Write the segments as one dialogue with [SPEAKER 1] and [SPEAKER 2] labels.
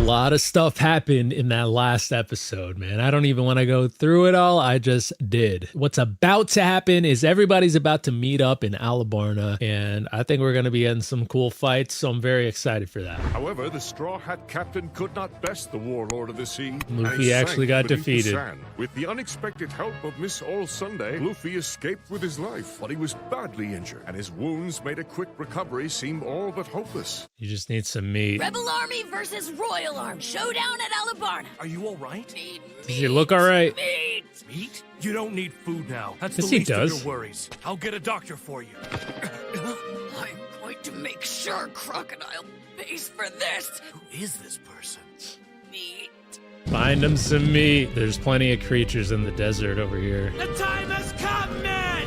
[SPEAKER 1] lot of stuff happened in that last episode, man. I don't even want to go through it all. I just did. What's about to happen is everybody's about to meet up in Alabarna, and I think we're going to be getting some cool fights, so I'm very excited for that.
[SPEAKER 2] However, the Straw Hat Captain could not best the Warlord of the Sea.
[SPEAKER 1] Luffy actually got defeated.
[SPEAKER 2] With the unexpected help of Miss All Sunday, Luffy escaped with his life, but he was badly injured, and his wounds made a quick recovery seem all but hopeless.
[SPEAKER 1] You just need some meat.
[SPEAKER 3] Rebel Army versus Royal Army. Showdown at Alabarna.
[SPEAKER 4] Are you all right?
[SPEAKER 1] Does he look all right?
[SPEAKER 4] Meat? You don't need food now. That's
[SPEAKER 1] Yes,
[SPEAKER 4] the
[SPEAKER 1] he
[SPEAKER 4] least
[SPEAKER 1] does.
[SPEAKER 4] of your worries. I'll get a doctor for you.
[SPEAKER 3] I'm going to make sure Crocodile pays for this.
[SPEAKER 4] Who is this person?
[SPEAKER 3] Meat.
[SPEAKER 1] Find him some meat. There's plenty of creatures in the desert over here.
[SPEAKER 4] The time has come, men!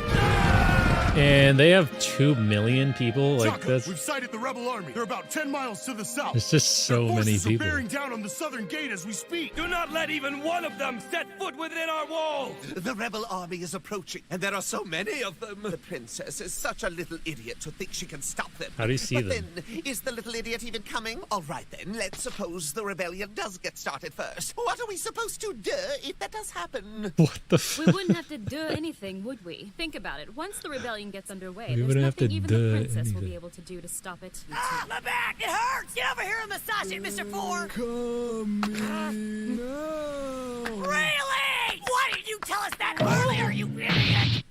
[SPEAKER 1] And they have 2 million people. Like
[SPEAKER 5] Chaka,
[SPEAKER 1] that's
[SPEAKER 5] we've sighted the rebel army. They're about 10 miles to the south.
[SPEAKER 1] it's just so
[SPEAKER 5] Their
[SPEAKER 1] many
[SPEAKER 5] forces are
[SPEAKER 1] people.
[SPEAKER 5] bearing down on the southern gate as we speak.
[SPEAKER 4] Do not let even one of them set foot within our walls!
[SPEAKER 6] The rebel army is approaching, and there are so many of them. The princess is such a little idiot to think she can stop them.
[SPEAKER 1] How do you see
[SPEAKER 6] but
[SPEAKER 1] them?
[SPEAKER 6] Then, is the little idiot even coming? All right then, let's suppose the rebellion does get started first. What are we supposed to do if that does happen?
[SPEAKER 1] What the
[SPEAKER 7] We wouldn't have to do anything, would we? Think about it. Once the rebellion gets underway,
[SPEAKER 1] We
[SPEAKER 7] there's
[SPEAKER 1] wouldn't have
[SPEAKER 7] nothing
[SPEAKER 1] to
[SPEAKER 7] even
[SPEAKER 1] do
[SPEAKER 7] the princess will
[SPEAKER 1] anything.
[SPEAKER 7] be able to do to stop it.
[SPEAKER 3] Ah, my back! It hurts! Get over here and massage it, Mr. Four!
[SPEAKER 5] Coming now.
[SPEAKER 3] Really? Why didn't you tell us that earlier, you idiot?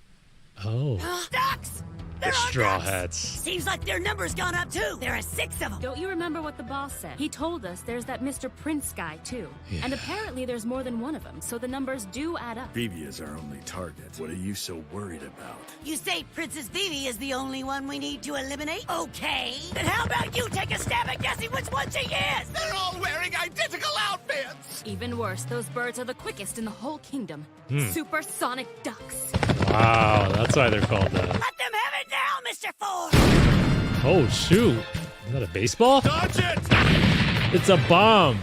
[SPEAKER 1] Oh,
[SPEAKER 3] Ducks!
[SPEAKER 1] the
[SPEAKER 3] There are
[SPEAKER 1] Straw
[SPEAKER 3] ducks!
[SPEAKER 1] Hats.
[SPEAKER 3] Seems like their number's gone up too. There are 6 of them.
[SPEAKER 7] Don't you remember what the boss said? He told us there's that Mr. Prince guy, too. And apparently there's more than one of them, so the numbers do add up.
[SPEAKER 5] Vivi is our only target. What are you so worried about?
[SPEAKER 3] You say Princess Vivi is the only one we need to eliminate? Okay. Then how about you take a stab at guessing which one she is?
[SPEAKER 6] They're all wearing identical outfits!
[SPEAKER 7] Even worse, those birds are the quickest in the whole kingdom. Supersonic ducks.
[SPEAKER 1] Wow, that's why they're called that.
[SPEAKER 3] Let them have it now, Mr. Four!
[SPEAKER 1] Oh, shoot. Is that a baseball?
[SPEAKER 5] Dodge it!
[SPEAKER 1] It's a bomb.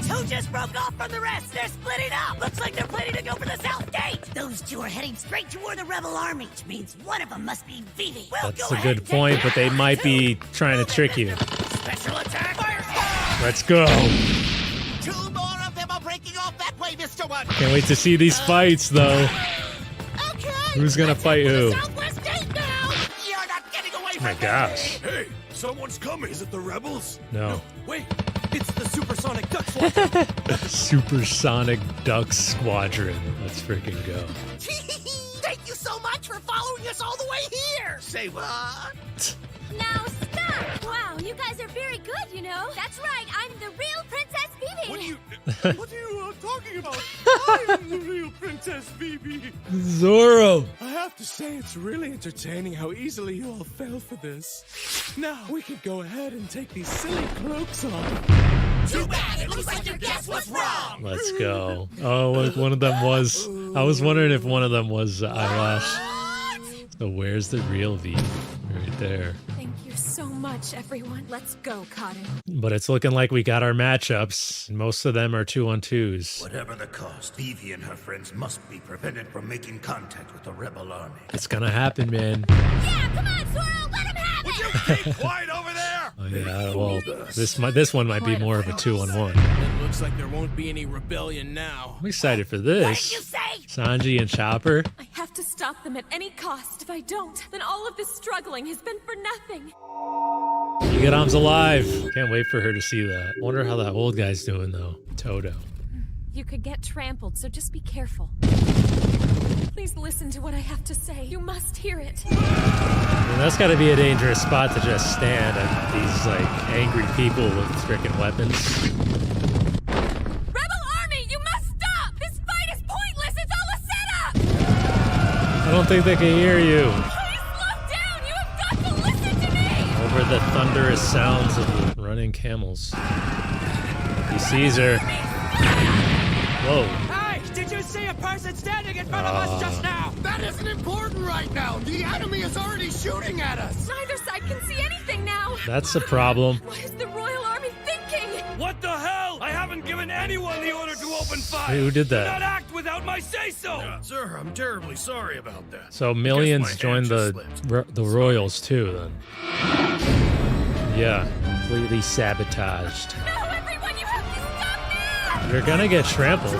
[SPEAKER 3] Two just broke off from the rest. They're splitting up. Looks like they're planning to go for the south gate. Those 2 are heading straight toward the rebel army, which means one of them must be Vivi. We'll
[SPEAKER 1] That's
[SPEAKER 3] go
[SPEAKER 1] a
[SPEAKER 3] ahead
[SPEAKER 1] good
[SPEAKER 3] and take
[SPEAKER 1] point,
[SPEAKER 3] them
[SPEAKER 1] but they
[SPEAKER 3] out.
[SPEAKER 1] might be
[SPEAKER 3] 2,
[SPEAKER 1] trying to trick you.
[SPEAKER 3] Special attack. Fire!
[SPEAKER 1] Let's go.
[SPEAKER 6] 2 more of them are breaking off that way, Mr. One.
[SPEAKER 1] Can't wait to see these fights, though.
[SPEAKER 6] Okay.
[SPEAKER 1] Who's gonna fight who?
[SPEAKER 6] Southwest gate now. You're not getting away
[SPEAKER 1] Oh
[SPEAKER 6] from
[SPEAKER 1] my gosh.
[SPEAKER 5] Hey, someone's coming. Is it the rebels?
[SPEAKER 1] No.
[SPEAKER 4] Wait, it's the supersonic duck squad.
[SPEAKER 1] Supersonic Duck Squadron. Let's freaking go.
[SPEAKER 6] Thank you so much for following us all the way here. Say what?
[SPEAKER 8] Now stop! Wow, you guys are very good, you know. That's right, I'm the real Princess Vivi.
[SPEAKER 5] What are you talking about? I'm the real Princess Vivi.
[SPEAKER 1] Zoro.
[SPEAKER 5] I have to say, it's really entertaining how easily you all fell for this. Now we can go ahead and take these silly cloaks off.
[SPEAKER 6] Too bad. It looks like your guess was wrong.
[SPEAKER 1] Let's go. Oh, look, one of them was. I was wondering if one of them was Eyelash. So where's the real V? Right there.
[SPEAKER 7] Thank you so much, everyone. Let's go, Cotton.
[SPEAKER 1] But it's looking like we got our matchups. Most of them are 2-on-2s.
[SPEAKER 9] Whatever the cost, Vivi and her friends must be prevented from making contact with the rebel army.
[SPEAKER 1] It's gonna happen, man.
[SPEAKER 8] Yeah, come on, Zoro, let him have it!
[SPEAKER 5] Keep quiet over there.
[SPEAKER 1] Oh, yeah, well, this one might be more of a 2-on-1.
[SPEAKER 4] It looks like there won't be any rebellion now.
[SPEAKER 1] I'm excited for
[SPEAKER 3] What did you
[SPEAKER 1] this.
[SPEAKER 3] say?
[SPEAKER 1] Sanji and Chopper.
[SPEAKER 7] I have to stop them at any cost. If I don't, then all of this struggling has been for nothing.
[SPEAKER 1] Yigaram's alive. Can't wait for her to see that. Wonder how that old guy's doing, though. Toto.
[SPEAKER 7] You could get trampled, so just be careful. Please listen to what I have to say. You must hear it.
[SPEAKER 1] I mean, that's gotta be a dangerous spot to just stand at these, like, angry people with freaking weapons.
[SPEAKER 7] Rebel Army, you must stop! This fight is pointless! It's all a setup!
[SPEAKER 1] I don't think they can hear you.
[SPEAKER 7] Please slow down! You have got to listen to me!
[SPEAKER 1] Over the thunderous sounds of the running camels. He sees her. Whoa.
[SPEAKER 4] Hey, did you see a person standing in front of us just now?
[SPEAKER 6] That isn't important right now. The enemy is already shooting at us.
[SPEAKER 7] Neither side can see anything now!
[SPEAKER 1] That's the problem.
[SPEAKER 7] What is the Royal Army thinking?
[SPEAKER 4] What the hell? I haven't given anyone the order to open fire.
[SPEAKER 1] Who did
[SPEAKER 4] Do not
[SPEAKER 1] that?
[SPEAKER 4] act without my say-so.
[SPEAKER 5] Sir, I'm terribly sorry about that.
[SPEAKER 1] So millions
[SPEAKER 5] Guess my
[SPEAKER 1] joined
[SPEAKER 5] hand
[SPEAKER 1] the
[SPEAKER 5] just slipped.
[SPEAKER 1] the Royals too, then. Yeah, completely sabotaged.
[SPEAKER 7] No, everyone, you
[SPEAKER 1] You're gonna get trampled.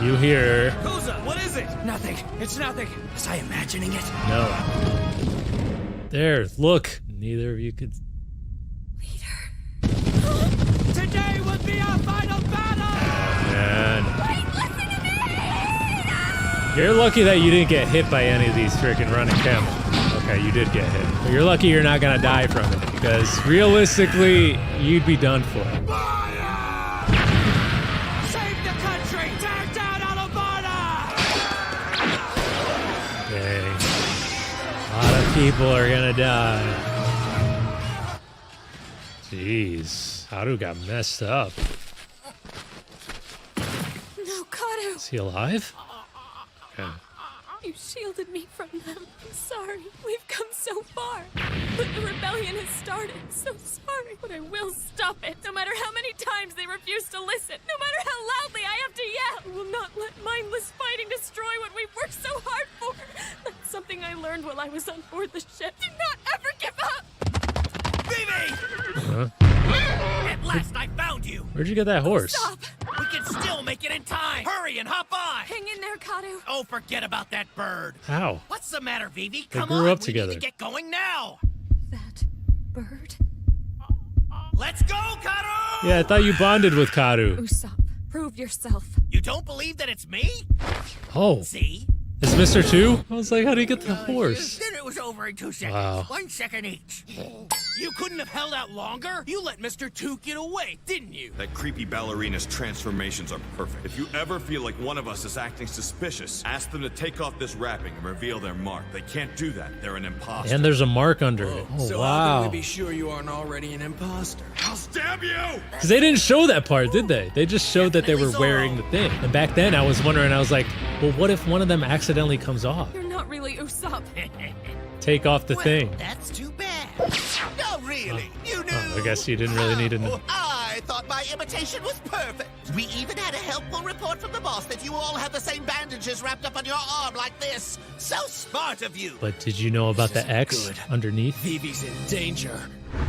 [SPEAKER 1] You hear...
[SPEAKER 4] Koza, what is it?
[SPEAKER 5] Nothing. It's nothing.
[SPEAKER 4] Was I imagining it?
[SPEAKER 1] No. There, look. Neither of you could...
[SPEAKER 4] Today would be our final battle!
[SPEAKER 1] Man.
[SPEAKER 8] Wait, listen to me!
[SPEAKER 1] You're lucky that you didn't get hit by any of these freaking running camels. Okay, you did get hit. But you're lucky you're not gonna die from it, because realistically, you'd be done for.
[SPEAKER 4] Save the country! Tear down Alabarda!
[SPEAKER 1] Dang. A lot of people are gonna die. Jeez. Haru got messed up.
[SPEAKER 8] No, Kato.
[SPEAKER 1] Is he alive? Okay.
[SPEAKER 8] You shielded me from them. I'm sorry. We've come so far. But the rebellion has started. I'm so sorry. But I will stop it. No matter how many times they refuse to listen. No matter how loudly I have to yell. I will not let mindless fighting destroy what we've worked so hard for. That's something I learned while I was on board the ship. Do not ever give up.
[SPEAKER 4] Vivi!
[SPEAKER 1] Huh?
[SPEAKER 4] At last I found you!
[SPEAKER 1] Where'd you get that horse?
[SPEAKER 8] Stop.
[SPEAKER 4] We can still make it in time! Hurry and hop on!
[SPEAKER 8] Hang in there, Kato.
[SPEAKER 4] Oh, forget about that bird.
[SPEAKER 1] How?
[SPEAKER 4] What's the matter, Vivi?
[SPEAKER 1] They
[SPEAKER 4] Come
[SPEAKER 1] grew
[SPEAKER 4] on,
[SPEAKER 1] up
[SPEAKER 4] we
[SPEAKER 1] together.
[SPEAKER 4] need to get going now!
[SPEAKER 8] That bird?
[SPEAKER 4] Let's go, Karu!
[SPEAKER 1] Yeah, I thought you bonded with Karu.
[SPEAKER 8] Usopp, prove yourself.
[SPEAKER 4] You don't believe that it's me?
[SPEAKER 1] Oh,
[SPEAKER 4] See?
[SPEAKER 1] it's Mr. 2? I was like, how do you get the horse?
[SPEAKER 4] Then it was over in 2 seconds.
[SPEAKER 1] Wow.
[SPEAKER 4] 1 second each. You couldn't have held out longer? You let Mr. 2 get away, didn't you?
[SPEAKER 10] That creepy ballerina's transformations are perfect. If you ever feel like one of us is acting suspicious, ask them to take off this wrapping and reveal their mark. They can't do that. They're an imposter.
[SPEAKER 1] And there's a mark under it. Oh,
[SPEAKER 5] So how
[SPEAKER 1] wow.
[SPEAKER 5] can we be sure you aren't already an imposter?
[SPEAKER 10] I'll stab you!
[SPEAKER 1] Because they didn't show that part, did they? They just showed that they were wearing the thing. And back then, I was wondering, I was like, well, what if one of them accidentally comes off?
[SPEAKER 8] You're not really Usopp.
[SPEAKER 1] Take off the thing.
[SPEAKER 6] That's too bad. No, really. You knew.
[SPEAKER 1] I guess you didn't really need to know.
[SPEAKER 6] I thought my imitation was perfect. We even had a helpful report from the boss that you all have the same bandages wrapped up on your arm like this. So smart of you.
[SPEAKER 1] But did you know about the X
[SPEAKER 5] good.
[SPEAKER 1] underneath?
[SPEAKER 5] Vivi's in danger.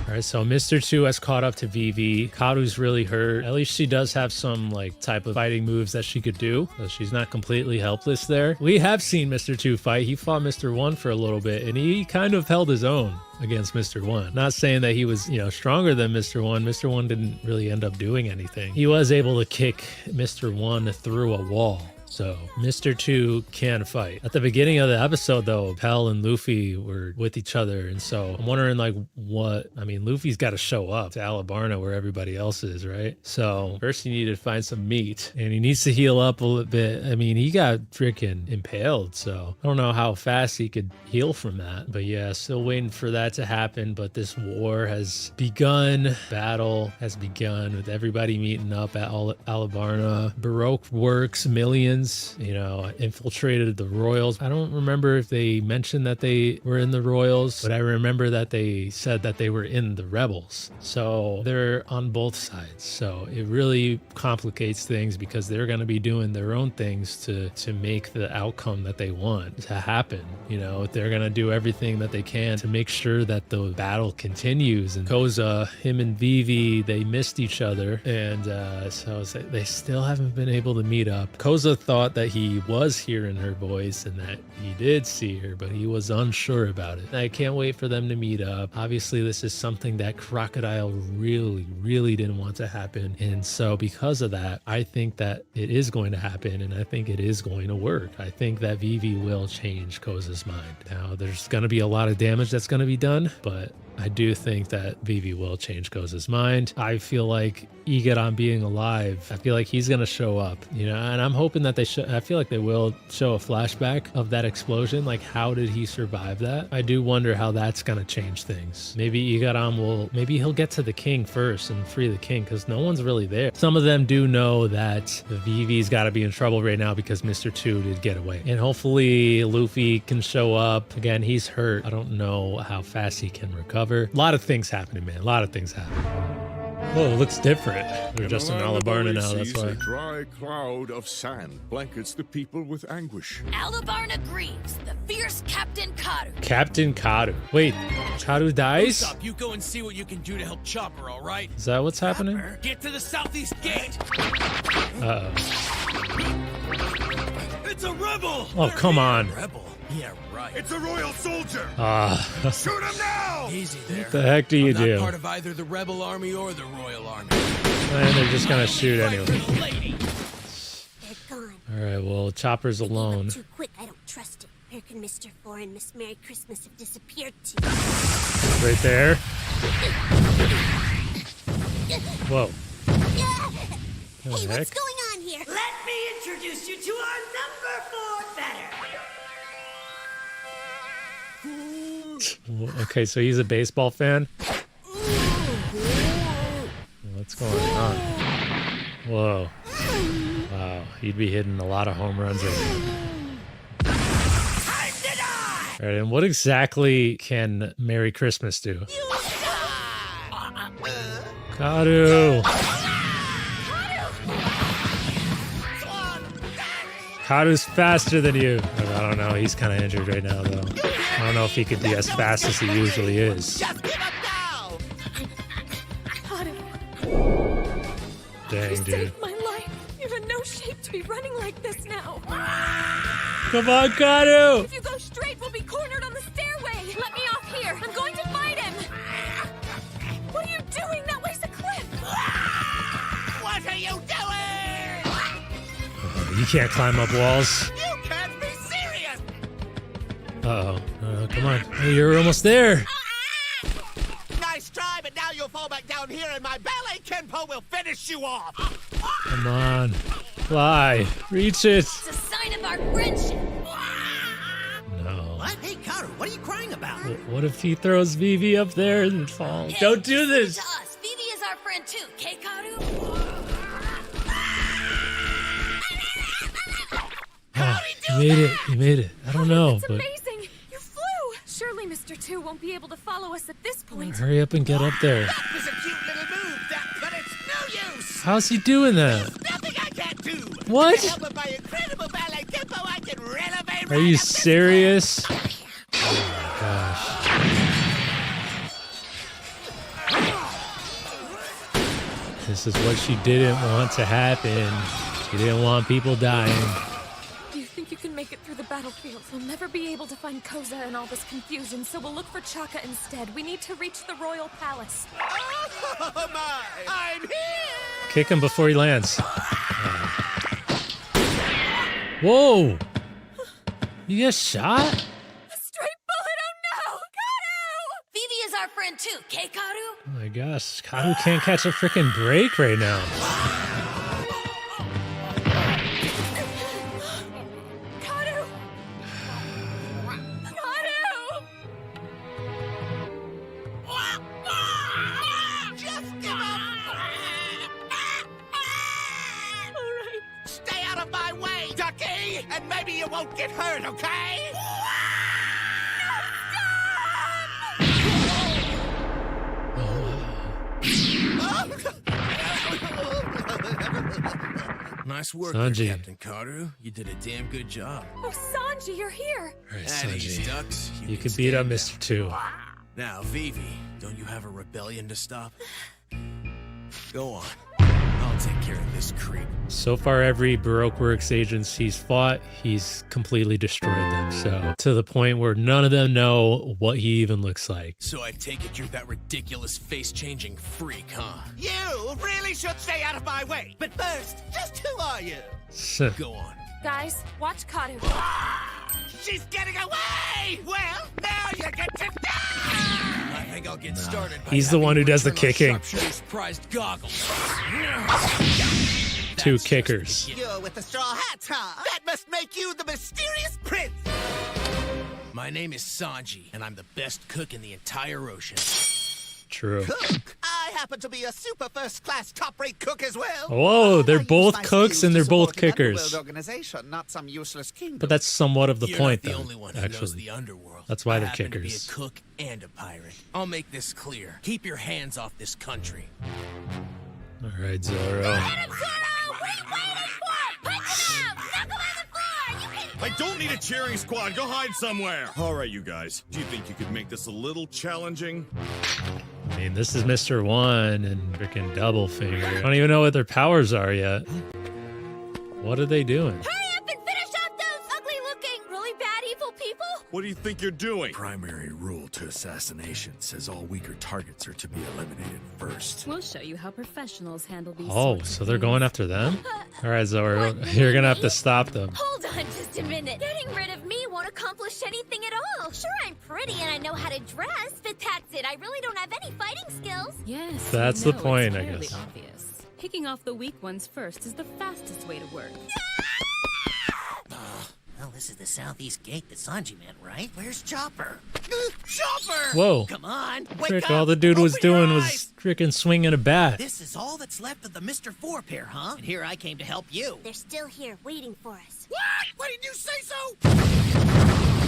[SPEAKER 1] All right, so Mr. 2 has caught up to Vivi. Karu's really hurt. At least she does have some like type of fighting moves that she could do. So she's not completely helpless there. We have seen Mr. 2 fight. He fought Mr. 1 for a little bit and he kind of held his own against Mr. 1. Not saying that he was, stronger than Mr. 1. Mr. 1 didn't really end up doing anything. He was able to kick Mr. 1 through a wall. So Mr. 2 can fight. At the beginning of the episode, though, Pell and Luffy were with each other. And so I'm wondering, Luffy's got to show up to Alabarna where everybody else is, right? So first you need to find some meat and he needs to heal up a little bit. I mean, he got freaking impaled. So I don't know how fast he could heal from that. But yeah, still waiting for that to happen. But this war has begun. Battle has begun with everybody meeting up at Alabarna. Baroque Works, millions. Infiltrated the royals. I don't remember if they mentioned that they were in the royals, but I remember that they said that they were in the rebels. So they're on both sides. So it really complicates things because they're going to be doing their own things to make the outcome that they want to happen. They're going to do everything that they can to make sure that the battle continues. And Koza, him and Vivi, they missed each other. And so they still haven't been able to meet up. Koza thought that he was hearing her voice and that he did see her, but he was unsure about it. I can't wait for them to meet up. Obviously, this is something that Crocodile really, really didn't want to happen. And so because of that, I think that it is going to happen and I think it is going to work. I think that Vivi will change Koza's mind. Now, there's going to be a lot of damage that's going to be done, but I do think that Vivi will change Koza's mind. I feel like Igeran being alive, I feel like he's going to show up, and I'm hoping that I feel like they will show a flashback of that explosion. Like, how did he survive that? I do wonder how that's going to change things. Maybe maybe he'll get to the king first and free the king because no one's really there. Some of them do know that Vivi's got to be in trouble right now because Mr. 2 did get away. And hopefully Luffy can show up. Again, he's hurt. I don't know how fast he can recover. A lot of things happening, man. A lot of things happening. Whoa, it looks different. We're just in
[SPEAKER 2] the land of
[SPEAKER 1] Alabarna now, that's
[SPEAKER 2] Oases,
[SPEAKER 1] why.
[SPEAKER 2] A dry cloud of sand blankets the people with anguish.
[SPEAKER 3] Alabarna grieves the fierce Captain Karu.
[SPEAKER 1] Captain Karu. Wait, Karu dies?
[SPEAKER 4] Usopp, you go and see what you can do to help Chopper, all right?
[SPEAKER 1] Is that what's happening?
[SPEAKER 4] Get to the southeast gate.
[SPEAKER 1] Uh-oh.
[SPEAKER 4] It's a rebel.
[SPEAKER 1] Oh, come on.
[SPEAKER 4] Rebel? Yeah, right.
[SPEAKER 9] It's a royal soldier!
[SPEAKER 2] Shoot him now!
[SPEAKER 4] Easy there.
[SPEAKER 1] What the heck do you
[SPEAKER 4] I'm not
[SPEAKER 1] do?
[SPEAKER 4] part of either the rebel army or the royal army.
[SPEAKER 1] And they're just gonna shoot
[SPEAKER 4] Fight
[SPEAKER 1] anyway.
[SPEAKER 4] for the lady.
[SPEAKER 11] They're gone.
[SPEAKER 1] Alright, well, Chopper's
[SPEAKER 11] They gave up
[SPEAKER 1] alone.
[SPEAKER 11] too quick. I don't trust it. Where can Mr. Four and Miss Merry Christmas have disappeared to?
[SPEAKER 1] Right there. Whoa.
[SPEAKER 11] Hey,
[SPEAKER 1] the heck?
[SPEAKER 11] what's going on here?
[SPEAKER 3] Let me introduce you to our number 4 better.
[SPEAKER 1] Okay, so he's a baseball fan? What's going on? Whoa. Wow, he'd be hitting a lot of home runs right now. Alright, and what exactly can Merry Christmas do? Karu! Karu's faster than you. I don't know, he's kind of injured right now, though. I don't know if he could be as fast as he usually is.
[SPEAKER 6] Just give up now!
[SPEAKER 1] Dang,
[SPEAKER 8] You
[SPEAKER 1] dude.
[SPEAKER 8] saved my life. You're in no shape to be running like this now.
[SPEAKER 1] Come on, Karu!
[SPEAKER 8] If you go straight, we'll be cornered on the stairway. Let me off here. I'm going to fight him. What are you doing? That way's a cliff.
[SPEAKER 6] What are you doing?
[SPEAKER 1] You can't climb up walls.
[SPEAKER 6] You can't be serious!
[SPEAKER 1] Uh-oh. Come on. Oh, you're almost there.
[SPEAKER 6] Nice try, but now you'll fall back down here and my ballet Kenpo will finish you off!
[SPEAKER 1] Come on. Fly. Reach it.
[SPEAKER 3] It's a sign of our friendship.
[SPEAKER 1] No.
[SPEAKER 6] What? Hey, Karu, what are you crying about?
[SPEAKER 1] What if he throws Vivi up there and falls?
[SPEAKER 3] Hey,
[SPEAKER 1] Don't do
[SPEAKER 3] listen
[SPEAKER 1] this.
[SPEAKER 3] to us. Vivi is our friend too, okay, Karu?
[SPEAKER 1] Oh, he made it. He made it. I don't know,
[SPEAKER 8] It's
[SPEAKER 1] but
[SPEAKER 8] amazing. You flew. Surely Mr. 2 won't be able to follow us at this point.
[SPEAKER 1] hurry up and get up there.
[SPEAKER 6] That was a cute little move, but it's no use!
[SPEAKER 1] How's he doing that?
[SPEAKER 6] Nothing I can't do!
[SPEAKER 1] What?
[SPEAKER 6] With the help of my incredible ballet Kenpo, I can renovate
[SPEAKER 1] Are you serious? Oh my gosh. This is what she didn't want to happen. She didn't want people dying.
[SPEAKER 8] Do you think you can make it through the battlefield? We'll never be able to find Koza in all this confusion, so we'll look for Chaka instead. We need to reach the royal palace.
[SPEAKER 6] Oh my! I'm here!
[SPEAKER 1] Kick him before he lands. Whoa! You got shot?
[SPEAKER 8] A straight bullet! Oh no! Karu!
[SPEAKER 3] Vivi is our friend too, okay, Karu?
[SPEAKER 1] Oh my gosh, Karu can't catch a freaking break right now.
[SPEAKER 8] Karu! Karu!
[SPEAKER 6] Just give up!
[SPEAKER 8] All right.
[SPEAKER 6] Stay out of my way, Ducky! And maybe you won't get hurt, okay?
[SPEAKER 4] Nice work,
[SPEAKER 1] Sanji.
[SPEAKER 4] there, Captain Karu. You did a damn good job.
[SPEAKER 8] Oh, Sanji, you're here.
[SPEAKER 1] Alright,
[SPEAKER 4] At ease,
[SPEAKER 1] Sanji.
[SPEAKER 4] ducks.
[SPEAKER 1] You
[SPEAKER 4] can
[SPEAKER 1] can beat up
[SPEAKER 4] stand
[SPEAKER 1] Mr. 2.
[SPEAKER 4] down. Now, Vivi, don't you have a rebellion to stop? Go on. I'll take care of this creep.
[SPEAKER 1] So far, every Baroque Works agents he's fought, he's completely destroyed them. So, to the point where none of them know what he even looks like.
[SPEAKER 4] So I take it you're that ridiculous face-changing freak, huh?
[SPEAKER 6] You really should stay out of my way. But first, just who are you?
[SPEAKER 4] Go on.
[SPEAKER 8] Guys, watch Karu.
[SPEAKER 6] She's getting away! Well, now you get to die!
[SPEAKER 4] I think I'll get started by
[SPEAKER 1] He's the one who does the
[SPEAKER 4] having
[SPEAKER 1] kicking.
[SPEAKER 4] Sharpshooter's prized goggles.
[SPEAKER 1] 2
[SPEAKER 4] That's
[SPEAKER 1] kickers.
[SPEAKER 4] just the beginning.
[SPEAKER 6] You're with the straw hats, huh? That must make you the mysterious prince!
[SPEAKER 4] My name is Sanji, and I'm the best cook in the entire ocean.
[SPEAKER 1] True.
[SPEAKER 6] Cook! I happen to be a super first-class, top-rate cook as well.
[SPEAKER 1] Whoa, they're
[SPEAKER 6] I use
[SPEAKER 1] both
[SPEAKER 6] my
[SPEAKER 1] cooks
[SPEAKER 6] skills
[SPEAKER 1] and
[SPEAKER 6] to
[SPEAKER 1] they're both
[SPEAKER 6] support an
[SPEAKER 1] kickers.
[SPEAKER 6] underworld organization, not some useless kingdom.
[SPEAKER 1] But that's somewhat of the
[SPEAKER 4] You're
[SPEAKER 1] point,
[SPEAKER 4] not the
[SPEAKER 1] though.
[SPEAKER 4] only one who knows
[SPEAKER 1] Actually,
[SPEAKER 4] the underworld.
[SPEAKER 1] that's why
[SPEAKER 4] I
[SPEAKER 1] they're
[SPEAKER 4] happen to be
[SPEAKER 1] kickers.
[SPEAKER 4] a cook and a pirate. I'll make this clear. Keep your hands off this country.
[SPEAKER 1] All right, Zoro.
[SPEAKER 3] Get him, Zoro! What are you waiting for? Punch him out! Knock him on the floor! You can...
[SPEAKER 10] I don't need a cheering squad. Go hide somewhere. All right, you guys. Do you think you could make this a little challenging?
[SPEAKER 1] I mean, this is Mr. One and freaking Doublefinger. I don't even know what their powers are yet. What are they doing?
[SPEAKER 3] Hurry up and finish off those ugly-looking, really bad evil people!
[SPEAKER 10] What do you think you're doing?
[SPEAKER 12] Primary rule to assassination says all weaker targets are to be eliminated first.
[SPEAKER 7] We'll show you how professionals handle these
[SPEAKER 1] Oh,
[SPEAKER 7] sorts
[SPEAKER 1] so
[SPEAKER 7] of
[SPEAKER 1] they're
[SPEAKER 7] things.
[SPEAKER 1] going after them? All right, Zoro, you're gonna have to stop them.
[SPEAKER 8] Hold on just a minute. Getting rid of me won't accomplish anything at all.
[SPEAKER 11] Sure, I'm pretty and I know how to dress, but that's it. I really don't have any fighting skills.
[SPEAKER 7] Yes,
[SPEAKER 1] That's
[SPEAKER 7] we
[SPEAKER 1] the
[SPEAKER 7] know,
[SPEAKER 1] point,
[SPEAKER 7] it's
[SPEAKER 1] I
[SPEAKER 7] fairly
[SPEAKER 1] guess.
[SPEAKER 7] obvious. Picking off the weak ones first is the fastest way to work.
[SPEAKER 3] Well, this is the southeast gate that Sanji meant, right? Where's Chopper?
[SPEAKER 6] Chopper!
[SPEAKER 1] Whoa.
[SPEAKER 3] Come on, wake
[SPEAKER 1] Frick,
[SPEAKER 3] up!
[SPEAKER 1] all the dude was
[SPEAKER 3] Open your
[SPEAKER 1] doing was
[SPEAKER 3] eyes!
[SPEAKER 1] freaking swinging a bat.
[SPEAKER 3] This is all that's left of the Mr. Four pair, huh? And here I came to help you.
[SPEAKER 11] They're still here, waiting for us.
[SPEAKER 6] What? Why did you say so?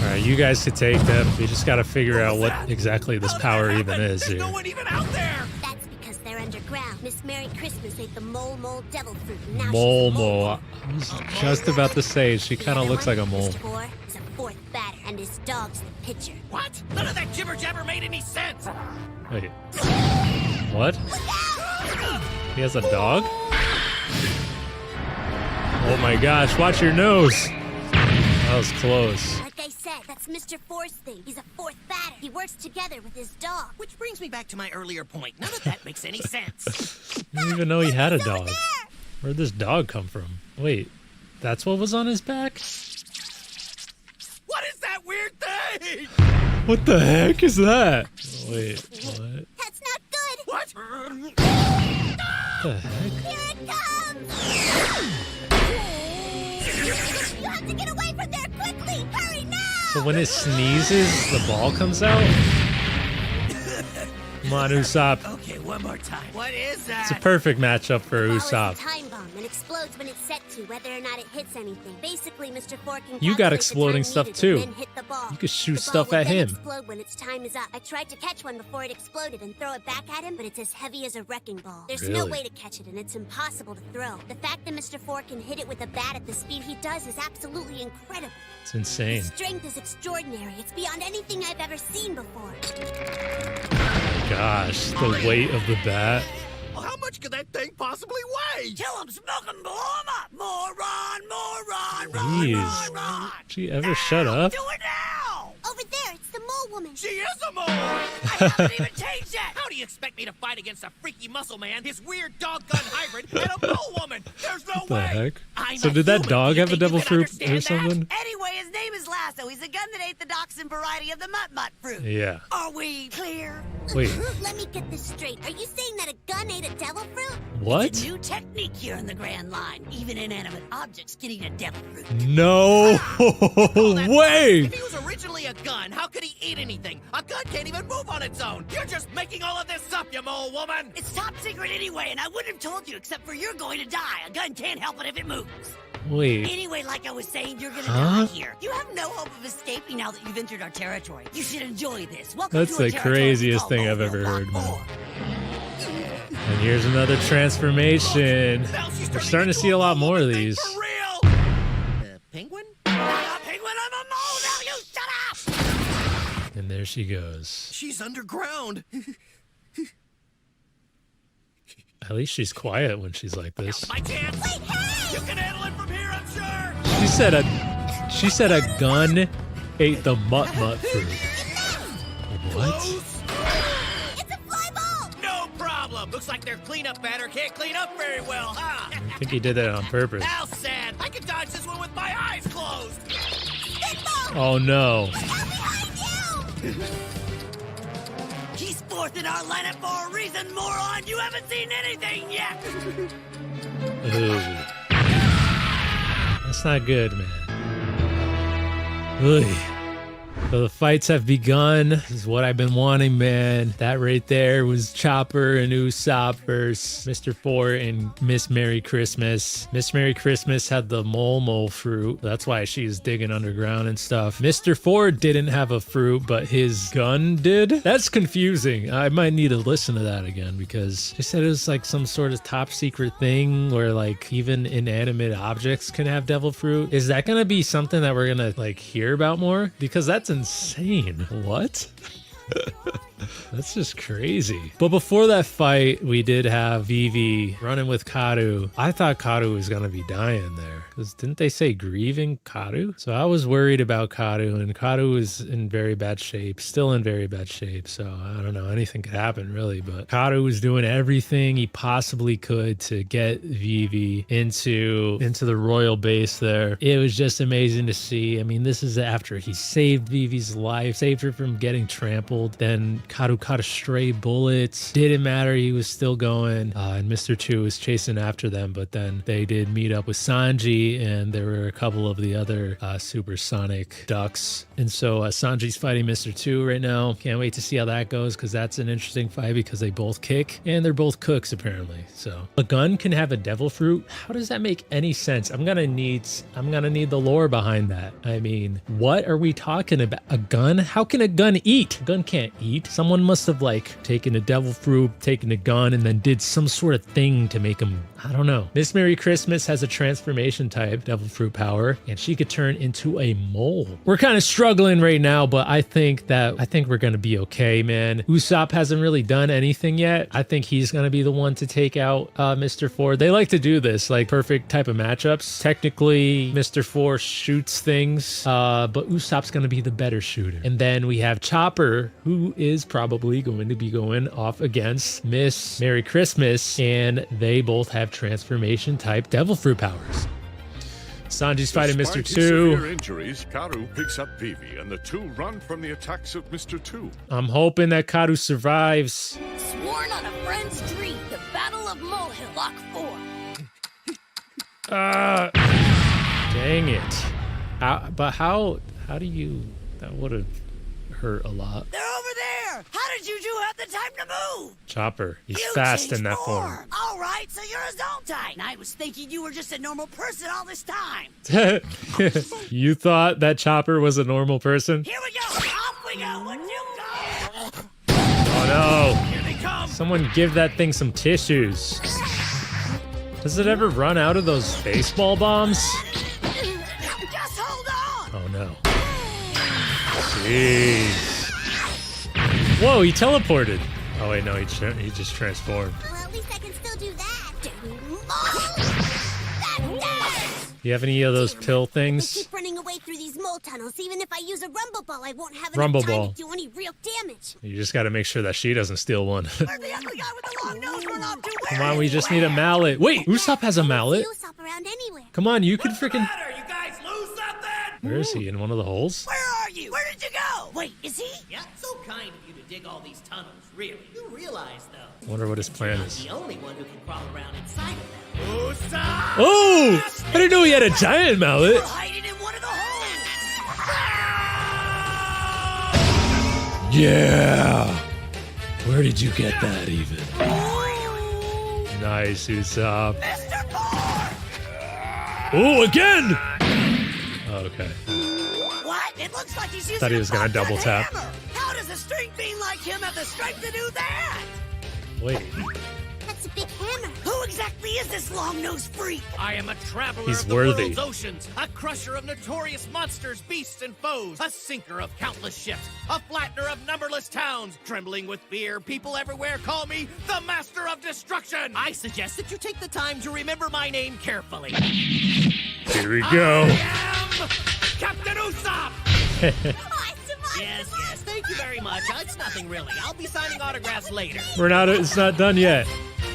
[SPEAKER 1] All right, you guys could take them. We just gotta figure out what exactly this power even is
[SPEAKER 6] There's
[SPEAKER 1] here.
[SPEAKER 6] no one even out there!
[SPEAKER 11] That's because they're underground. Miss Merry Christmas ate the mole devil fruit. And now
[SPEAKER 1] Mole
[SPEAKER 11] she's a
[SPEAKER 1] mole. I was just about to say, she
[SPEAKER 11] The
[SPEAKER 1] kind of
[SPEAKER 11] other
[SPEAKER 1] looks like a
[SPEAKER 11] one,
[SPEAKER 1] mole.
[SPEAKER 11] Mr. Four is a fourth batter, and his dog's the pitcher.
[SPEAKER 3] What? None of that jibber-jabber made any sense!
[SPEAKER 1] Wait. What? He has a dog? Oh my gosh, watch your nose. That was close.
[SPEAKER 11] Like I said, that's Mr. Four's thing. He's a fourth batter. He works together with his dog.
[SPEAKER 3] Which brings me back to my earlier point. None of that makes any sense.
[SPEAKER 1] I didn't even know he had a dog. Where'd this dog come from? Wait, that's what was on his back?
[SPEAKER 6] What is that weird thing?
[SPEAKER 1] What the heck is that? Wait, what?
[SPEAKER 11] That's not good.
[SPEAKER 6] What?
[SPEAKER 1] What the heck?
[SPEAKER 11] Here it comes. You have to get away from there quickly. Hurry now.
[SPEAKER 1] So when it sneezes, the ball comes out? Come on, Usopp.
[SPEAKER 3] Okay, one more time. What is that?
[SPEAKER 1] It's a perfect matchup for
[SPEAKER 11] Ball is a
[SPEAKER 1] Usopp.
[SPEAKER 11] time bomb and explodes when it's set to, whether or not it hits anything. Basically, Mr. Four can
[SPEAKER 1] You got
[SPEAKER 11] calculate the
[SPEAKER 1] exploding
[SPEAKER 11] time
[SPEAKER 1] stuff
[SPEAKER 11] needed
[SPEAKER 1] too.
[SPEAKER 11] and then hit the ball.
[SPEAKER 1] You could shoot
[SPEAKER 11] The ball
[SPEAKER 1] stuff
[SPEAKER 11] will
[SPEAKER 1] at
[SPEAKER 11] then
[SPEAKER 1] him.
[SPEAKER 11] explode when its time is up. I tried to catch one before it exploded and throw it back at him, but it's as heavy as a wrecking ball. There's no
[SPEAKER 1] Really?
[SPEAKER 11] way to catch it, and it's impossible to throw. The fact that Mr. Four can hit it with a bat at the speed he does is absolutely incredible.
[SPEAKER 1] It's insane.
[SPEAKER 11] His strength is extraordinary. It's beyond anything I've ever seen before.
[SPEAKER 1] Gosh, the weight of the bat.
[SPEAKER 6] Well, how much could that thing possibly weigh?
[SPEAKER 3] Kill him, smoke him, blow him up! Moron, moron,
[SPEAKER 1] Jeez.
[SPEAKER 3] moron!
[SPEAKER 1] She ever shut up?
[SPEAKER 3] Do it now!
[SPEAKER 11] Over there, it's the mole woman.
[SPEAKER 6] She is a mole!
[SPEAKER 3] I haven't even changed yet! How do you expect me to fight against a freaky muscle man, his weird dog gun hybrid, and a mole woman? There's no
[SPEAKER 1] What the
[SPEAKER 3] way!
[SPEAKER 1] heck?
[SPEAKER 3] I'm
[SPEAKER 1] So
[SPEAKER 3] a
[SPEAKER 1] did that
[SPEAKER 3] human.
[SPEAKER 1] dog
[SPEAKER 3] You
[SPEAKER 1] have a
[SPEAKER 3] think you
[SPEAKER 1] devil
[SPEAKER 3] can
[SPEAKER 1] fruit
[SPEAKER 3] understand
[SPEAKER 1] or
[SPEAKER 3] that?
[SPEAKER 1] something?
[SPEAKER 3] Anyway, his name is Lasso. He's a gun that ate the dachshund variety of the mutt-mutt fruit.
[SPEAKER 1] Yeah.
[SPEAKER 3] Are we clear?
[SPEAKER 1] Wait,
[SPEAKER 11] Let me get this straight. Are you saying that a gun ate a devil fruit?
[SPEAKER 1] what?
[SPEAKER 3] It's a new technique here in the Grand Line. Even inanimate objects can eat a devil fruit.
[SPEAKER 1] No way!
[SPEAKER 6] If he was originally a gun, how could he eat anything? A gun can't even move on its own. You're just making all of this up, you mole woman.
[SPEAKER 3] It's top secret anyway, and I wouldn't have told you except for you're going to die. A gun can't help it if it moves.
[SPEAKER 1] Wait,
[SPEAKER 3] Anyway, like I was saying, you're gonna
[SPEAKER 1] Huh?
[SPEAKER 3] die here. You have no hope of escaping now that you've entered our territory. You should enjoy this. Welcome
[SPEAKER 1] that's
[SPEAKER 3] to a
[SPEAKER 1] the
[SPEAKER 3] territory
[SPEAKER 1] craziest
[SPEAKER 3] called
[SPEAKER 1] thing I've
[SPEAKER 3] Overlord
[SPEAKER 1] ever heard, man.
[SPEAKER 3] 4.
[SPEAKER 1] And here's another transformation. We're starting to see a lot more of these.
[SPEAKER 6] For real.
[SPEAKER 3] Penguin? Penguin, I'm a mole now, you shut up!
[SPEAKER 1] And there she goes.
[SPEAKER 4] She's underground.
[SPEAKER 1] At least she's quiet when she's like this.
[SPEAKER 6] My chance.
[SPEAKER 11] Wait, hey!
[SPEAKER 6] You can handle it from here, I'm sure.
[SPEAKER 1] She said a gun ate the mutt-mutt fruit. What?
[SPEAKER 11] It's a fly ball!
[SPEAKER 6] No problem. Looks like their cleanup batter can't clean up very well, huh?
[SPEAKER 1] I think he did that on purpose.
[SPEAKER 6] How sad. I can dodge this one with my eyes closed.
[SPEAKER 11] Spitball!
[SPEAKER 1] Oh no.
[SPEAKER 11] Look out behind you!
[SPEAKER 3] He's fourth in our lineup for a reason, moron! You haven't seen anything yet!
[SPEAKER 1] Ooh. That's not good, man. Ugh. So the fights have begun. This is what I've been wanting, man. That right there was Chopper and Usopp versus Mr. Four and Miss Merry Christmas. Miss Merry Christmas had the mole fruit. That's why she's digging underground and stuff. Mr. Four didn't have a fruit, but his gun did. That's confusing. I might need to listen to that again because they said it was like some sort of top secret thing where like even inanimate objects can have devil fruit. Is that gonna be something that we're gonna like hear about more? Because that's insane. What? That's just crazy. But before that fight, we did have Vivi running with Karu. I thought Karu was gonna be dying there. Because didn't they say grieving Karu? So I was worried about Karu, and Karu was in very bad shape, still in very bad shape. So I don't know, anything could happen really. But Karu was doing everything he possibly could to get Vivi into the royal base there. It was just amazing to see. I mean, this is after he saved Vivi's life, saved her from getting trampled. Then Karu caught a stray bullet. Didn't matter, he was still going. And Mr. 2 was chasing after them, but then they did meet up with Sanji, and there were a couple of the other supersonic ducks. And so Sanji's fighting Mr. 2 right now. Can't wait to see how that goes, because that's an interesting fight because they both kick and they're both cooks apparently. So a gun can have a devil fruit. How does that make any sense? I'm gonna need the lore behind that. I mean, what are we talking about? A gun? How can a gun eat? A gun can't eat. Someone must have like taken a devil fruit, taken a gun, and then did some sort of thing to make them, I don't know. Miss Merry Christmas has a transformation type devil fruit power, and she could turn into a mole. We're kind of struggling right now, but I think we're gonna be okay, man. Usopp hasn't really done anything yet. I think he's gonna be the one to take out Mr. 4. They like to do this, like perfect type of matchups. Technically, Mr. 4 shoots things, but Usopp's gonna be the better shooter. And then we have Chopper, who is probably going to be going off against Miss Merry Christmas, and they both have transformation type devil fruit powers. Sanji's fighting Mr.
[SPEAKER 2] Despite his
[SPEAKER 1] 2.
[SPEAKER 2] severe injuries, Karu picks up Vivi, and the two run from the attacks of Mr. 2.
[SPEAKER 1] I'm hoping that Karu survives.
[SPEAKER 3] Sworn on a friend's dream, the Battle of Molehill, Lock 4.
[SPEAKER 1] Dang it. But how do you... That would have hurt a lot.
[SPEAKER 3] They're over there! How did you two have the time to move?
[SPEAKER 1] Chopper, he's
[SPEAKER 3] You
[SPEAKER 1] fast
[SPEAKER 3] changed
[SPEAKER 1] in that form.
[SPEAKER 3] All right, so you're a zone type. And I was thinking you were just a normal person all this time.
[SPEAKER 1] You thought that Chopper was a normal person?
[SPEAKER 3] Here we go! Off we go! What you go?
[SPEAKER 1] Oh no!
[SPEAKER 3] Here they come!
[SPEAKER 1] Someone give that thing some tissues. Does it ever run out of those baseball bombs?
[SPEAKER 3] Just hold on!
[SPEAKER 1] Oh no. Jeez. Whoa, he teleported. Oh wait, no, he just transformed.
[SPEAKER 11] Well, at least I can still do that.
[SPEAKER 1] You have any of those pill
[SPEAKER 11] They
[SPEAKER 1] things?
[SPEAKER 11] keep running away through these mole tunnels. Even if I use a rumble ball, I won't have
[SPEAKER 1] Rumble
[SPEAKER 11] enough time
[SPEAKER 1] ball.
[SPEAKER 11] to do any real damage.
[SPEAKER 1] You just gotta make sure that she doesn't steal one.
[SPEAKER 3] Where'd the ugly guy with the long nose run off to?
[SPEAKER 1] Come on, we just need a mallet. Wait, Usopp has a mallet?
[SPEAKER 11] Usopp around anywhere.
[SPEAKER 1] Come on, you can freaking...
[SPEAKER 3] You guys lose something?
[SPEAKER 1] Where is he? In one of the holes?
[SPEAKER 3] Where are you? Where did you go? Wait, is he?
[SPEAKER 13] Yeah, so kind of you to dig all these tunnels, really. You realize, though,
[SPEAKER 1] Wonder what his plan
[SPEAKER 13] you're
[SPEAKER 1] is.
[SPEAKER 13] the only one who can crawl around inside of them.
[SPEAKER 1] Oh! I didn't know he had a giant mallet.
[SPEAKER 3] We're hiding in one of the holes.
[SPEAKER 1] Yeah! Where did you get that even? Nice, Usopp.
[SPEAKER 3] Mr. Four!
[SPEAKER 1] Oh, again! Okay.
[SPEAKER 3] What? It looks like he's using
[SPEAKER 1] Thought he was gonna
[SPEAKER 3] a bobcat
[SPEAKER 1] double tap.
[SPEAKER 3] hammer. How does a string bean like him have the strength to do that?
[SPEAKER 1] Wait.
[SPEAKER 11] That's a big hammer.
[SPEAKER 3] Who exactly is this long-nosed freak?
[SPEAKER 13] I am a traveler
[SPEAKER 1] He's
[SPEAKER 13] of the
[SPEAKER 1] worthy.
[SPEAKER 13] world's oceans, a crusher of notorious monsters, beasts, and foes, a sinker of countless ships, a flattener of numberless towns. Trembling with fear, people everywhere call me the Master of Destruction. I suggest that you take the time to remember my name carefully.
[SPEAKER 1] Here we go.
[SPEAKER 13] I am Captain Usopp!
[SPEAKER 11] Oh, I survived.
[SPEAKER 13] Yes, thank you very much. It's nothing really. I'll be signing autographs later.
[SPEAKER 1] It's not done yet.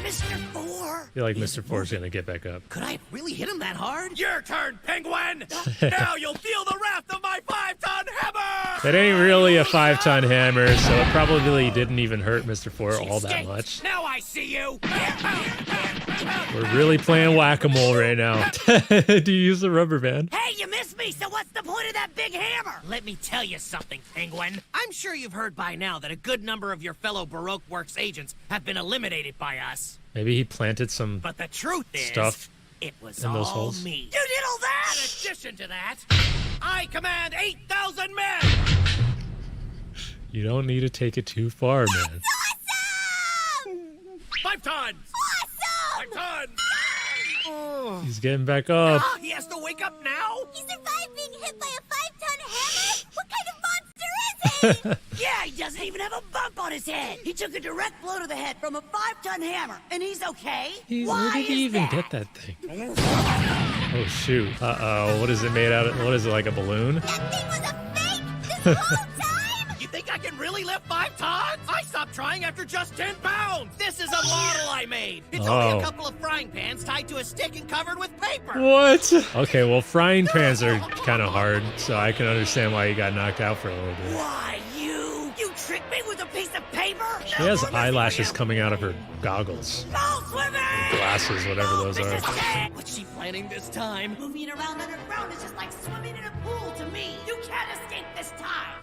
[SPEAKER 3] Mr. Four?
[SPEAKER 1] I feel like Mr. 4's gonna get back up.
[SPEAKER 13] Could I really hit him that hard? Your turn, penguin! Now you'll feel the wrath of my 5-ton hammer!
[SPEAKER 1] That ain't really a 5-ton hammer, so it probably didn't even hurt Mr. 4 all that
[SPEAKER 13] Escaped.
[SPEAKER 1] much.
[SPEAKER 13] Now I see you!
[SPEAKER 1] We're really playing whack-a-mole right now. Do you use the rubber band?
[SPEAKER 3] Hey, you missed me Luffy, so what's the point of that big hammer?
[SPEAKER 13] Let me tell you something, Penguin. I'm sure you've heard by now that a good number of your fellow Baroque Works agents have been eliminated by us.
[SPEAKER 1] Maybe he planted some
[SPEAKER 13] But the truth is,
[SPEAKER 1] stuff
[SPEAKER 13] it was
[SPEAKER 1] in those
[SPEAKER 13] all
[SPEAKER 1] holes.
[SPEAKER 13] me.
[SPEAKER 3] You did all that?
[SPEAKER 13] In addition to that, I command 8,000 men!
[SPEAKER 1] You don't need to take it too far, man.
[SPEAKER 11] Awesome!
[SPEAKER 13] 5 tons!
[SPEAKER 11] Awesome!
[SPEAKER 13] 5 tons!
[SPEAKER 1] He's getting back up.
[SPEAKER 13] Ah, he has to wake up now?
[SPEAKER 11] He survived being hit by a 5-ton hammer? What kind of monster is he?
[SPEAKER 3] Yeah, he doesn't even have a bump on his head. He took a direct blow to the head from a 5-ton hammer, and he's okay.
[SPEAKER 1] Where did he even get that thing? Oh, shoot. Uh-oh. What is it made out of? What is it, like a balloon?
[SPEAKER 11] That thing was a fake this whole time?
[SPEAKER 13] You think I can really lift 5 tons? I stopped trying after just 10 pounds. This is a model I made. It's only a couple of frying pans tied to a stick and covered with paper.
[SPEAKER 1] What? Okay, well, frying pans are kind of hard, so I can understand why he got knocked out for a little bit.
[SPEAKER 3] Why, you tricked me with a piece of paper?
[SPEAKER 1] She has eyelashes coming out of her goggles.
[SPEAKER 3] Ball swimming!
[SPEAKER 1] Glasses, whatever those are.
[SPEAKER 13] What's she planning this time?
[SPEAKER 3] Moving around underground is just like swimming in a pool to me. You can't escape this time.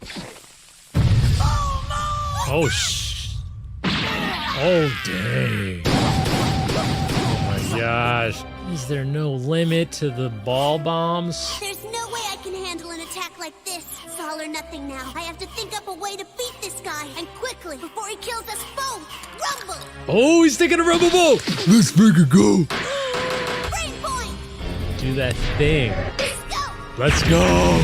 [SPEAKER 1] Oh, oh, dang. Oh, my gosh. Is there no limit to the ball bombs?
[SPEAKER 11] There's no way I can handle an attack like this. It's all or nothing now. I have to think up a way to beat this guy, and quickly, before he kills us both. Rumble!
[SPEAKER 1] Oh, he's taking a rumble ball. Let's make it go.
[SPEAKER 11] Brain point!
[SPEAKER 1] Do that thing.
[SPEAKER 11] Let's go!
[SPEAKER 1] Let's go.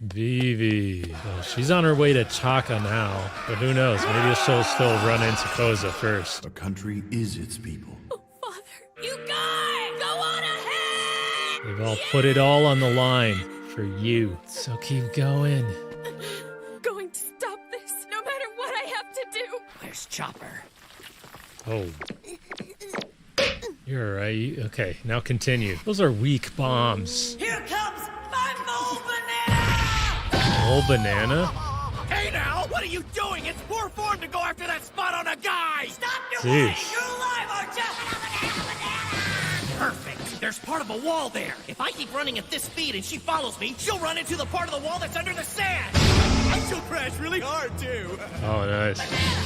[SPEAKER 1] Vivi. Oh, she's on her way to Chaka now, but who knows? Maybe she'll still run into Koza first.
[SPEAKER 12] A country is its people.
[SPEAKER 8] Oh, Father.
[SPEAKER 3] You guys, go on ahead!
[SPEAKER 1] They've all put it all on the line for you. So keep going.
[SPEAKER 8] Going to stop this, no matter what I have to do.
[SPEAKER 13] Where's Chopper?
[SPEAKER 1] Oh. You're all right. Okay, now continue. Those are weak bombs.
[SPEAKER 3] Here comes my mole banana!
[SPEAKER 1] Mole banana?
[SPEAKER 13] Hey now, what are you doing? It's poor form to go after that spot on a guy!
[SPEAKER 3] Stop your
[SPEAKER 1] Jeez.
[SPEAKER 3] whining! You're alive, aren't you?
[SPEAKER 13] Perfect. There's part of a wall there. If I keep running at this speed and she follows me, she'll run into the part of the wall that's under the sand. And she'll crash really hard, too.
[SPEAKER 1] Oh, nice.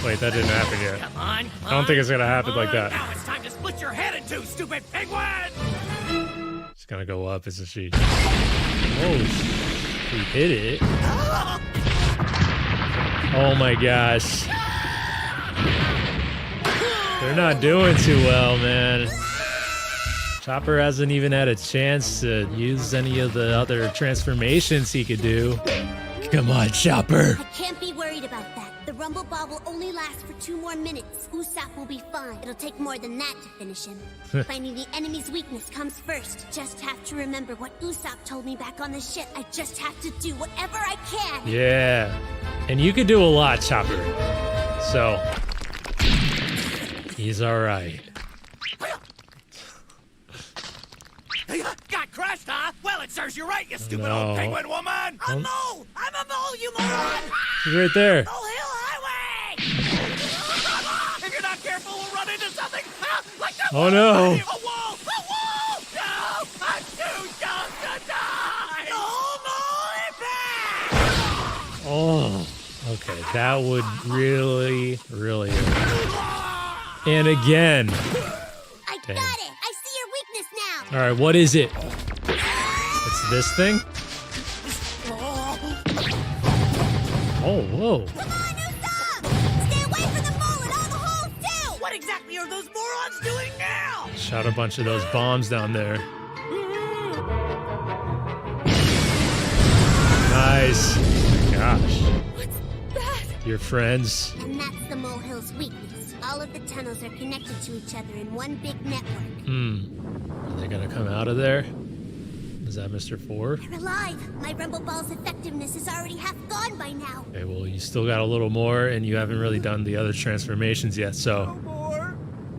[SPEAKER 1] Wait, that didn't happen yet.
[SPEAKER 13] Come on,
[SPEAKER 1] I don't think it's gonna happen like that.
[SPEAKER 13] Now it's time to split your head in two, stupid penguin!
[SPEAKER 1] She's gonna go up, isn't she? Oh, she hit it. Oh my gosh. They're not doing too well, man. Chopper hasn't even had a chance to use any of the other transformations he could do. Come on, Chopper.
[SPEAKER 11] I can't be worried about that. The Rumble Ball will only last for 2 more minutes. Usopp will be fine. It'll take more than that to finish him. Finding the enemy's weakness comes first. Just have to remember what Usopp told me back on the ship. I just have to do whatever I can.
[SPEAKER 1] Yeah. And you could do a lot, Chopper. So, he's all right.
[SPEAKER 13] Got crushed, huh? Well, it serves you right, you stupid
[SPEAKER 1] No.
[SPEAKER 13] old penguin woman!
[SPEAKER 3] A mole! I'm a mole, you moron!
[SPEAKER 1] He's right there.
[SPEAKER 3] Mole Hill Highway!
[SPEAKER 13] If you're not careful, we'll run into something! Ah, like that
[SPEAKER 1] Oh no.
[SPEAKER 13] A wall! A wall! No! I'm too young to die!
[SPEAKER 1] Oh, okay. That would really, really hurt. And again.
[SPEAKER 11] I got it! I see your weakness now!
[SPEAKER 1] All right, what is it? It's this thing? Oh, whoa.
[SPEAKER 11] Come on, Usopp! Stay away from the mole and all the holes, too!
[SPEAKER 3] What exactly are those morons doing now?
[SPEAKER 1] Shot a bunch of those bombs down there. Nice. Gosh.
[SPEAKER 8] What's that?
[SPEAKER 1] Your friends.
[SPEAKER 11] And that's the molehill's weakness. All of the tunnels are connected to each other in one big network.
[SPEAKER 1] Are they gonna come out of there? Is that Mr. 4?
[SPEAKER 11] They're alive! My Rumble Ball's effectiveness is already half gone by now.
[SPEAKER 1] Okay, well, you still got a little more, and you haven't really done the other transformations yet, so...
[SPEAKER 13] No more!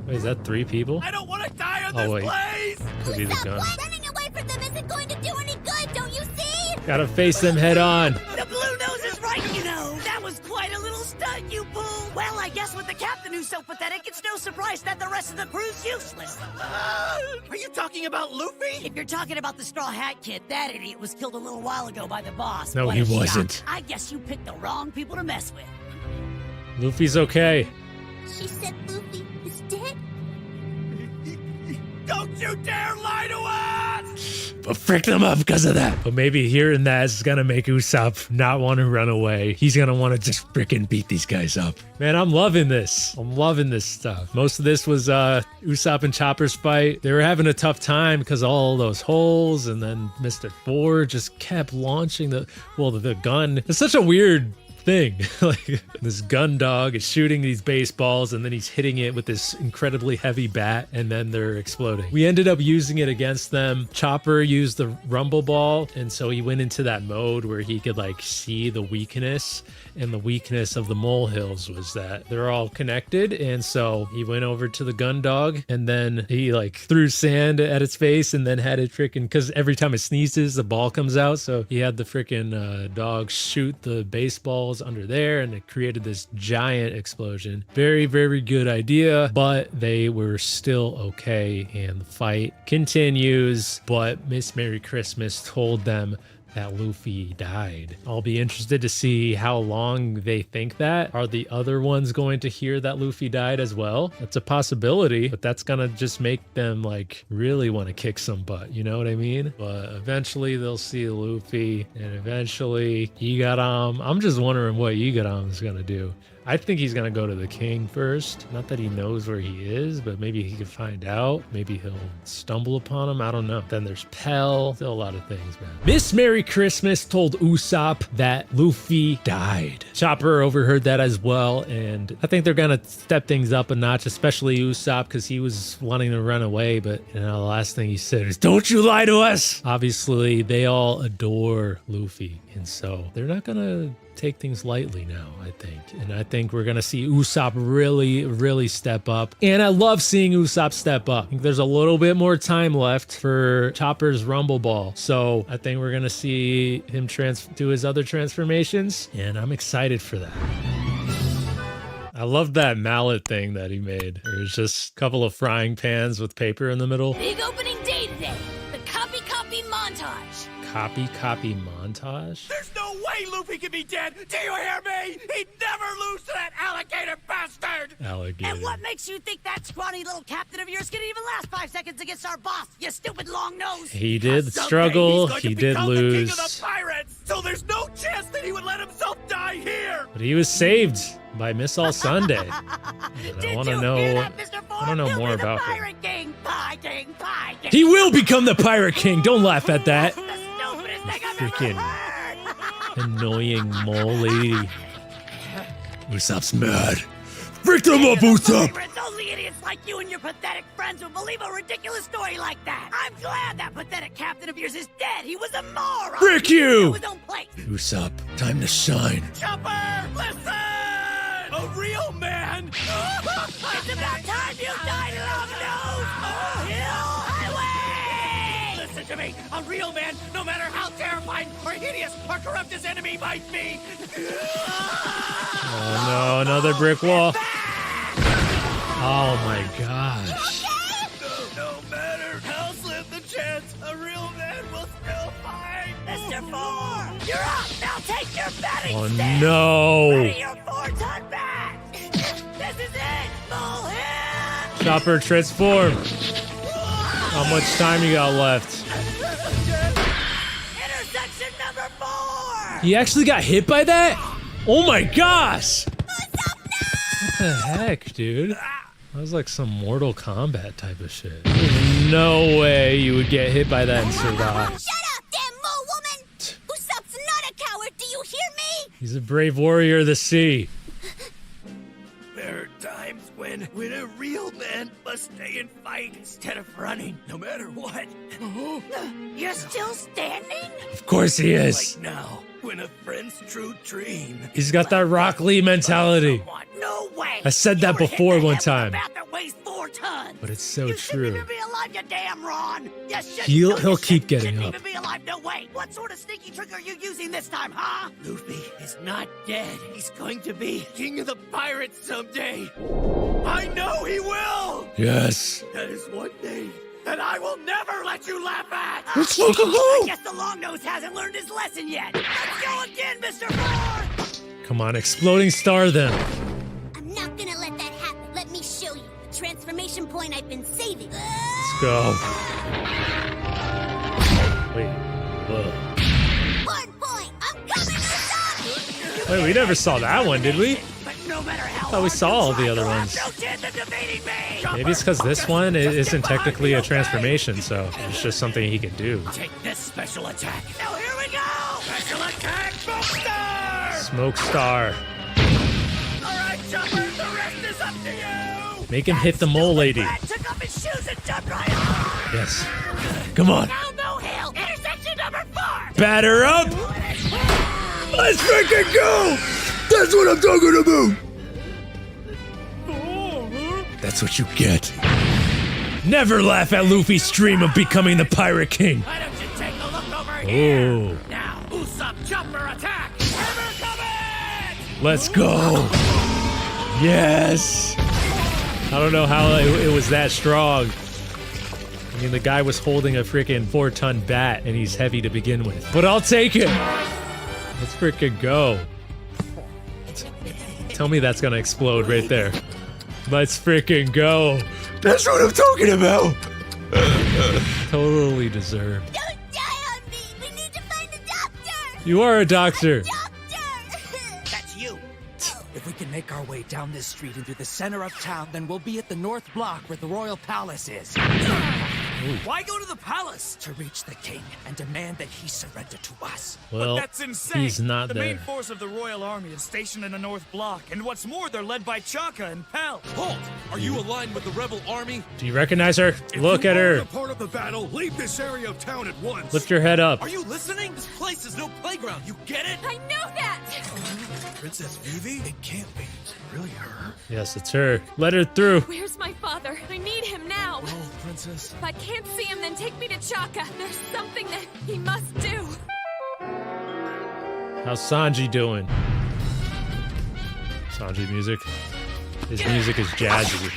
[SPEAKER 1] Wait, is that 3 people?
[SPEAKER 13] I don't want to die on
[SPEAKER 1] Oh,
[SPEAKER 13] this
[SPEAKER 1] wait.
[SPEAKER 13] place!
[SPEAKER 1] Could be the
[SPEAKER 11] Usopp,
[SPEAKER 1] gun.
[SPEAKER 11] what? Running away from them isn't going to do any good, don't you see?
[SPEAKER 1] Gotta face them head on.
[SPEAKER 3] The blue nose is right, you know. That was quite a little stunt you pulled. Well, I guess with the captain who crew's so pathetic, it's no surprise that the rest of the crew's useless.
[SPEAKER 13] Are you talking about Luffy?
[SPEAKER 3] If you're talking about the Straw Hat Kid, that idiot was killed a little while ago by the boss.
[SPEAKER 1] No,
[SPEAKER 3] What
[SPEAKER 1] he
[SPEAKER 3] a shock.
[SPEAKER 1] wasn't.
[SPEAKER 3] I guess you picked the wrong people to mess with.
[SPEAKER 1] Luffy's okay.
[SPEAKER 11] She said Luffy is dead?
[SPEAKER 13] Don't you dare lie to us!
[SPEAKER 1] But frick them up because of that. But maybe hearing that is gonna make Usopp not want to run away. He's gonna want to just frickin' beat these guys up. Man, I'm loving this. I'm loving this stuff. Most of this was Usopp and Chopper's fight. They were having a tough time because of all those holes, and then Mr. Four just kept launching the gun. It's such a weird thing. Like, this gun dog is shooting these baseballs and then he's hitting it with this incredibly heavy bat and then they're exploding. We ended up using it against them. Chopper used the rumble ball, and so he went into that mode where he could like see the weakness, and the weakness of the molehills was that they're all connected. And so he went over to the gun dog and then he like threw sand at its face and then had it freaking, because every time it sneezes the ball comes out, so he had the freaking dog shoot the baseball under there and it created this giant explosion. Very, very good idea, but they were still okay and the fight continues. But Miss Merry Christmas told them that Luffy died. I'll be interested to see how long they think that. Are the other ones going to hear that Luffy died as well? That's a possibility, but that's gonna just make them like really want to kick some butt, you know what I mean? But eventually they'll see Luffy, and eventually Igaram. I'm just wondering what Igaram is gonna do. I think he's gonna go to the king first. Not that he knows where he is, but maybe he could find out. Maybe he'll stumble upon him. I don't know. Then there's Pell. Still a lot of things, man. Miss Merry Christmas told Usopp that Luffy died. Chopper overheard that as well, and I think they're gonna step things up a notch, especially Usopp, because he was wanting to run away, but you know, the last thing he said is, "Don't you lie to us!" Obviously, they all adore Luffy, and so they're not gonna take things lightly now, I think. And I think we're gonna see Usopp really, really step up. And I love seeing Usopp step up. I think there's a little bit more time left for Chopper's Rumble Ball. So I think we're gonna see him do his other transformations, and I'm excited for that. I love that mallet thing that he made. There's just a couple of frying pans with paper in the middle.
[SPEAKER 3] Big opening day today. The copy montage.
[SPEAKER 1] Copy montage?
[SPEAKER 13] There's no way Luffy can be dead! Do you hear me? He'd never lose to that alligator bastard!
[SPEAKER 1] Alligator.
[SPEAKER 3] And what makes you think that scrawny little captain of yours can even last 5 seconds against our boss, you stupid long nose?
[SPEAKER 1] He did struggle, he did lose.
[SPEAKER 13] The king of the pirates, so there's no chance that he would let himself die here!
[SPEAKER 1] But he was saved by Miss All Sunday. I want to know more about him.
[SPEAKER 3] King.
[SPEAKER 1] He will become the Pirate King. Don't laugh at that. Freaking annoying mole lady. Usopp's mad. Freak them up, Usopp!
[SPEAKER 3] Only idiots like you and your pathetic friends would believe a ridiculous story like that. I'm glad that pathetic captain of yours is dead. He was a moron.
[SPEAKER 1] Frick you!
[SPEAKER 3] His own place.
[SPEAKER 1] Usopp, time to shine.
[SPEAKER 13] Chopper, listen! A real man!
[SPEAKER 3] It's about time you died, long-nose! Oh, Hill Highway!
[SPEAKER 13] Listen to me! A real man, no matter how terrifying or hideous or corrupt his enemy might be!
[SPEAKER 1] Oh no, another brick wall. Oh my gosh.
[SPEAKER 13] No matter how slim the chance, a real man will still fight!
[SPEAKER 3] Mr. Four, you're up! Now take your batting
[SPEAKER 1] Oh
[SPEAKER 3] stick!
[SPEAKER 1] no!
[SPEAKER 3] Ready your 4-ton bat! This is it! Full hit!
[SPEAKER 1] Chopper, transform! How much time you got left?
[SPEAKER 3] Intersection number 4!
[SPEAKER 1] He actually got hit by that? Oh my gosh! What the heck, dude? That was like some Mortal Kombat type of shit. There's no way you would get hit by that and survive.
[SPEAKER 11] Shut up, damn mole woman! Usopp's not a coward, do you hear me?
[SPEAKER 1] He's a brave warrior of the sea.
[SPEAKER 13] There are times when a real man must stay and fight instead of running, no matter what.
[SPEAKER 3] You're still standing?
[SPEAKER 1] Of course he is.
[SPEAKER 13] Like now, when a friend's true dream.
[SPEAKER 1] He's got that Rock Lee mentality.
[SPEAKER 3] No way!
[SPEAKER 1] I said that before one time.
[SPEAKER 3] That weighs 4 tons.
[SPEAKER 1] But it's so
[SPEAKER 3] you
[SPEAKER 1] true.
[SPEAKER 3] shouldn't even be alive, you damn Ron.
[SPEAKER 1] He'll keep getting up.
[SPEAKER 3] Even be alive. No way. What sort of sneaky trick are you using this time, huh?
[SPEAKER 13] Luffy is not dead. He's going to be king of the pirates someday. I know he will!
[SPEAKER 1] Yes.
[SPEAKER 13] That is one name that I will never let you laugh at!
[SPEAKER 1] Let's fucking go!
[SPEAKER 3] I guess the long nose hasn't learned his lesson yet. Let's go again, Mr. Four!
[SPEAKER 1] Come on, exploding star then.
[SPEAKER 11] I'm not gonna let that happen. Let me show you the transformation point I've been saving.
[SPEAKER 1] Let's go. Wait. Whoa.
[SPEAKER 11] Hard point! I'm coming, Usopp!
[SPEAKER 1] Wait, we never saw that one, did we?
[SPEAKER 3] But no matter how
[SPEAKER 1] I thought we
[SPEAKER 3] hard
[SPEAKER 1] saw
[SPEAKER 3] you
[SPEAKER 1] all
[SPEAKER 3] try,
[SPEAKER 1] the other
[SPEAKER 3] you'll have
[SPEAKER 1] ones.
[SPEAKER 3] no chance of defeating me.
[SPEAKER 1] Maybe it's because this one isn't technically a transformation, so it's just something he can do.
[SPEAKER 13] Take this special attack. Now here we go! Special attack, Smoke Star!
[SPEAKER 1] Smoke star.
[SPEAKER 13] Alright, Chopper, the rest is up to you!
[SPEAKER 1] Make him hit the mole lady.
[SPEAKER 3] Rat took off his shoes and jumped right on.
[SPEAKER 1] Yes. Come on.
[SPEAKER 3] Now no hill. Intersection number 4.
[SPEAKER 1] Batter up. Let's freaking go. That's what I'm talking about. That's what you get. Never laugh at Luffy's dream of becoming the Pirate King.
[SPEAKER 13] Why don't you take a look over here?
[SPEAKER 1] Oh.
[SPEAKER 13] Now, Usopp Chopper attack! Hammer coming!
[SPEAKER 1] Let's go. Yes. I don't know how it was that strong. I mean, the guy was holding a freaking 4-ton bat, and he's heavy to begin with. But I'll take it. Let's freaking go. Tell me that's gonna explode right there. Let's freaking go. That's what I'm talking about. Totally deserved.
[SPEAKER 11] Don't die on me! We need to find a doctor!
[SPEAKER 1] You are a doctor.
[SPEAKER 3] That's you.
[SPEAKER 14] If we can make our way down this street and through the center of town, then we'll be at the North Block where the Royal Palace is. Why go to the palace? To reach the king and demand that he surrender to us.
[SPEAKER 1] Well,
[SPEAKER 15] But that's insane.
[SPEAKER 1] he's not
[SPEAKER 15] the
[SPEAKER 1] there.
[SPEAKER 15] main force of the Royal Army is stationed in the North Block, and what's more, they're led by Chaka and Pell.
[SPEAKER 5] Halt! Are you aligned with the rebel army?
[SPEAKER 1] Do you recognize her? Look at her.
[SPEAKER 5] If you are a part of the battle, leave this area of town at once.
[SPEAKER 1] Lift your head up.
[SPEAKER 5] Are you listening? This place is no playground. You get it?
[SPEAKER 8] I know that!
[SPEAKER 12] Princess Vivi? It can't be. Really her?
[SPEAKER 1] Yes, it's her. Let her through.
[SPEAKER 8] Where's my father? I need him now!
[SPEAKER 12] Oh, Princess.
[SPEAKER 8] If I can't see him, then take me to Chaka. There's something that he must do.
[SPEAKER 1] How's Sanji doing? Sanji music. His music is jazzy.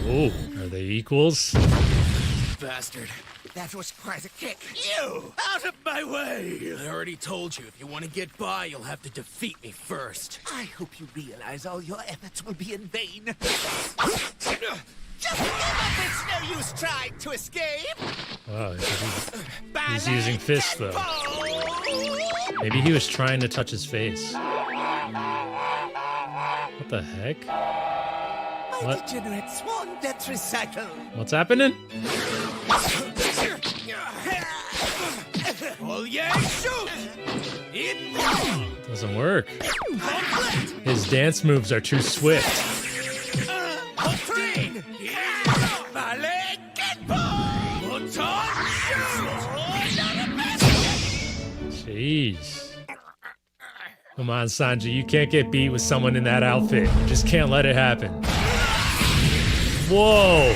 [SPEAKER 1] Oh, are they equals?
[SPEAKER 13] Bastard. That was quite a kick. You! Out of my way!
[SPEAKER 4] I already told you, if you want to get by, you'll have to defeat me first.
[SPEAKER 6] I hope you realize all your efforts will be in vain. Just give up! It's no use trying to escape!
[SPEAKER 1] Wow, he's using fists though. Maybe he was trying to touch his face. What the heck?
[SPEAKER 6] My
[SPEAKER 1] What?
[SPEAKER 6] degenerate swan death recycle!
[SPEAKER 1] What's happening?
[SPEAKER 13] Oh yeah, shoot! It
[SPEAKER 1] Doesn't work. His dance moves are too swift. Jeez. Come on, Sanji, you can't get beat with someone in that outfit. You just can't let it happen. Whoa!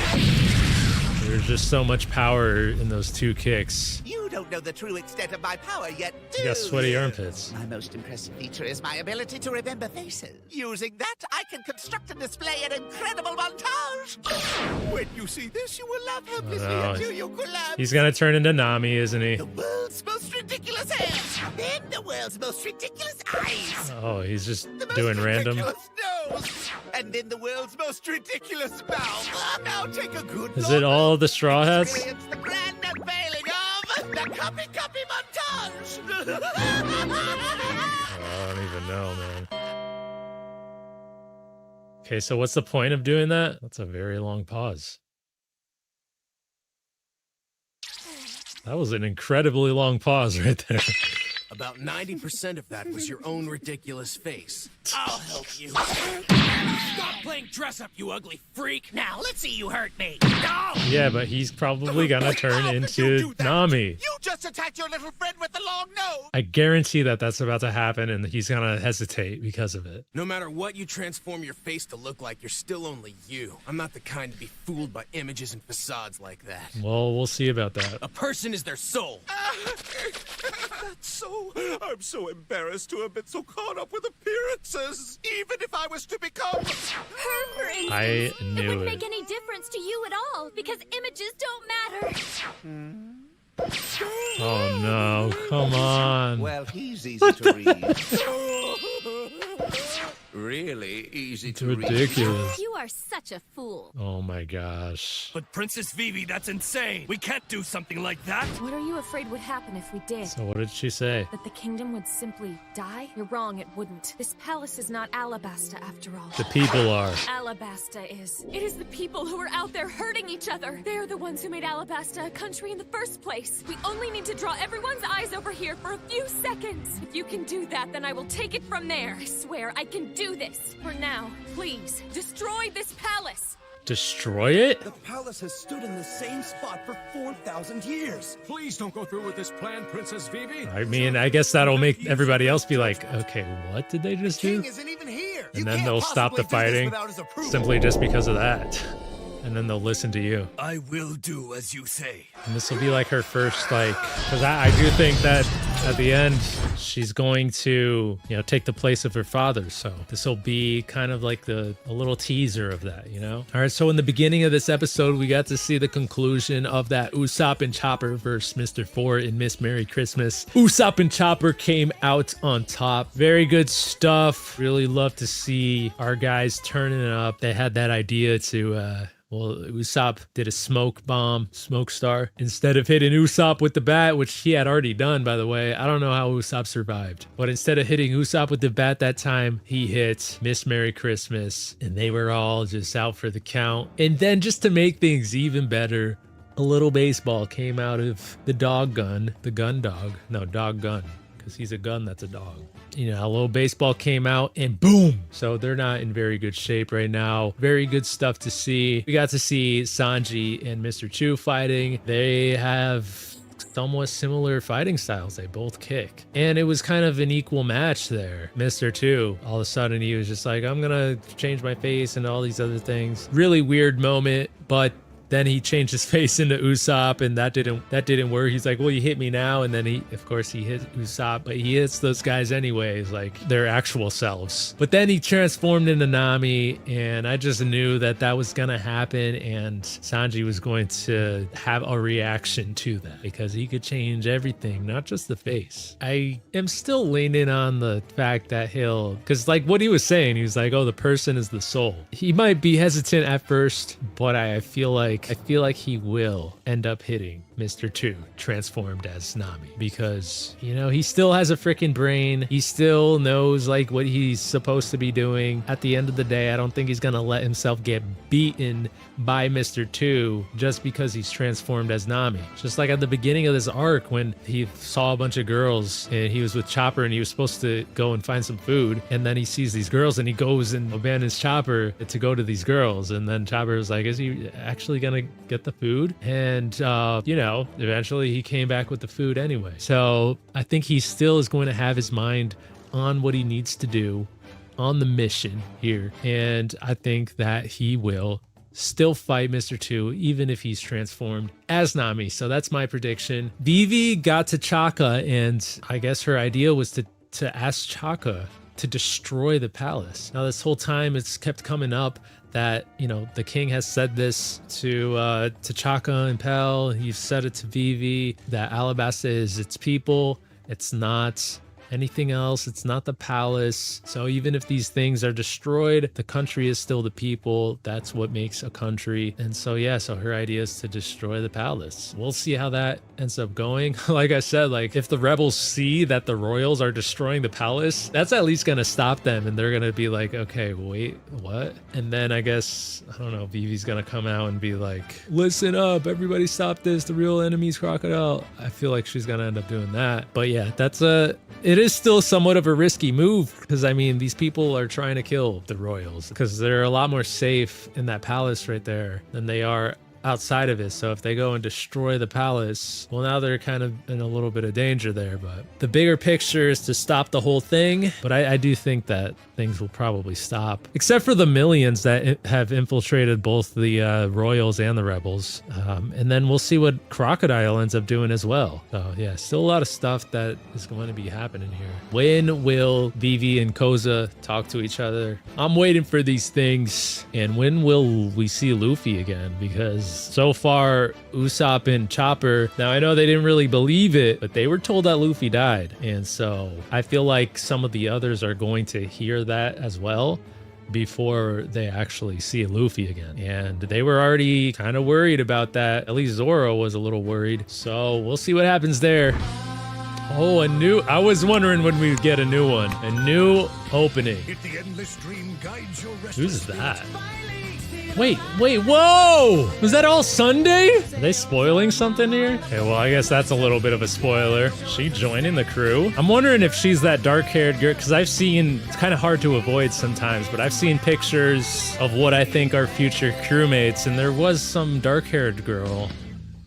[SPEAKER 1] There's just so much power in those two kicks.
[SPEAKER 6] You don't know the true extent of my power yet, do
[SPEAKER 1] You got sweaty
[SPEAKER 6] you?
[SPEAKER 1] armpits.
[SPEAKER 6] My most impressive feature is my ability to remember faces. Using that, I can construct and display an incredible montage. When you see this, you will laugh helplessly
[SPEAKER 1] Oh,
[SPEAKER 6] until you collapse.
[SPEAKER 1] he's gonna turn into Nami, isn't he?
[SPEAKER 6] The world's most ridiculous hair, then the world's most ridiculous eyes,
[SPEAKER 1] Oh, he's just
[SPEAKER 6] the most
[SPEAKER 1] doing random.
[SPEAKER 6] ridiculous nose, and then the world's most ridiculous mouth. Now take a good
[SPEAKER 1] Is
[SPEAKER 6] look.
[SPEAKER 1] it all the straw hats?
[SPEAKER 6] Experience the grand unveiling of the Copy montage.
[SPEAKER 1] I don't even know, man. Okay, so what's the point of doing that? That's a very long pause. That was an incredibly long pause right there.
[SPEAKER 4] About 90% of that was your own ridiculous face.
[SPEAKER 13] I'll help you. Stop playing dress up, you ugly freak! Now, let's see you hurt me! No!
[SPEAKER 1] Yeah, but he's probably gonna turn into Nami.
[SPEAKER 6] You just attacked your little friend with the long nose!
[SPEAKER 1] I guarantee that that's about to happen, and he's gonna hesitate because of it.
[SPEAKER 4] No matter what you transform your face to look like, you're still only you. I'm not the kind to be fooled by images and facades like that.
[SPEAKER 1] Well, we'll see about that.
[SPEAKER 4] A person is their soul.
[SPEAKER 6] I'm so embarrassed to have been so caught up with appearances. Even if I was to become...
[SPEAKER 8] Her, for instance.
[SPEAKER 1] I knew
[SPEAKER 8] it wouldn't
[SPEAKER 1] it.
[SPEAKER 8] make any difference to you at all, because images don't matter.
[SPEAKER 1] Oh no, come on.
[SPEAKER 6] Well, he's easy to read. Really easy
[SPEAKER 1] It's
[SPEAKER 6] to read.
[SPEAKER 1] ridiculous.
[SPEAKER 8] You are such a fool.
[SPEAKER 1] Oh my gosh.
[SPEAKER 15] But Princess Vivi, that's insane. We can't do something like that.
[SPEAKER 7] What are you afraid would happen if we did?
[SPEAKER 1] So what did she say?
[SPEAKER 7] That the kingdom would simply die? You're wrong, it wouldn't. This palace is not Alabasta after all.
[SPEAKER 1] The people are.
[SPEAKER 7] Alabasta is.
[SPEAKER 8] It is the people who are out there hurting each other. They are the ones who made Alabasta a country in the first place. We only need to draw everyone's eyes over here for a few seconds. If you can do that, then I will take it from there. I swear I can do this. For now, please, destroy this palace.
[SPEAKER 1] Destroy it?
[SPEAKER 14] The palace has stood in the same spot for 4,000 years.
[SPEAKER 5] Please don't go through with this plan, Princess Vivi.
[SPEAKER 1] I mean, I guess that'll make everybody else be like, okay, what did they just do?
[SPEAKER 6] Isn't even here.
[SPEAKER 1] And then they'll stop the fighting simply just because of that. And then they'll listen to you.
[SPEAKER 15] I will do as you say.
[SPEAKER 1] And this will be like her first, like, because I do think that at the end, she's going to, you know, take the place of her father. So this will be kind of like a little teaser of that, you know? All right, so in the beginning of this episode, we got to see the conclusion of that Usopp and Chopper versus Mr. 4 in Miss Merry Christmas. Usopp and Chopper came out on top. Very good stuff. Really love to see our guys turning it up. They had that idea to, well, Usopp did a smoke star, instead of hitting Usopp with the bat, which he had already done, by the way. I don't know how Usopp survived. But instead of hitting Usopp with the bat that time, he hit Miss Merry Christmas, and they were all just out for the count. And then just to make things even better, a little baseball came out of the dog gun, the gun dog. No, dog gun, because he's a gun that's a dog. You know, a little baseball came out and boom. So they're not in very good shape right now. Very good stuff to see. We got to see Sanji and Mr. Chu fighting. They have somewhat similar fighting styles. They both kick. And it was kind of an equal match there. Mr. Chu, all of a sudden he was just like, I'm gonna change my face and all these other things. Really weird moment, but then he changed his face into Usopp, and that didn't work. He's like, well, you hit me now. And then of course he hit Usopp, but he hits those guys anyways, like their actual selves. But then he transformed into Nami, and I just knew that was gonna happen, and Sanji was going to have a reaction to that because he could change everything, not just the face. I am still leaning on the fact that because like what he was saying, he was like, oh, the person is the soul. He might be hesitant at first, but I feel like he will end up hitting Mr. 2 transformed as Nami, because, you know, he still has a freaking brain. He still knows like what he's supposed to be doing. At the end of the day, I don't think he's gonna let himself get beaten by Mr. 2 just because he's transformed as Nami. Just like at the beginning of this arc when he saw a bunch of girls and he was with Chopper and he was supposed to go and find some food, and then he sees these girls and he goes and abandons Chopper to go to these girls, and then Chopper was like, is he actually gonna get the food? And you know, eventually he came back with the food anyway. So I think he still is going to have his mind on what he needs to do on the mission here, and I think that he will still fight Mr. 2 even if he's transformed as Nami. So that's my prediction. Vivi got to Chaka, and I guess her idea was to ask Chaka to destroy the palace. Now this whole time it's kept coming up that, you know, the king has said this to Chaka and Pell. He's said it to Vivi, that Alabasta is its people. It's not anything else. It's not the palace. So even if these things are destroyed, the country is still the people. That's what makes a country. And so, yeah, so her idea is to destroy the palace. We'll see how that ends up going. Like I said, like if the rebels see that the royals are destroying the palace, that's at least going to stop them. And they're going to be like, okay, wait, what? And then I guess, I don't know, Vivi's going to come out and be like, listen up, everybody stop this. The real enemy's Crocodile. I feel like she's going to end up doing that. But yeah, it it is still somewhat of a risky move because, I mean, these people are trying to kill the royals because they're a lot more safe in that palace right there than they are outside of it. So if they go and destroy the palace, well, now they're kind of in a little bit of danger there. But the bigger picture is to stop the whole thing. But I do think that things will probably stop, except for the millions that have infiltrated both the royals and the rebels. And then we'll see what Crocodile ends up doing as well. So yeah, still a lot of stuff that is going to be happening here. When will Vivi and Koza talk to each other? I'm waiting for these things. And when will we see Luffy again? Because so far, Usopp and Chopper, now I know they didn't really believe it, but they were told that Luffy died. And so I feel like some of the others are going to hear that as well before they actually see Luffy again. And they were already kind of worried about that. At least Zoro was a little worried. So we'll see what happens there. Oh, I was wondering when we'd get a new one. A new opening. Who's that? Wait, whoa! Was that all Sunday? Are they spoiling something here? Okay, well, I guess that's a little bit of a spoiler. Is she joining the crew? I'm wondering if she's that dark-haired girl, because I've seen, it's kind of hard to avoid sometimes, but I've seen pictures of what I think are future crewmates, and there was some dark-haired girl.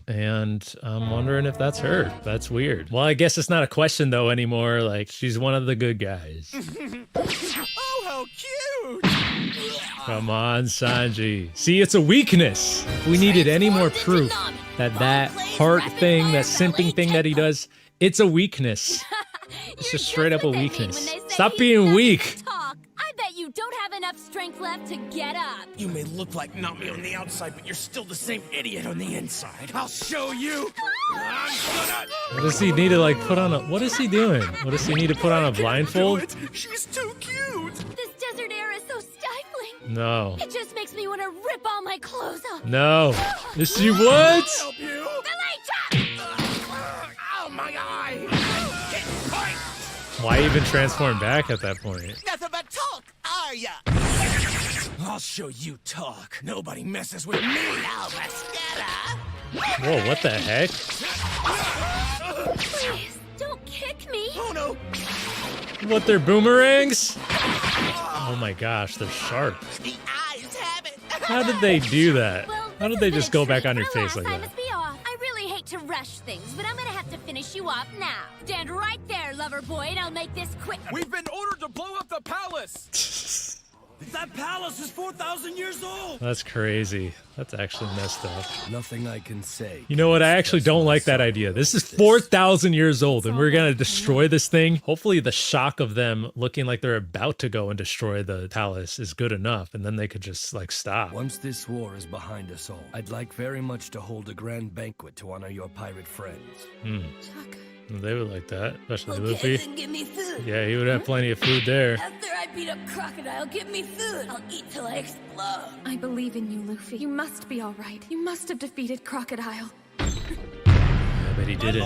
[SPEAKER 1] And I'm wondering if that's her. That's weird. Well, I guess it's not a question, though, anymore. Like, she's one of the good guys.
[SPEAKER 5] Oh, how cute!
[SPEAKER 1] Come on, Sanji. See, it's a weakness. If we needed any more proof that heart thing, that simping thing that he does, it's a weakness. It's just straight up a weakness. Stop being weak.
[SPEAKER 8] I bet you don't have enough strength left to get up.
[SPEAKER 13] You may look like Nami on the outside, but you're still the same idiot on the inside. I'll show you.
[SPEAKER 1] What does he need to like put on a, what is he doing? What does he need to put on a blindfold?
[SPEAKER 5] She's too cute.
[SPEAKER 8] This desert air is so stifling.
[SPEAKER 1] No.
[SPEAKER 8] It just makes me want to rip all my clothes off.
[SPEAKER 1] No. Is she what?
[SPEAKER 5] Help you.
[SPEAKER 13] Oh my eye.
[SPEAKER 1] Why even transform back at that point?
[SPEAKER 6] Nothing but talk, are ya?
[SPEAKER 13] I'll show you talk. Nobody messes with me.
[SPEAKER 6] Now, mascara.
[SPEAKER 1] Whoa, what the heck?
[SPEAKER 8] Please, don't kick me.
[SPEAKER 13] Oh no.
[SPEAKER 1] What, they're boomerangs? Oh my gosh, they're sharp.
[SPEAKER 6] The eyes have it.
[SPEAKER 1] How did they do that?
[SPEAKER 8] Well,
[SPEAKER 1] How did they just go back on your face like
[SPEAKER 8] I
[SPEAKER 1] that?
[SPEAKER 8] must be off. I really hate to rush things, but I'm gonna have to finish you off now. Stand right there, lover boy, and I'll make this quick.
[SPEAKER 15] We've been ordered to blow up the palace.
[SPEAKER 14] That palace is 4,000 years old.
[SPEAKER 1] That's crazy. That's actually messed up.
[SPEAKER 12] Nothing I can say.
[SPEAKER 1] You know what? I actually don't like that idea. This is 4,000 years old, and we're gonna destroy this thing. Hopefully the shock of them looking like they're about to go and destroy the palace is good enough, and then they could just, like, stop.
[SPEAKER 12] Once this war is behind us all, I'd like very much to hold a grand banquet to honor your pirate friends.
[SPEAKER 1] They would like that, especially
[SPEAKER 3] Okay,
[SPEAKER 1] Luffy.
[SPEAKER 3] then give me food.
[SPEAKER 1] Yeah, he would have plenty of food there.
[SPEAKER 3] After I beat up Crocodile, give me food. I'll eat till I explode.
[SPEAKER 8] I believe in you, Luffy. You must be all right. You must have defeated Crocodile.
[SPEAKER 1] I bet he didn't.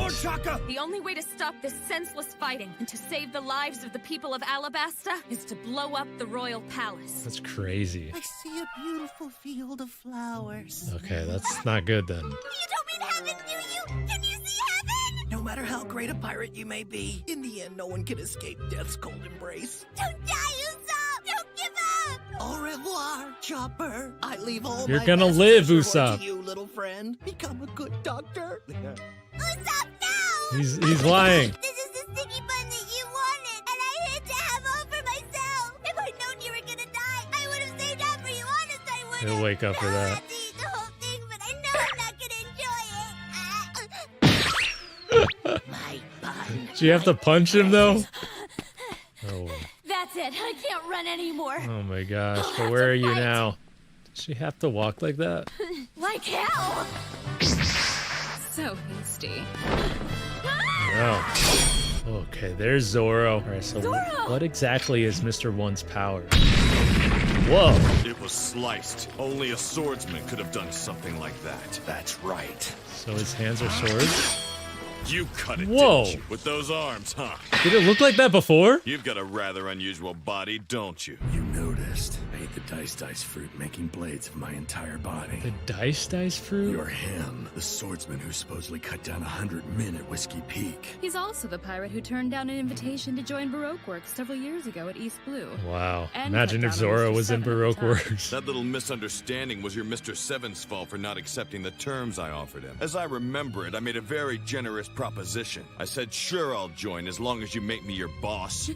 [SPEAKER 8] The only way to stop this senseless fighting and to save the lives of the people of Alabasta is to blow up the royal palace.
[SPEAKER 1] That's crazy.
[SPEAKER 6] I see a beautiful field of flowers.
[SPEAKER 1] Okay, that's not good then.
[SPEAKER 11] You don't mean heaven, do you? Can you see heaven?
[SPEAKER 6] No matter how great a pirate you may be, in the end, no one can escape death's cold embrace.
[SPEAKER 11] Don't die, Usopp! Don't give up!
[SPEAKER 6] Au revoir, Chopper. I leave all
[SPEAKER 1] You're
[SPEAKER 6] my
[SPEAKER 1] gonna
[SPEAKER 6] best
[SPEAKER 1] live,
[SPEAKER 6] treasure hoard
[SPEAKER 1] Usopp.
[SPEAKER 6] to you, little friend. Become a good doctor.
[SPEAKER 11] Usopp, no!
[SPEAKER 1] He's lying.
[SPEAKER 11] This is the sticky bun that you wanted, and I had to have all for myself. If I'd known you were gonna die, I would have saved up for you. Honest, I would have.
[SPEAKER 1] He'll wake up for
[SPEAKER 11] Now I
[SPEAKER 1] that.
[SPEAKER 11] have to eat the whole thing, but I know I'm not gonna enjoy it.
[SPEAKER 6] My bun.
[SPEAKER 1] Do you have to punch him though? Oh.
[SPEAKER 8] That's it. I can't run anymore.
[SPEAKER 1] Oh my gosh. But where are you now? Does she have to walk like that?
[SPEAKER 8] Like hell. So hasty.
[SPEAKER 1] No. Okay, there's Zoro. Alright, so what exactly is Mr. One's power? Whoa.
[SPEAKER 10] It was sliced. Only a swordsman could have done something like that.
[SPEAKER 12] That's right.
[SPEAKER 1] So his hands are swords?
[SPEAKER 10] You cut it,
[SPEAKER 1] Whoa.
[SPEAKER 10] didn't you? With those arms, huh?
[SPEAKER 1] Did it look like that before?
[SPEAKER 10] You've got a rather unusual body, don't you?
[SPEAKER 12] You noticed. noticed. I ate the dice fruit, making blades of my entire body.
[SPEAKER 1] The dice fruit?
[SPEAKER 12] You're him, the swordsman who supposedly cut down 100 men at Whiskey Peak.
[SPEAKER 7] He's also the pirate who turned down an invitation to join Baroque Works several years ago at East Blue.
[SPEAKER 1] Wow.
[SPEAKER 7] And
[SPEAKER 1] Imagine if Zoro was in Baroque Works.
[SPEAKER 10] That little misunderstanding was your Mr. Seven's fault for not accepting the terms I offered him. As I remember it, I made a very generous proposition. I said, sure, I'll join as long as you make me your boss.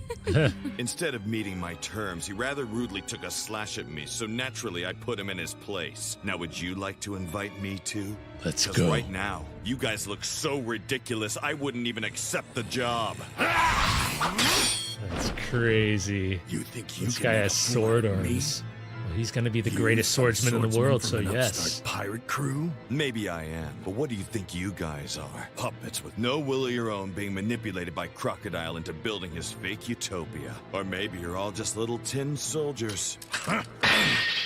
[SPEAKER 10] Instead of meeting my terms, he rather rudely took a slash at me, so naturally I put him in his place. Now, would you like to invite me too?
[SPEAKER 1] Let's
[SPEAKER 10] go.
[SPEAKER 1] go.
[SPEAKER 10] Right now, you guys look so ridiculous, I wouldn't even accept the job.
[SPEAKER 1] That's crazy.
[SPEAKER 12] You think
[SPEAKER 1] this guy has sword arms? Well, he's gonna be the greatest swordsman in the world, so yes.
[SPEAKER 12] Pirate crew?
[SPEAKER 10] Maybe I am, but what do you think you guys are? Puppets with no will of your own being manipulated by Crocodile into building his fake utopia. Or maybe you're all just little tin soldiers.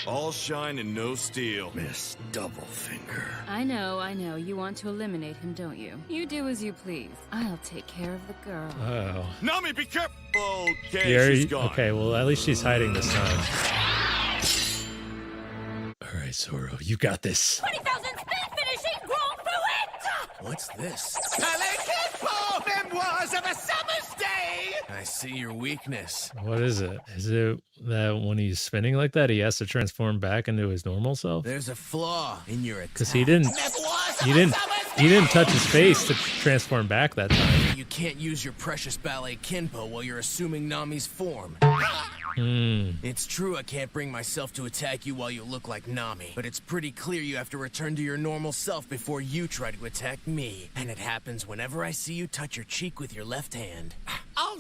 [SPEAKER 10] All shine and no steel.
[SPEAKER 12] Miss Doublefinger.
[SPEAKER 7] I know. You want to eliminate him, don't you? You do as you please. I'll take care of the girl.
[SPEAKER 1] Oh.
[SPEAKER 10] Nami, be careful! Okay, she's gone.
[SPEAKER 1] Okay, well, at least she's hiding this time. All right, Zoro, you got this.
[SPEAKER 3] 20,000 spin finishing grown through it!
[SPEAKER 4] What's this?
[SPEAKER 13] Memoirs of a Summer's Day!
[SPEAKER 4] I see your weakness.
[SPEAKER 1] What is it? Is it that when he's spinning like that, he has to transform back into his normal self?
[SPEAKER 4] There's a flaw in your attack.
[SPEAKER 1] Because he didn't touch his face to transform back that time.
[SPEAKER 4] You can't use your precious ballet Kinpo while you're assuming Nami's form. It's true I can't bring myself to attack you while you look like Nami, but it's pretty clear you have to return to your normal self before you try to attack me. And it happens whenever I see you touch your cheek with your left hand.
[SPEAKER 6] All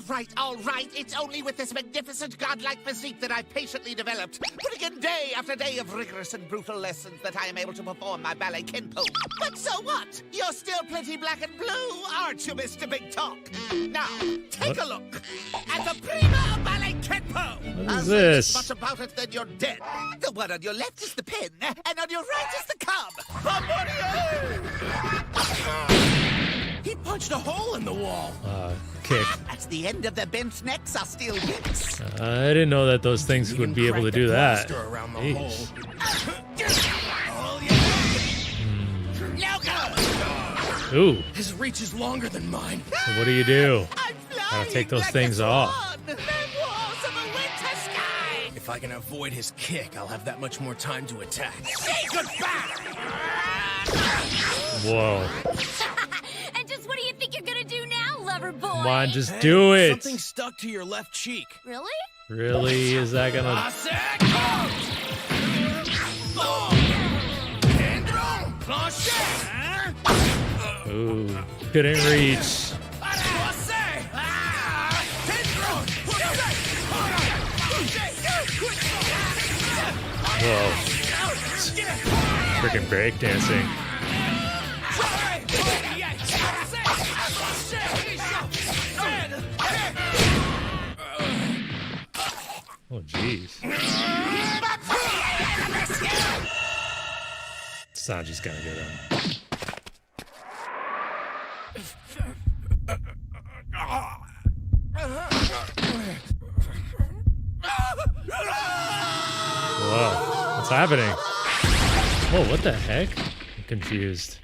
[SPEAKER 6] right. It's only with this magnificent godlike physique that I've patiently developed, putting in day after day of rigorous and brutal lessons that I am able to perform my ballet Kinpo. But so what? You're still plenty black and blue, aren't you, Mr. Big Talk? Now, take a look at the prima of ballet Kinpo.
[SPEAKER 1] What
[SPEAKER 6] I'll
[SPEAKER 1] is
[SPEAKER 6] say
[SPEAKER 1] this?
[SPEAKER 6] much about it, then you're dead. The one on your left is the pin, and on your right is the cub.
[SPEAKER 4] He punched a hole in the wall.
[SPEAKER 1] Kick.
[SPEAKER 6] At the end of the bent's necks are steel bits.
[SPEAKER 1] I didn't know that those things would be able to do that.
[SPEAKER 4] Around the
[SPEAKER 1] Jeez. Ooh.
[SPEAKER 4] His reach is longer than mine.
[SPEAKER 1] So what do? Gotta take those things off.
[SPEAKER 4] If I can avoid his kick, I'll have that much more time to attack.
[SPEAKER 1] Whoa.
[SPEAKER 8] And just what do you think you're gonna do now, lover boy?
[SPEAKER 1] Come on, just do it.
[SPEAKER 4] Something stuck to your left cheek.
[SPEAKER 8] Really?
[SPEAKER 1] Really? Is that gonna... Ooh. Couldn't reach. Whoa. Freaking breakdancing. Oh, jeez. Sanji's gonna get him. Whoa, what's happening? Whoa, what the heck? I'm confused.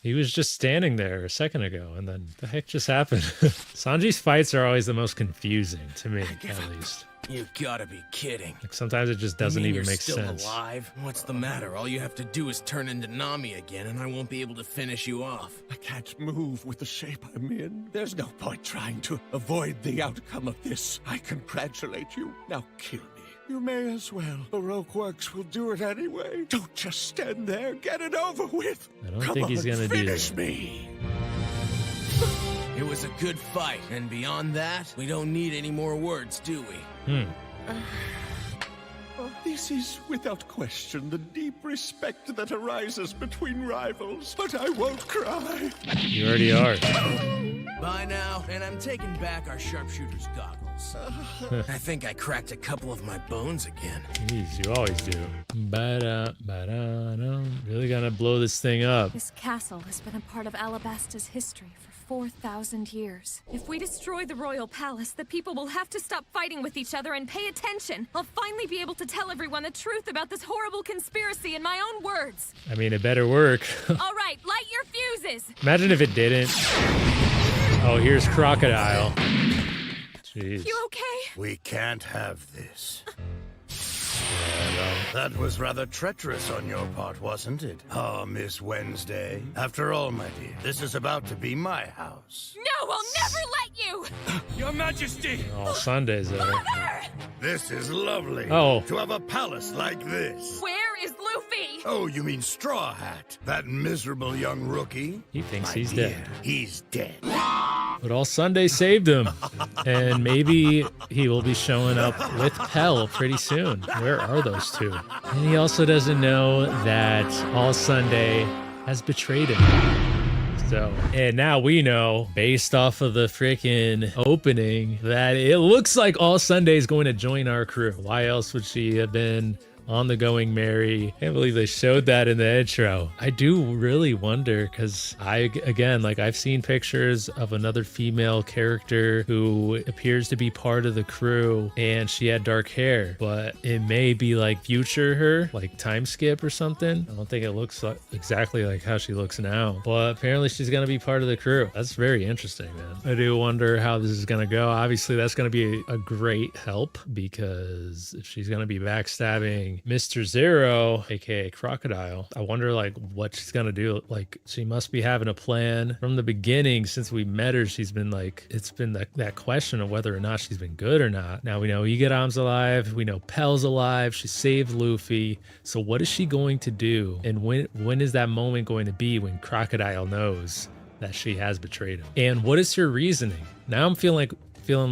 [SPEAKER 1] He was just standing there a second ago, and then the heck just happened? Sanji's fights are always the most confusing, to me, at least.
[SPEAKER 4] You gotta be kidding.
[SPEAKER 1] Like, sometimes it just doesn't even make
[SPEAKER 4] still
[SPEAKER 1] sense.
[SPEAKER 4] Alive? What's the matter? All you have to do is turn into Nami again, and I won't be able to finish you off.
[SPEAKER 5] I can't move with the shape I'm in. There's no point trying to avoid the outcome of this. I congratulate you. Now kill me. You may as well. Baroque Works will do it anyway. Don't just stand there. Get it over with.
[SPEAKER 1] I don't think he's gonna do
[SPEAKER 5] finish
[SPEAKER 1] that.
[SPEAKER 5] me.
[SPEAKER 4] It was a good fight, and beyond that, we don't need any more words, do we?
[SPEAKER 5] This is, without question, the deep respect that arises between rivals. But I won't cry.
[SPEAKER 1] You already are.
[SPEAKER 4] Bye now, and I'm taking back our sharpshooter's goggles. I think I cracked a couple of my bones again.
[SPEAKER 1] Jeez, you always do. Ba-da, ba-da-da. Really gonna blow this thing up.
[SPEAKER 8] This castle has been a part of Alabasta's history for 4,000 years. If we destroy the royal palace, the people will have to stop fighting with each other and pay attention. I'll finally be able to tell everyone the truth about this horrible conspiracy in my own words.
[SPEAKER 1] I mean, it better work.
[SPEAKER 8] All right, light your fuses.
[SPEAKER 1] Imagine if it didn't. Oh, here's Crocodile. Jeez.
[SPEAKER 8] You okay?
[SPEAKER 9] We can't have this. That was rather treacherous on your part, wasn't it? Oh, Miss Wednesday. After all, my dear, this is about to be my house.
[SPEAKER 8] No, I'll never let you!
[SPEAKER 15] Your Majesty!
[SPEAKER 1] Oh, Sunday's there.
[SPEAKER 9] This is lovely.
[SPEAKER 1] Oh.
[SPEAKER 9] To have a palace like this.
[SPEAKER 8] Where is Luffy?
[SPEAKER 9] Oh, you mean Straw Hat? That miserable young rookie?
[SPEAKER 1] He thinks
[SPEAKER 9] My
[SPEAKER 1] he's
[SPEAKER 9] dear,
[SPEAKER 1] dead.
[SPEAKER 9] He's dead.
[SPEAKER 1] But all Sunday saved him. And maybe he will be showing up with Pell pretty soon. Where are those two? And he also doesn't know that All Sunday has betrayed him. So, and now we know, based off of the freaking opening, that it looks like All Sunday is going to join our crew. Why else would she have been on the Going Merry? Can't believe they showed that in the intro. I do really wonder, because I've seen pictures of another female character who appears to be part of the crew, and she had dark hair, but it may be like future her, like time skip or something. I don't think it looks like exactly like how she looks now, but apparently she's gonna be part of the crew. That's very interesting, man. I do wonder how this is gonna go. Obviously that's gonna be a great help, because if she's gonna be backstabbing Mr. Zero, aka Crocodile, I wonder like what she's gonna do. Like, she must be having a plan from the beginning. Since we met her, she's been like, it's been that question of whether or not she's been good or not. Now we know Igaram's alive, we know Pell's alive, she saved Luffy, so what is she going to do? And when is that moment going to be when Crocodile knows that she has betrayed him? And what is her reasoning? Now I'm feeling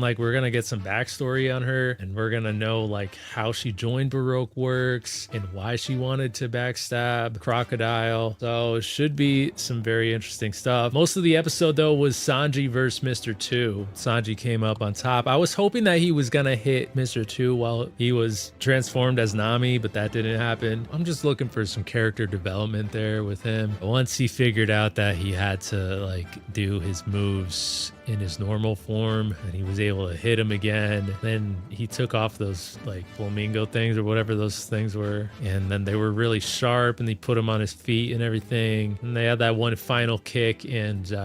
[SPEAKER 1] like we're gonna get some backstory on her, and we're gonna know like how she joined Baroque Works and why she wanted to backstab Crocodile. So it should be some very interesting stuff. Most of the episode though was Sanji versus Mr. 2. Sanji came up on top. I was hoping that he was gonna hit Mr. 2 while he was transformed as Nami, but that didn't happen. I'm just looking for some character development there with him. Once he figured out that he had to like do his moves in his normal form and he was able to hit him again, then he took off those like flamingo things or whatever those things were, and then they were really sharp, and he put him on his feet and everything, and they had that one final kick, and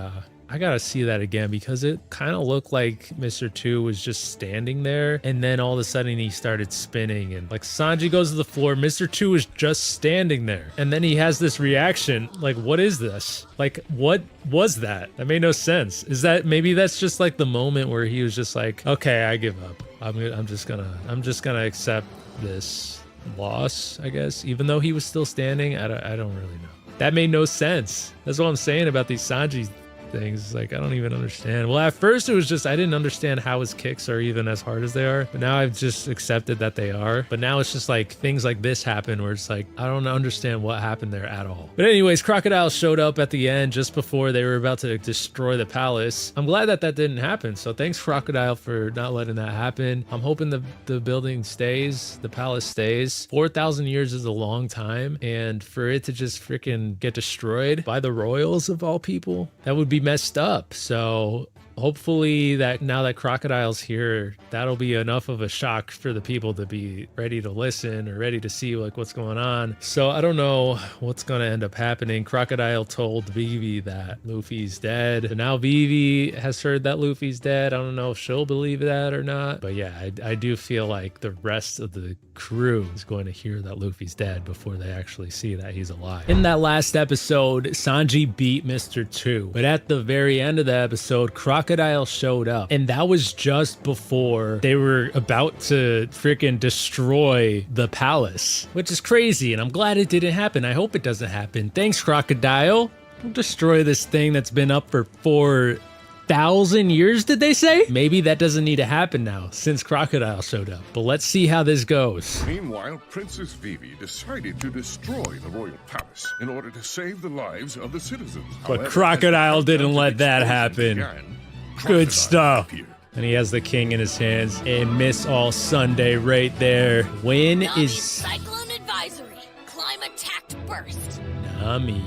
[SPEAKER 1] I gotta see that again, because it kind of looked like Mr. 2 was just standing there, and then all of a sudden he started spinning, and like Sanji goes to the floor, Mr. 2 is just standing there, and then he has this reaction like, what is this? Like, what was that? That made no sense. Is that, maybe that's just like the moment where he was just like, okay, I give up. I'm just gonna accept this loss, I guess, even though he was still standing. I don't really know. That made no sense. That's what I'm saying about these Sanji things. Like, I don't even understand. Well, at first it was just, I didn't understand how his kicks are even as hard as they are, but now I've just accepted that they are. But now it's just like things like this happen where it's like, I don't understand what happened there at all. But anyways, Crocodile showed up at the end just before they were about to destroy the palace. I'm glad that didn't happen. So thanks, Crocodile, for not letting that happen. I'm hoping the building stays, the palace stays. 4,000 years is a long time, and for it to just freaking get destroyed by the royals of all people, that would be messed up. So hopefully that now that Crocodile's here, that'll be enough of a shock for the people to be ready to listen or ready to see like what's going on. So I don't know what's going to end up happening. Crocodile told Vivi that Luffy's dead, and now Vivi has heard that Luffy's dead. I don't know if she'll believe that or not, but yeah, I do feel like the rest of the crew is going to hear that Luffy's dead before they actually see that he's alive. In that last episode, Sanji beat Mr. 2, but at the very end of the episode, Crocodile showed up, and that was just before they were about to freaking destroy the palace, which is crazy, and I'm glad it didn't happen. I hope it doesn't happen. Thanks, Crocodile. Don't destroy this thing that's been up for 4,000 years, did they say? Maybe that doesn't need to happen now since Crocodile showed up, but let's see how this goes.
[SPEAKER 2] Meanwhile, Princess Vivi decided to destroy the royal palace in order to save the lives of the citizens.
[SPEAKER 1] But
[SPEAKER 2] However,
[SPEAKER 1] Crocodile
[SPEAKER 2] as the
[SPEAKER 1] didn't let that
[SPEAKER 2] explosion
[SPEAKER 1] happen.
[SPEAKER 2] began,
[SPEAKER 1] Good
[SPEAKER 2] Crocodile
[SPEAKER 1] stuff.
[SPEAKER 2] appeared.
[SPEAKER 1] And he has the king in his hands, and Miss All Sunday right there. When is
[SPEAKER 3] Cyclone advisory. Climate tact burst.
[SPEAKER 1] Nami?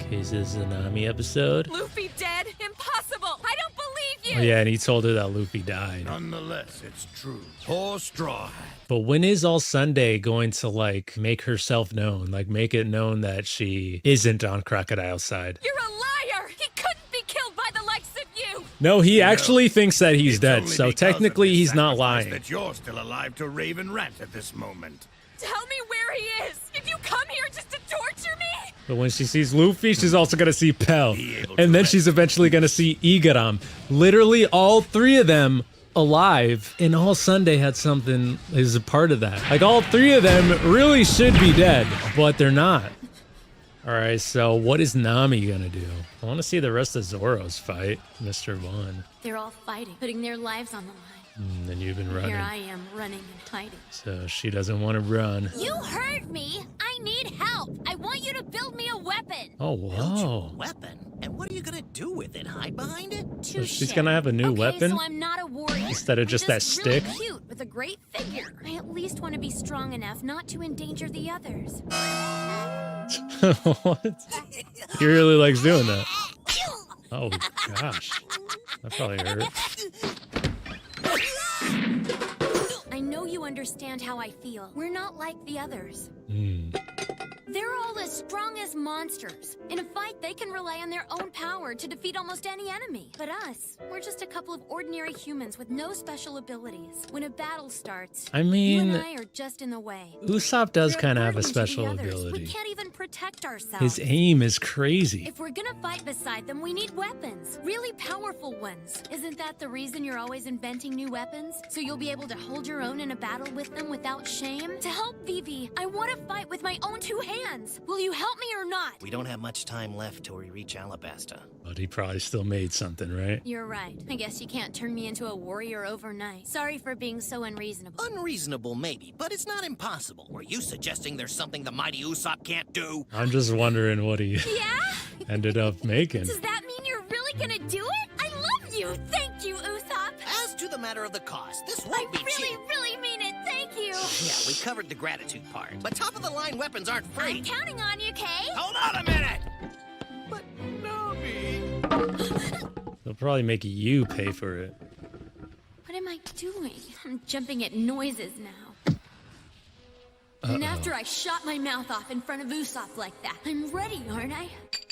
[SPEAKER 1] Okay, so this is a Nami episode.
[SPEAKER 8] Luffy dead? Impossible! you!
[SPEAKER 1] Oh, yeah, and he told her that Luffy died.
[SPEAKER 9] Nonetheless, it's true. Poor Straw Hat.
[SPEAKER 1] But when is All Sunday going to, like, make herself known? Like, make it known that she isn't on Crocodile's side?
[SPEAKER 8] You're a liar! He couldn't be killed by the likes of you!
[SPEAKER 1] No, he actually thinks that he's dead,
[SPEAKER 9] Only
[SPEAKER 1] so
[SPEAKER 9] because of
[SPEAKER 1] technically
[SPEAKER 9] his
[SPEAKER 1] he's not
[SPEAKER 9] sacrifice
[SPEAKER 1] lying.
[SPEAKER 9] that you're still alive to Raven Rant at this moment.
[SPEAKER 8] Tell me where he is! If you come here just to torture me!
[SPEAKER 1] But when she sees Luffy, she's also going to see Pell. And then she's eventually going to see Igaram. Literally all three of them alive. And All Sunday had something as a part of that. Like, all three of them really should be dead, but they're not. All right, so what is Nami going to do? I want to see the rest of Zoro's fight, Mr. One.
[SPEAKER 7] They're all fighting, putting their lives on the line.
[SPEAKER 1] And you've been running.
[SPEAKER 7] Here I am, running and hiding.
[SPEAKER 1] So she doesn't want to run.
[SPEAKER 11] You heard me. I need help. I want you to build me a weapon.
[SPEAKER 1] Oh, whoa.
[SPEAKER 13] Weapon? And what are you gonna do with it? Hide behind it?
[SPEAKER 1] So she's going to have a new weapon?
[SPEAKER 11] So I'm not a warrior.
[SPEAKER 1] Instead of just that
[SPEAKER 11] really
[SPEAKER 1] stick?
[SPEAKER 11] Cute with a great figure.
[SPEAKER 7] I at least want to be strong enough not to endanger the others.
[SPEAKER 1] What? He really likes doing that. Oh, gosh. That probably hurt.
[SPEAKER 7] I know you understand how I feel. We're not like the others.
[SPEAKER 11] They're all as strong as monsters.
[SPEAKER 7] In a fight, they can rely on their own power to defeat almost any enemy. But us, we're just a couple of ordinary humans with no special abilities. When a battle starts,
[SPEAKER 1] I mean,
[SPEAKER 7] you and I are just in the way.
[SPEAKER 1] Usopp does
[SPEAKER 7] We're
[SPEAKER 1] kind of have a
[SPEAKER 7] burden to the
[SPEAKER 1] special
[SPEAKER 7] others.
[SPEAKER 1] ability.
[SPEAKER 7] We can't even protect ourselves.
[SPEAKER 1] His aim is crazy.
[SPEAKER 7] If we're gonna fight beside them, we need weapons. Really powerful ones. Isn't that the reason you're always inventing new weapons? So you'll be able to hold your own in a battle with them without shame? To help Vivi, I want to fight with my own two hands. Will you help me or not?
[SPEAKER 13] We don't have much time left till we reach Alabasta.
[SPEAKER 1] But he probably still made something, right?
[SPEAKER 7] You're right. I guess you can't turn me into a warrior overnight. Sorry for being so unreasonable.
[SPEAKER 13] Unreasonable, maybe, but it's not impossible. Were you suggesting there's something the mighty Usopp can't do?
[SPEAKER 1] I'm just wondering what he ended up making.
[SPEAKER 11] Does that mean you're really gonna do it? I love you. Thank you, Usopp.
[SPEAKER 13] As to the matter of the cost, this won't be cheap.
[SPEAKER 11] Really mean it. Thank you.
[SPEAKER 13] Yeah, we covered the gratitude part. But top-of-the-line weapons aren't free.
[SPEAKER 11] I'm counting on you, Kay.
[SPEAKER 13] Hold on a minute!
[SPEAKER 1] They'll probably make you pay for it.
[SPEAKER 7] What am I doing? I'm jumping at noises now. And after I shot my mouth off in front of Usopp like that, I'm ready, aren't I?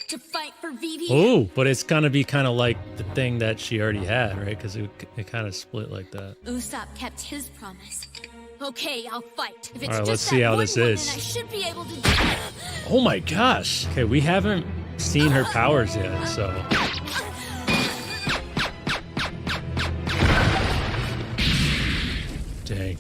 [SPEAKER 7] To fight for Vivi.
[SPEAKER 1] Oh, but it's gonna be kind of like the thing that she already had, right? Because it kind of split like that.
[SPEAKER 7] Usopp kept his promise. Okay, I'll fight. If it's
[SPEAKER 1] All right,
[SPEAKER 7] just
[SPEAKER 1] let's see
[SPEAKER 7] that
[SPEAKER 1] how
[SPEAKER 7] one
[SPEAKER 1] this
[SPEAKER 7] woman,
[SPEAKER 1] is.
[SPEAKER 7] I should be able to do it.
[SPEAKER 1] Oh my gosh. Okay, we haven't seen her powers yet, so. Dang.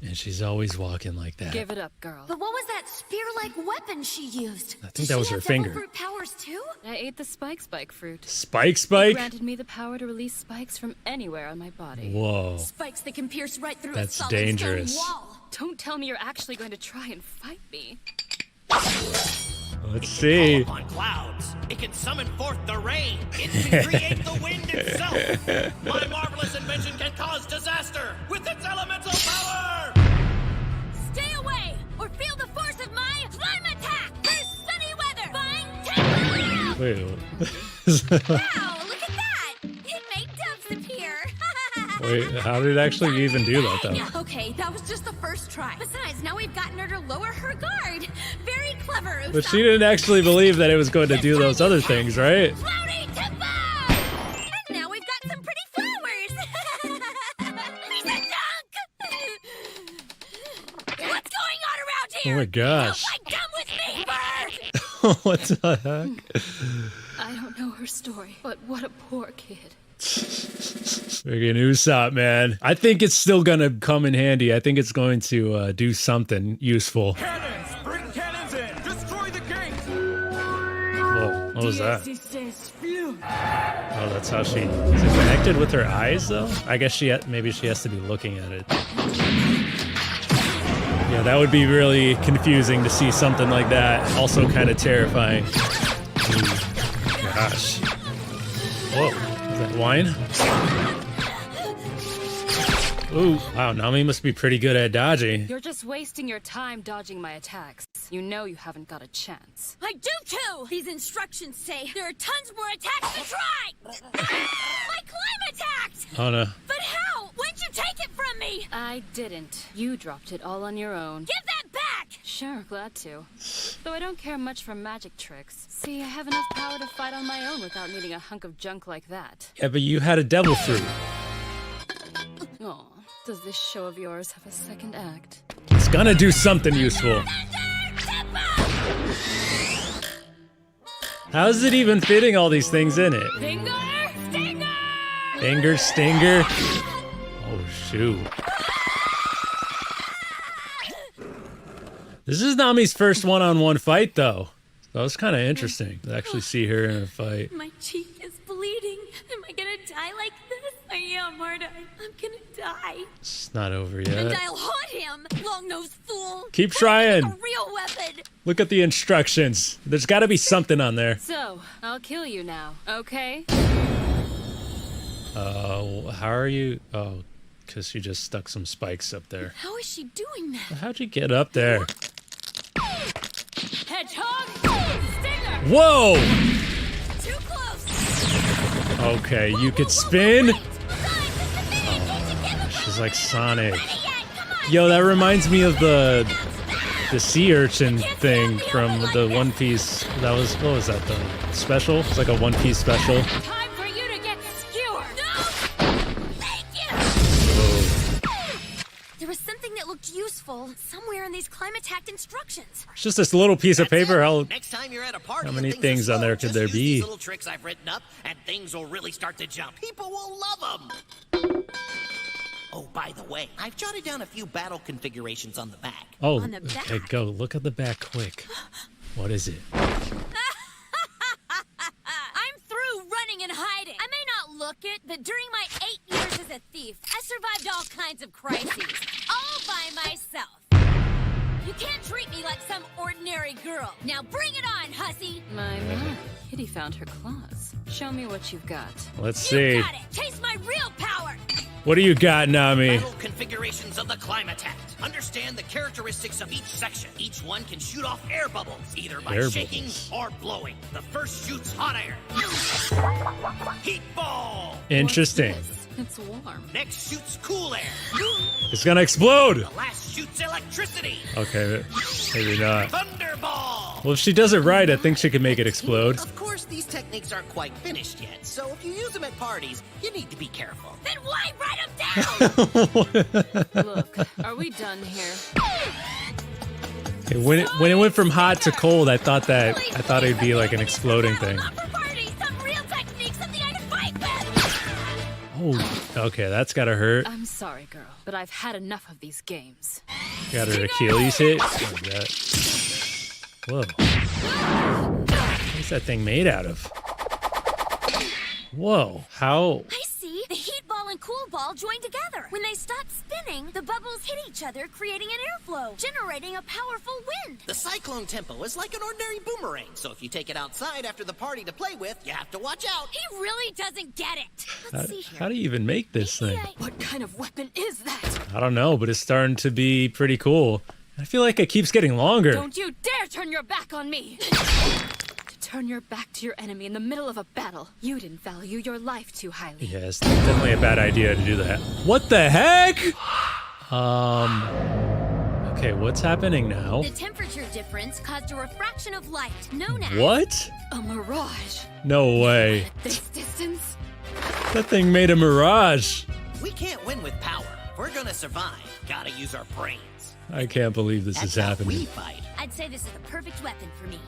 [SPEAKER 1] And she's always walking like that.
[SPEAKER 8] Give it up, girl.
[SPEAKER 11] But what was that spear-like weapon she used?
[SPEAKER 1] I think that was her finger.
[SPEAKER 11] Fruit powers too?
[SPEAKER 8] I ate the spike fruit.
[SPEAKER 1] Spike?
[SPEAKER 8] It granted me the power to release spikes from anywhere on my body.
[SPEAKER 1] Whoa.
[SPEAKER 7] Spikes that can pierce right through
[SPEAKER 1] That's
[SPEAKER 7] a solid
[SPEAKER 1] dangerous.
[SPEAKER 7] stone wall.
[SPEAKER 8] Don't tell me you're actually going to try and fight me.
[SPEAKER 1] Let's see.
[SPEAKER 13] Call upon clouds. It can summon forth the rain. It can create the wind itself. My marvelous invention can cause disaster with its elemental power.
[SPEAKER 11] Stay away, or feel the force of my slime attack! For sunny weather! Fine
[SPEAKER 1] Wait.
[SPEAKER 11] Wow, look at that! It made doves appear!
[SPEAKER 1] Wait, how did it actually even do that, though?
[SPEAKER 11] Okay, that was just the first try. Besides, now we've gotten her to lower her guard. Very clever, Usopp.
[SPEAKER 1] But she didn't actually believe that it was going to do those other things, right?
[SPEAKER 11] Floaty timber! And now we've got some pretty flowers! He's a dunk! What's going on around here?
[SPEAKER 1] Oh my gosh.
[SPEAKER 11] Don't come with me, bird!
[SPEAKER 1] What the heck?
[SPEAKER 8] I don't know her story, but what a poor kid.
[SPEAKER 1] Friggin' Usopp, man. I think it's still gonna come in handy. I think it's going to do something useful.
[SPEAKER 15] Cannons! Bring cannons in! Destroy the gate!
[SPEAKER 1] Whoa, what was that? Oh, that's how she... Is it connected with her eyes, though? I guess maybe she has to be looking at it. Yeah, that would be really confusing to see something like that. Also kind of terrifying. Gosh. Whoa. Is that wine? Ooh, wow, Nami must be pretty good at dodging.
[SPEAKER 8] You're just wasting your time dodging my attacks. You know you haven't got a chance.
[SPEAKER 7] I do too! These instructions say there are tons more attacks to try! My climb attacked!
[SPEAKER 1] Oh no.
[SPEAKER 7] But how? When'd you take it from me?
[SPEAKER 8] I didn't. You dropped it all on your own.
[SPEAKER 7] Give that back!
[SPEAKER 8] Sure, glad to. Though I don't care much for magic tricks. See, I have enough power to fight on my own without needing a hunk of junk like that.
[SPEAKER 1] Yeah, but you had a devil fruit.
[SPEAKER 8] Aw, does this show of yours have a second act?
[SPEAKER 1] It's gonna do something useful. How's it even fitting all these things in it?
[SPEAKER 8] Finger! Stinger!
[SPEAKER 1] Finger, stinger. Oh, shoot. This is Nami's first one-on-one fight, though. That was kind of interesting to actually see her in a fight.
[SPEAKER 7] My cheek is bleeding. Am I gonna die like this? I am, aren't I? I'm gonna die.
[SPEAKER 1] It's not over
[SPEAKER 7] And
[SPEAKER 1] yet.
[SPEAKER 7] I'll haunt him, long-nosed fool.
[SPEAKER 1] Keep trying.
[SPEAKER 7] A real weapon.
[SPEAKER 1] Look at the instructions. There's got to be something on there.
[SPEAKER 8] So, I'll kill you now, okay?
[SPEAKER 1] How are you? Oh, because she just stuck some spikes up there.
[SPEAKER 7] How is she doing that?
[SPEAKER 1] How'd you get up there?
[SPEAKER 8] Hedgehog! Stinger!
[SPEAKER 1] Whoa!
[SPEAKER 7] Too close.
[SPEAKER 1] Okay, you could spin? She's like Sonic. Yo, that reminds me of the sea urchin thing from the One Piece. That was, what was that, the special? It's like a One Piece special.
[SPEAKER 8] Time for you to get skewered!
[SPEAKER 7] No! Thank you! There was something that looked useful somewhere in these climate attack instructions.
[SPEAKER 1] It's just this little piece of paper.
[SPEAKER 6] Next time you're at a party,
[SPEAKER 1] How many
[SPEAKER 6] and
[SPEAKER 1] things
[SPEAKER 6] are
[SPEAKER 1] on there
[SPEAKER 6] slow,
[SPEAKER 1] could there
[SPEAKER 6] just use
[SPEAKER 1] be?
[SPEAKER 6] these little tricks I've written up, and things will really start to jump. People will love them. Oh, by the way, I've jotted down a few battle configurations on the back.
[SPEAKER 1] Oh,
[SPEAKER 7] On the back?
[SPEAKER 1] okay, go. Look at the back quick. What is it?
[SPEAKER 7] I'm through running and hiding. I may not look it, but during my 8 years as a thief, I survived all kinds of crises, all by myself. You can't treat me like some ordinary girl. Now bring it on, hussy.
[SPEAKER 8] My, Kitty found her claws. Show me what you've got.
[SPEAKER 1] Let's see.
[SPEAKER 7] You got it. Taste my real power.
[SPEAKER 1] What do you got, Nami?
[SPEAKER 6] Battle configurations of the climate act. Understand the characteristics of each section. Each one can shoot off air bubbles, either by
[SPEAKER 1] Air
[SPEAKER 6] shaking
[SPEAKER 1] bubbles.
[SPEAKER 6] or blowing. The first shoots hot air. Heat ball.
[SPEAKER 1] Interesting.
[SPEAKER 8] It's warm.
[SPEAKER 6] Next shoots cool air.
[SPEAKER 1] It's gonna explode.
[SPEAKER 6] The last shoots electricity.
[SPEAKER 1] Okay, maybe not.
[SPEAKER 6] Thunderball.
[SPEAKER 1] Well, if she does it right, I think she can make it explode.
[SPEAKER 6] Of course, these techniques aren't quite finished yet, so if you use them at parties, you need to be careful.
[SPEAKER 7] Then why write them down?
[SPEAKER 8] Look, are we done here?
[SPEAKER 1] Okay, when it went from hot to cold, I thought it'd be like an exploding thing.
[SPEAKER 7] Not for parties. Some real technique, something I can fight with.
[SPEAKER 1] Oh, okay, that's gotta hurt.
[SPEAKER 8] I'm sorry, girl, but I've had enough of these games.
[SPEAKER 1] Got her Achilles hit. Like that. Whoa. What's that thing made out of? Whoa. How?
[SPEAKER 7] I see. The heat ball and cool ball join together. When they stop spinning, the bubbles hit each other, creating an airflow, generating a powerful wind.
[SPEAKER 6] The cyclone tempo is like an ordinary boomerang, so if you take it outside after the party to play with, you have to watch out.
[SPEAKER 7] He really doesn't get it. Let's see here.
[SPEAKER 1] How do you even make this thing?
[SPEAKER 8] What kind of weapon is that?
[SPEAKER 1] I don't know, but it's starting to be pretty cool. I feel like it keeps getting longer.
[SPEAKER 8] Don't you dare turn your back on me! Turn your back to your enemy in the middle of a battle. You didn't value your life too highly.
[SPEAKER 1] Yeah, it's definitely a bad idea to do that. What the heck? Okay, what's happening now?
[SPEAKER 7] The temperature difference caused a refraction of light, known as...
[SPEAKER 1] What?
[SPEAKER 8] A mirage.
[SPEAKER 1] No way.
[SPEAKER 8] This distance?
[SPEAKER 1] That thing made a mirage.
[SPEAKER 6] We can't win with power. If we're gonna survive, gotta use our brains.
[SPEAKER 1] I can't believe this is happening.
[SPEAKER 6] We fight.
[SPEAKER 7] I'd say this is the perfect weapon for me.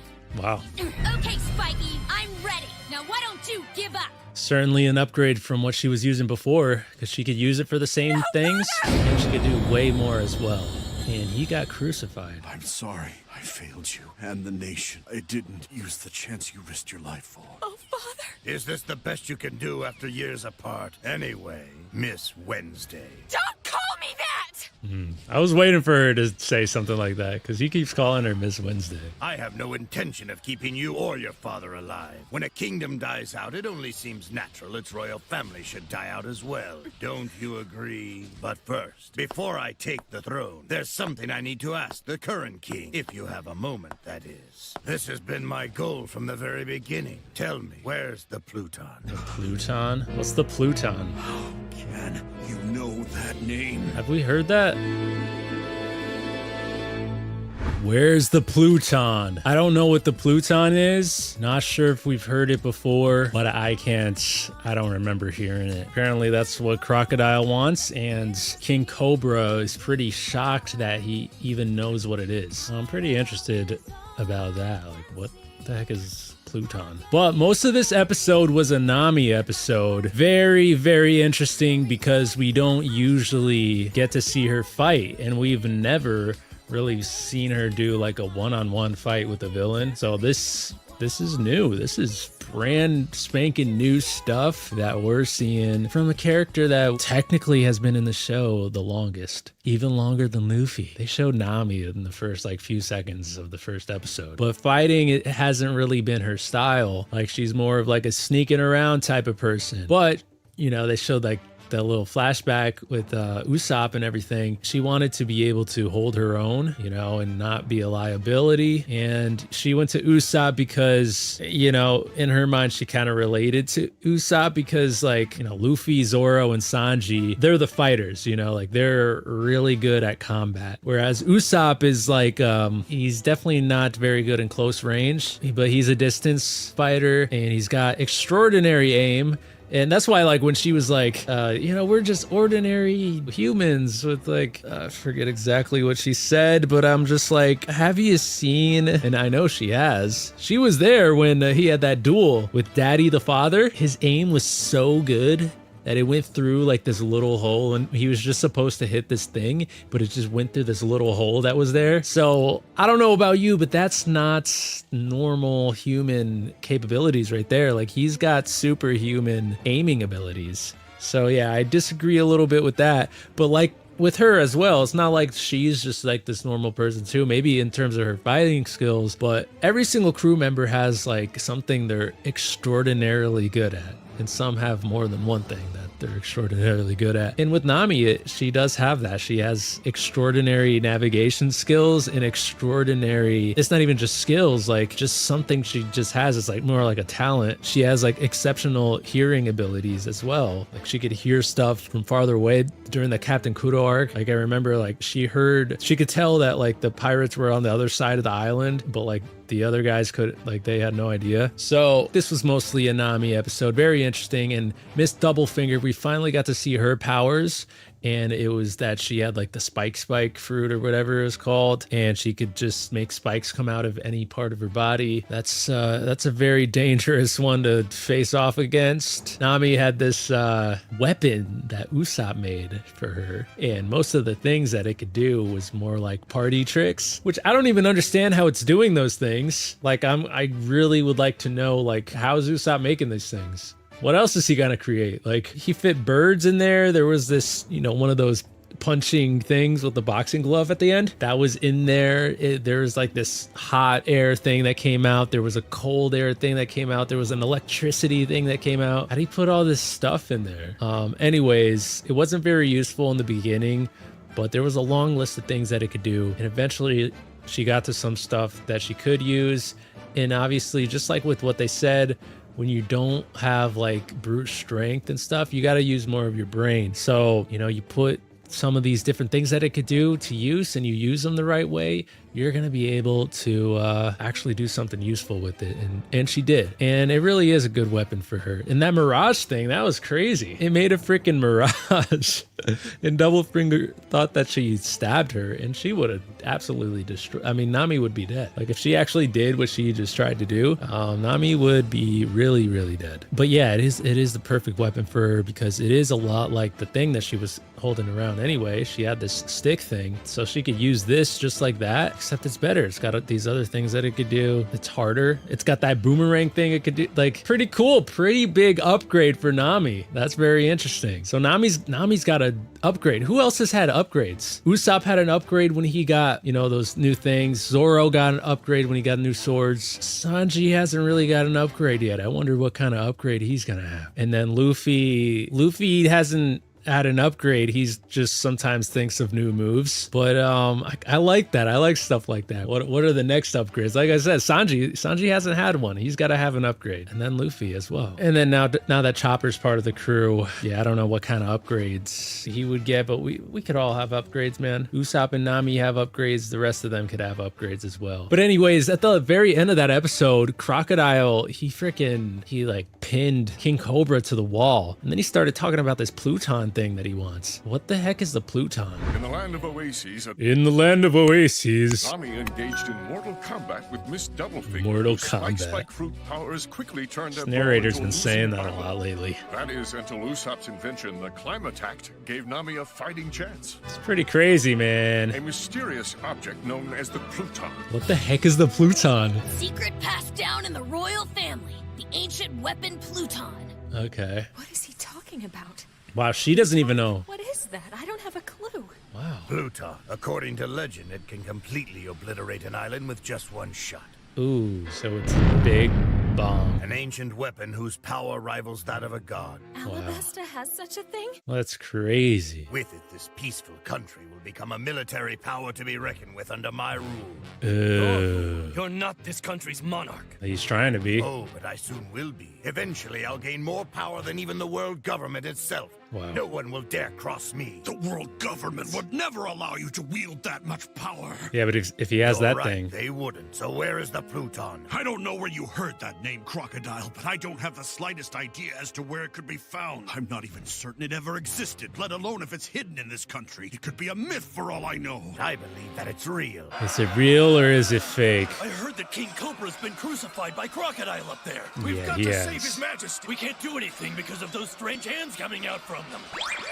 [SPEAKER 1] Wow.
[SPEAKER 7] Okay, Spikey, I'm ready. Now why don't you give up?
[SPEAKER 1] Certainly an upgrade from what she was using before, because she could use it for the same things, and she could do way more as well. And he got crucified.
[SPEAKER 5] I'm sorry. I failed you and the nation. I didn't use the chance you risked your life for.
[SPEAKER 8] Oh, Father.
[SPEAKER 9] Is this the best you can do after years apart? Anyway, Miss Wednesday.
[SPEAKER 8] Don't call me that!
[SPEAKER 1] I was waiting for her to say something like that because he keeps calling her Miss Wednesday.
[SPEAKER 9] I have no intention of keeping you or your father alive. When a kingdom dies out, it only seems natural its royal family should die out as well. Don't you agree? But first, before I take the throne, there's something I need to ask the current king, if you have a moment, that is. This has been my goal from the very beginning. Tell me, where's the Pluton?
[SPEAKER 1] The Pluton? What's the Pluton?
[SPEAKER 5] Can you know that name?
[SPEAKER 1] Have we heard that? Where's the Pluton? I don't know what the Pluton is. Not sure if we've heard it before, but I don't remember hearing it. Apparently that's what Crocodile wants, and King Cobra is pretty shocked that he even knows what it is. I'm pretty interested about that. Like, what the heck is Pluton? But most of this episode was a Nami episode. Very, very interesting because we don't usually get to see her fight, and we've never really seen her do like a one-on-one fight with a villain. So this is new. This is brand spanking new stuff that we're seeing from a character that technically has been in the show the longest, even longer than Luffy. They showed Nami in the first like few seconds of the first episode, but fighting, it hasn't really been her style. Like, she's more of like a sneaking around type of person. But you know, they showed like that little flashback with Usopp and everything. She wanted to be able to hold her own, you know, and not be a liability. And she went to Usopp because, you know, in her mind, she kind of related to Usopp because, like, you know, Luffy, Zoro, and Sanji, they're the fighters, you know, like they're really good at combat. Whereas Usopp is like, he's definitely not very good in close range, but he's a distance fighter and he's got extraordinary aim. And that's why, like, when she was like, you know, we're just ordinary humans with like, I forget exactly what she said, but I'm just like, have you seen? And I know she has. She was there when he had that duel with Daddy the Father. His aim was so good that it went through like this little hole, and he was just supposed to hit this thing, but it just went through this little hole that was there. So I don't know about you, but that's not normal human capabilities right there. Like, he's got superhuman aiming abilities. So yeah, I disagree a little bit with that. But like with her as well, it's not like she's just like this normal person too, maybe in terms of her fighting skills, but every single crew member has like something they're extraordinarily good at. And some have more than one thing that they're extraordinarily good at. And with Nami, she does have that. She has extraordinary navigation skills and extraordinary, it's not even just skills, like just something she just has. It's like more like a talent. She has like exceptional hearing abilities as well. Like, she could hear stuff from farther away during the Captain Kudo arc. Like, I remember like she could tell that like the pirates were on the other side of the island, but like the other guys they had no idea. So this was mostly a Nami episode. Very interesting. And Miss Doublefinger, we finally got to see her powers. And it was that she had like the spike fruit or whatever it was called, and she could just make spikes come out of any part of her body. That's a very dangerous one to face off against. Nami had this weapon that Usopp made for her, and most of the things that it could do was more like party tricks, which I don't even understand how it's doing those things. Like, I really would like to know, like, how is Usopp making these things? What else is he gonna create? Like, he fit birds in there. There was this, you know, one of those punching things with the boxing glove at the end that was in there. There was like this hot air thing that came out. There was a cold air thing that came out. There was an electricity thing that came out. How do you put all this stuff in there? Anyways, it wasn't very useful in the beginning, but there was a long list of things that it could do. And eventually she got to some stuff that she could use. And obviously, just like with what they said, when you don't have like brute strength and stuff, you got to use more of your brain. So, you know, you put some of these different things that it could do to use and you use them the right way, you're going to be able to actually do something useful with it. And she did. And it really is a good weapon for her. And that Mirage thing, that was crazy. It made a freaking Mirage. And Doublefinger thought that she stabbed her, and she would have absolutely destroyed. I mean, Nami would be dead. Like, if she actually did what she just tried to do, Nami would be really, really dead. But yeah, it is the perfect weapon for her because it is a lot like the thing that she was holding around. around anyway. She had this stick thing, so she could use this just like that, except it's better. It's got these other things that it could do. It's harder. It's got that boomerang thing it could do. Like, pretty cool, pretty big upgrade for Nami. That's very interesting. So Nami's got an upgrade. Who else has had upgrades? Usopp had an upgrade when he got, you know, those new things. Zoro got an upgrade when he got new swords. Sanji hasn't really got an upgrade yet. I wonder what kind of upgrade he's gonna have. And then Luffy hasn't had an upgrade. He's just sometimes thinks of new moves, but I like that. I like stuff like that. What are the next upgrades? Like I said, Sanji hasn't had one. He's got to have an upgrade, and then Luffy as well. And then now that Chopper's part of the crew, yeah, I don't know what kind of upgrades he would get, but we could all have upgrades, man. Usopp and Nami have upgrades. The rest of them could have upgrades as well. But anyways, at the very end of that episode, Crocodile, he like pinned King Cobra to the wall, and then he started talking about this Pluton thing that he wants. What the heck is the Pluton?
[SPEAKER 2] In the land of oases,
[SPEAKER 1] Nami
[SPEAKER 2] engaged in mortal combat with Miss Doublefinger.
[SPEAKER 1] Mortal
[SPEAKER 2] Spike
[SPEAKER 1] combat.
[SPEAKER 2] fruit powers quickly turned their
[SPEAKER 1] Narrator's
[SPEAKER 2] power
[SPEAKER 1] been
[SPEAKER 2] into
[SPEAKER 1] saying
[SPEAKER 2] elusive
[SPEAKER 1] that a
[SPEAKER 2] power.
[SPEAKER 1] lot lately.
[SPEAKER 2] That is until Usopp's invention, the Climateact, gave Nami a fighting chance.
[SPEAKER 1] It's pretty crazy, man.
[SPEAKER 2] A mysterious object known as the Pluton.
[SPEAKER 1] What the heck is the Pluton?
[SPEAKER 3] Secret passed down in the royal family. The ancient weapon Pluton.
[SPEAKER 1] Okay.
[SPEAKER 8] What is he talking about?
[SPEAKER 1] Wow, she doesn't even know.
[SPEAKER 8] What is that? I don't have a clue.
[SPEAKER 1] Wow.
[SPEAKER 9] Pluton. According to legend, it can completely obliterate an island with just one shot.
[SPEAKER 1] Ooh, so it's a big bomb.
[SPEAKER 9] An ancient weapon whose power rivals that of a god.
[SPEAKER 8] Alabasta has such a thing?
[SPEAKER 1] Well, that's crazy.
[SPEAKER 9] With it, this peaceful country will become a military power to be reckoned with under my rule.
[SPEAKER 12] You're not this country's monarch.
[SPEAKER 1] He's trying to be.
[SPEAKER 9] Oh, but I soon will be. Eventually, I'll gain more power than even the world government itself.
[SPEAKER 1] Wow.
[SPEAKER 9] No one will dare cross me.
[SPEAKER 5] The world government would never allow you to wield that much power.
[SPEAKER 1] Yeah, but if he has
[SPEAKER 9] You're
[SPEAKER 1] that
[SPEAKER 9] right,
[SPEAKER 1] thing.
[SPEAKER 9] They wouldn't. So where is the Pluton?
[SPEAKER 5] I don't know where you heard that name, Crocodile, but I don't have the slightest idea as to where it could be found. I'm not even certain it ever existed, let alone if it's hidden in this country. It could be a myth for all I know.
[SPEAKER 9] I believe that it's real.
[SPEAKER 1] Is it real or is it fake?
[SPEAKER 12] I heard that King Cobra's been crucified by Crocodile up there. We've
[SPEAKER 1] Yeah,
[SPEAKER 12] got
[SPEAKER 1] he
[SPEAKER 12] to
[SPEAKER 1] has.
[SPEAKER 12] save His Majesty. We can't do anything because of those strange hands coming out from them.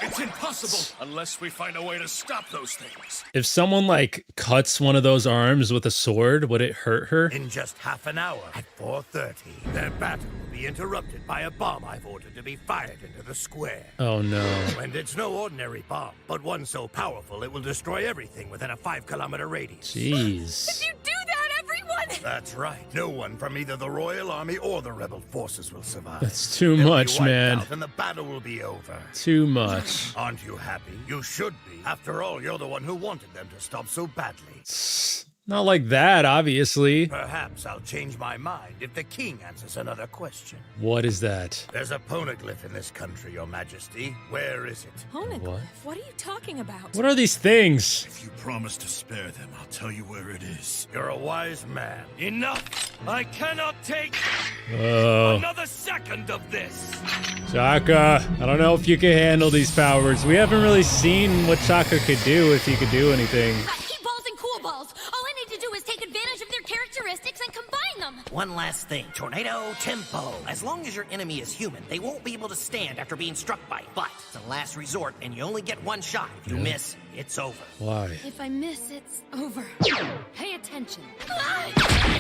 [SPEAKER 5] It's impossible unless we find a way to stop those things.
[SPEAKER 1] If someone like cuts one of those arms with a sword, would it hurt her?
[SPEAKER 9] In just half an hour, at 4:30, their battle will be interrupted by a bomb I've ordered to be fired into the square.
[SPEAKER 1] Oh no.
[SPEAKER 9] And it's no ordinary bomb, but one so powerful it will destroy everything within a 5-kilometer radius.
[SPEAKER 1] Jeez.
[SPEAKER 8] You do that, everyone!
[SPEAKER 9] That's right. No one from either the Royal Army or the rebel forces will survive.
[SPEAKER 1] That's too
[SPEAKER 9] They'll be
[SPEAKER 1] much,
[SPEAKER 9] wiped
[SPEAKER 1] man.
[SPEAKER 9] out and the battle will be over.
[SPEAKER 1] Too much.
[SPEAKER 9] Aren't you happy? You should be. After all, you're the one who wanted them to stop so badly.
[SPEAKER 1] Not like that, obviously.
[SPEAKER 9] Perhaps I'll change my mind if the king answers another question.
[SPEAKER 1] What is that?
[SPEAKER 9] There's a poneglyph in this country, Your Majesty. Where is it?
[SPEAKER 8] Poneglyph? What are you talking about?
[SPEAKER 1] What are these things?
[SPEAKER 5] If you promise to spare them, I'll tell you where it is.
[SPEAKER 9] You're a wise man.
[SPEAKER 12] Enough! I cannot take
[SPEAKER 1] Oh.
[SPEAKER 12] another second of this.
[SPEAKER 1] Chaka, I don't know if you can handle these powers. We haven't really seen what Chaka could do, if he could do anything.
[SPEAKER 7] Heat balls and cool balls. All I need to do is take advantage of their characteristics and combine them.
[SPEAKER 6] One last thing, Tornado Tempo. As long as your enemy is human, they won't be able to stand after being struck by it. But it's a last resort, and you only get one shot. If you miss, it's over.
[SPEAKER 1] Why?
[SPEAKER 7] If I miss, it's over. Pay attention.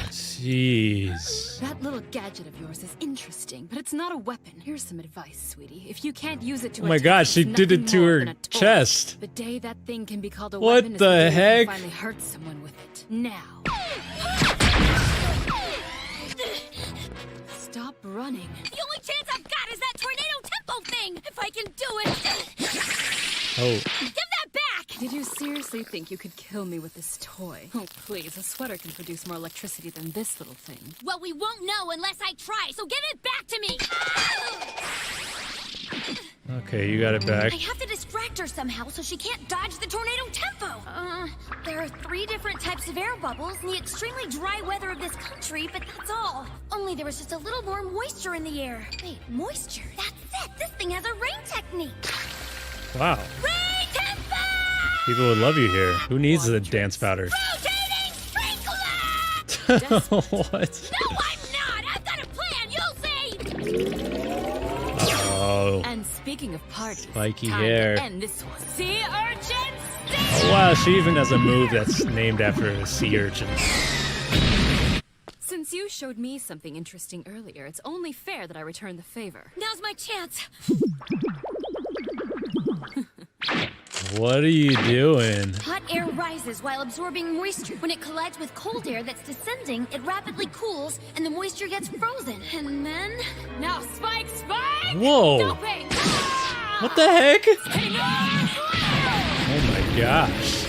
[SPEAKER 1] Jeez.
[SPEAKER 16] That little gadget of yours is interesting, but it's not a weapon. Here's some advice, sweetie. If you can't use it to
[SPEAKER 1] Oh my
[SPEAKER 16] attack,
[SPEAKER 1] God, she
[SPEAKER 16] it's
[SPEAKER 1] did it
[SPEAKER 16] nothing
[SPEAKER 1] to
[SPEAKER 16] more
[SPEAKER 1] her
[SPEAKER 16] than a toy.
[SPEAKER 1] chest.
[SPEAKER 16] The day that thing can be called a
[SPEAKER 1] What
[SPEAKER 16] weapon is
[SPEAKER 1] the
[SPEAKER 16] day you
[SPEAKER 1] heck?
[SPEAKER 16] can finally hurt someone with it. Now. Stop running.
[SPEAKER 7] The only chance I've got is that tornado tempo thing. If I can do it.
[SPEAKER 1] Oh.
[SPEAKER 7] Give that back!
[SPEAKER 16] Did you seriously think you could kill me with this toy? Oh, please. A sweater can produce more electricity than this little thing.
[SPEAKER 7] Well, we won't know unless I try, so give it back to me!
[SPEAKER 1] Okay, you got it back.
[SPEAKER 7] I have to distract her somehow so she can't dodge the tornado tempo. There are 3 different types of air bubbles in the extremely dry weather of this country, but that's all. Only there was just a little more moisture in the air. Wait, moisture? That's it! This thing has a rain technique!
[SPEAKER 1] Wow.
[SPEAKER 7] Rain tempo!
[SPEAKER 1] People would love you here. Who needs a dance powder?
[SPEAKER 7] Rotating sprinkler!
[SPEAKER 1] What?
[SPEAKER 7] No, I'm not! I've got a plan, you'll see!
[SPEAKER 1] Oh.
[SPEAKER 16] And Speaking of parties,
[SPEAKER 1] Spiky
[SPEAKER 16] time
[SPEAKER 1] hair.
[SPEAKER 16] to end this one. Sea urchin
[SPEAKER 1] Oh wow, she even has a move that's named after a sea urchin.
[SPEAKER 16] Since you showed me something interesting earlier, it's only fair that I return the favor.
[SPEAKER 7] Now's my chance.
[SPEAKER 1] What are you doing?
[SPEAKER 7] Hot air rises while absorbing moisture. When it collides with cold air that's descending, it rapidly cools and the moisture gets frozen. And then...
[SPEAKER 16] Now spike!
[SPEAKER 1] Whoa!
[SPEAKER 16] Doping!
[SPEAKER 1] What the heck?
[SPEAKER 16] Hang
[SPEAKER 1] Oh my gosh.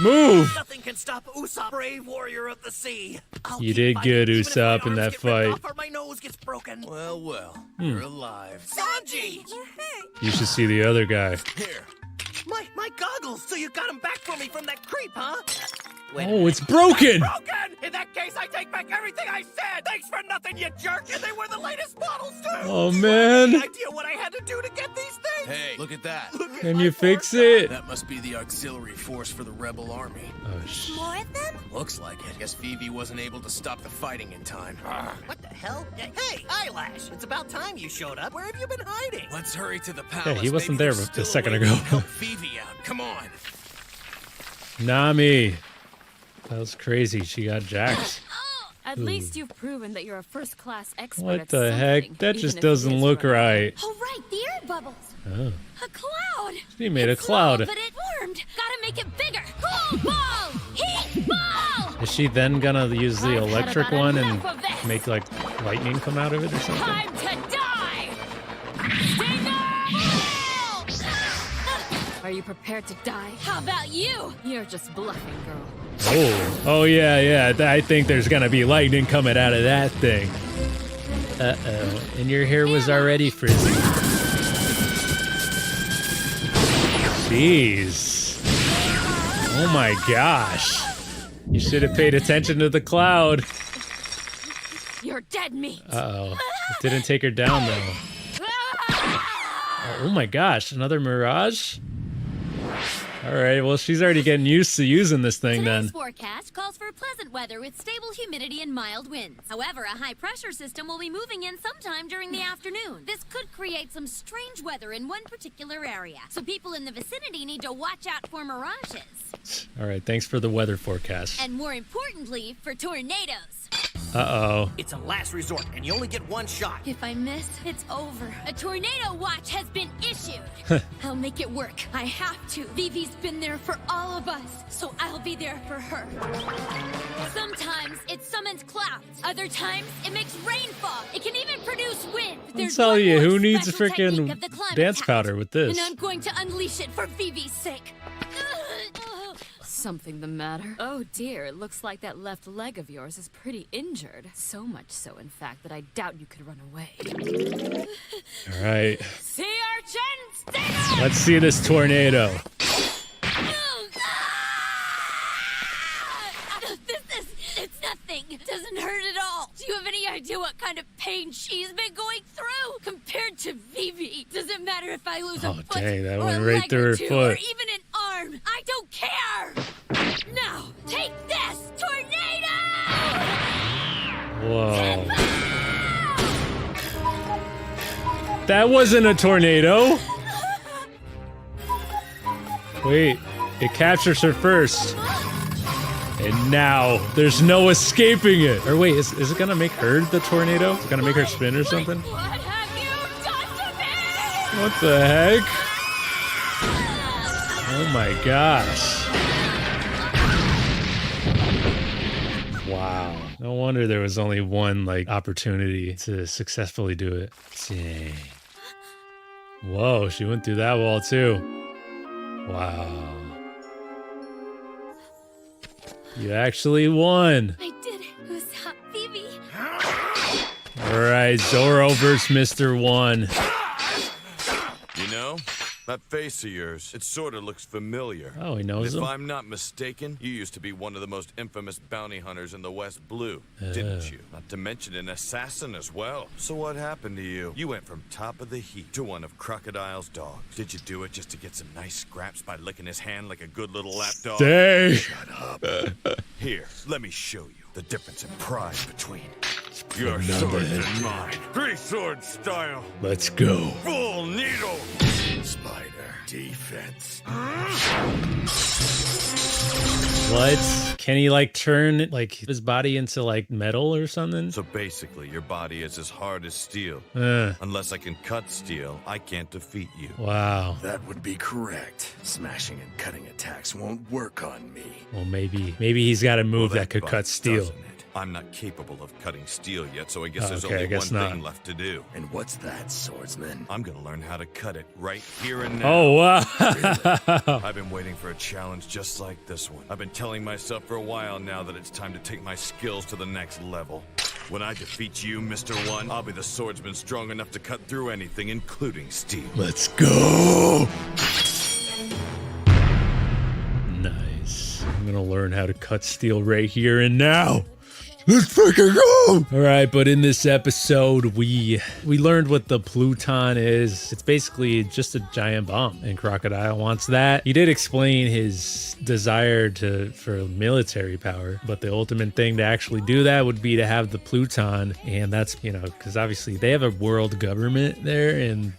[SPEAKER 1] Move!
[SPEAKER 13] Nothing can stop Usopp, brave warrior of the sea.
[SPEAKER 1] You did good, Usopp, in that fight.
[SPEAKER 13] Or my nose gets broken.
[SPEAKER 4] Well, you're alive.
[SPEAKER 13] Sanji!
[SPEAKER 1] You should see the other guy.
[SPEAKER 13] Here. My goggles! So you got them back for me from that creep, huh?
[SPEAKER 1] Oh, it's broken!
[SPEAKER 13] Broken! In that case, I take back everything I said! Thanks for nothing, you jerk! And they were the latest models, too!
[SPEAKER 1] Oh, man.
[SPEAKER 13] Any idea what I had to do to get these things?
[SPEAKER 4] Hey, look at that.
[SPEAKER 1] Can you fix it?
[SPEAKER 4] That must be the auxiliary force for the rebel army.
[SPEAKER 1] Oh,
[SPEAKER 11] More of them?
[SPEAKER 4] Looks like it. Guess Vivi wasn't able to stop the fighting in time.
[SPEAKER 13] What the hell? Hey, Eyelash! It's about time you showed up. Where have you been hiding?
[SPEAKER 4] Let's hurry to the palace.
[SPEAKER 1] Yeah, he wasn't
[SPEAKER 4] Maybe
[SPEAKER 1] there
[SPEAKER 4] there's
[SPEAKER 1] a
[SPEAKER 4] still
[SPEAKER 1] second
[SPEAKER 4] way
[SPEAKER 1] ago.
[SPEAKER 4] we can help Vivi out. Come on.
[SPEAKER 1] Nami. That was crazy. She got jacked.
[SPEAKER 16] At least you've proven that you're a first-class expert
[SPEAKER 1] What
[SPEAKER 16] at
[SPEAKER 1] the
[SPEAKER 16] something,
[SPEAKER 1] heck? That
[SPEAKER 16] even
[SPEAKER 1] just
[SPEAKER 16] if it
[SPEAKER 1] doesn't
[SPEAKER 16] is
[SPEAKER 1] look
[SPEAKER 16] running.
[SPEAKER 1] right.
[SPEAKER 7] Oh, right, the air bubbles.
[SPEAKER 1] Oh.
[SPEAKER 7] A cloud.
[SPEAKER 1] She made a
[SPEAKER 7] It's
[SPEAKER 1] cloud.
[SPEAKER 7] small, but it formed. Gotta make it bigger. Cool ball. Heat ball.
[SPEAKER 1] Is she then gonna use the
[SPEAKER 16] I've had
[SPEAKER 1] electric
[SPEAKER 16] about
[SPEAKER 1] one and
[SPEAKER 16] enough of this.
[SPEAKER 1] make like lightning come out of it or something?
[SPEAKER 16] Time to die! Stinger! Are you prepared to die?
[SPEAKER 7] How about you?
[SPEAKER 16] You're just bluffing, girl.
[SPEAKER 1] Oh yeah. I think there's gonna be lightning coming out of that thing. Uh-oh. And your hair was already frizzy. Jeez. Oh my gosh. You should have paid attention to the cloud.
[SPEAKER 16] You're dead meat.
[SPEAKER 1] Uh-oh. It didn't take her down though. Oh my gosh, another mirage? Alright, well she's already getting used to using this thing then.
[SPEAKER 7] Today's forecast calls for pleasant weather with stable humidity and mild winds. However, a high-pressure system will be moving in sometime during the afternoon. This could create some strange weather in one particular area, so people in the vicinity need to watch out for mirages.
[SPEAKER 1] Alright, thanks for the weather forecast.
[SPEAKER 7] And more importantly, for tornadoes.
[SPEAKER 1] Uh-oh.
[SPEAKER 13] It's a last resort, and you only get one shot.
[SPEAKER 7] If I miss, it's over. A tornado watch has been issued. I'll make it work. I have to. Vivi's been there for all of us, so I'll be there for her. Sometimes it summons clouds. Other times it makes rainfall. It can even produce wind.
[SPEAKER 1] I'll tell you, who needs a
[SPEAKER 7] special technique of the
[SPEAKER 1] freaking
[SPEAKER 7] climate
[SPEAKER 1] dance
[SPEAKER 7] hat.
[SPEAKER 1] powder with this?
[SPEAKER 7] And I'm going to unleash it for Vivi's sake.
[SPEAKER 16] Something the matter? Oh dear, it looks like that left leg of yours is pretty injured. So much so, in fact, that I doubt you could run away.
[SPEAKER 1] Alright.
[SPEAKER 16] Sea urchin, stinger!
[SPEAKER 1] Let's see this tornado.
[SPEAKER 7] It's nothing. It doesn't hurt at all. Do you have any idea what kind of pain she's been going through? Compared to Vivi, doesn't matter if I lose a
[SPEAKER 1] Oh,
[SPEAKER 7] foot
[SPEAKER 1] dang, that
[SPEAKER 7] or
[SPEAKER 1] went
[SPEAKER 7] a
[SPEAKER 1] right
[SPEAKER 7] leg
[SPEAKER 1] through
[SPEAKER 7] or
[SPEAKER 1] her
[SPEAKER 7] two,
[SPEAKER 1] foot.
[SPEAKER 7] or even an arm. I don't care. Now, take this, tornado!
[SPEAKER 1] Whoa. That wasn't a tornado. Wait, it captures her first. And now, there's no escaping it. Or wait, is it gonna make her the tornado? Is it gonna make her spin or something?
[SPEAKER 16] What have you done to me?
[SPEAKER 1] What the heck? Oh my gosh. Wow. No wonder there was only one, like, opportunity to successfully do it. Dang. Whoa, she went through that wall too. Wow. You actually won.
[SPEAKER 7] I did it. Usopp, Vivi.
[SPEAKER 1] Alright, Zoro versus Mr. One.
[SPEAKER 10] You know, that face of yours, it sort of looks familiar.
[SPEAKER 1] Oh, he knows
[SPEAKER 10] If
[SPEAKER 1] him?
[SPEAKER 10] I'm not mistaken, you used to be one of the most infamous bounty hunters in the West Blue, didn't you? Not to mention an assassin as well. So what happened to you? You went from top of the heap to one of Crocodile's dogs. Did you do it just to get some nice scraps by licking his hand like a good little lapdog?
[SPEAKER 1] Dang.
[SPEAKER 10] Shut up. Here, let me show you the difference in pride between Your
[SPEAKER 1] Another
[SPEAKER 10] sword's
[SPEAKER 1] head.
[SPEAKER 10] in mine. Three-sword style.
[SPEAKER 1] Let's go.
[SPEAKER 10] Full needle.
[SPEAKER 9] Spider defense.
[SPEAKER 1] What? Can he like turn like his body into like metal or something?
[SPEAKER 10] So basically, your body is as hard as steel. Unless I can cut steel, I can't defeat you.
[SPEAKER 1] Wow.
[SPEAKER 12] That would be correct. Smashing and cutting attacks won't work on me.
[SPEAKER 1] Well, maybe he's got a move that could cut steel.
[SPEAKER 10] Doesn't it? I'm not capable of cutting steel yet, so I guess there's
[SPEAKER 1] Okay, I
[SPEAKER 10] only
[SPEAKER 1] guess
[SPEAKER 10] one
[SPEAKER 1] not.
[SPEAKER 10] thing left to do.
[SPEAKER 12] And what's that, swordsman?
[SPEAKER 10] I'm gonna learn how to cut it right here and now.
[SPEAKER 1] Oh wow.
[SPEAKER 10] I've been waiting for a challenge just like this one. I've been telling myself for a while now that it's time to take my skills to the next level. When I defeat you, Mr. One, I'll be the swordsman strong enough to cut through anything, including steel.
[SPEAKER 1] Let's go. Nice. I'm gonna learn how to cut steel right here and now. Let's freaking go! All right, but in this episode, we learned what the Pluton is. It's basically just a giant bomb, and Crocodile wants that. He did explain his desire for military power, but the ultimate thing to actually do that would be to have the Pluton, and that's, you know, because obviously they have a world government there, and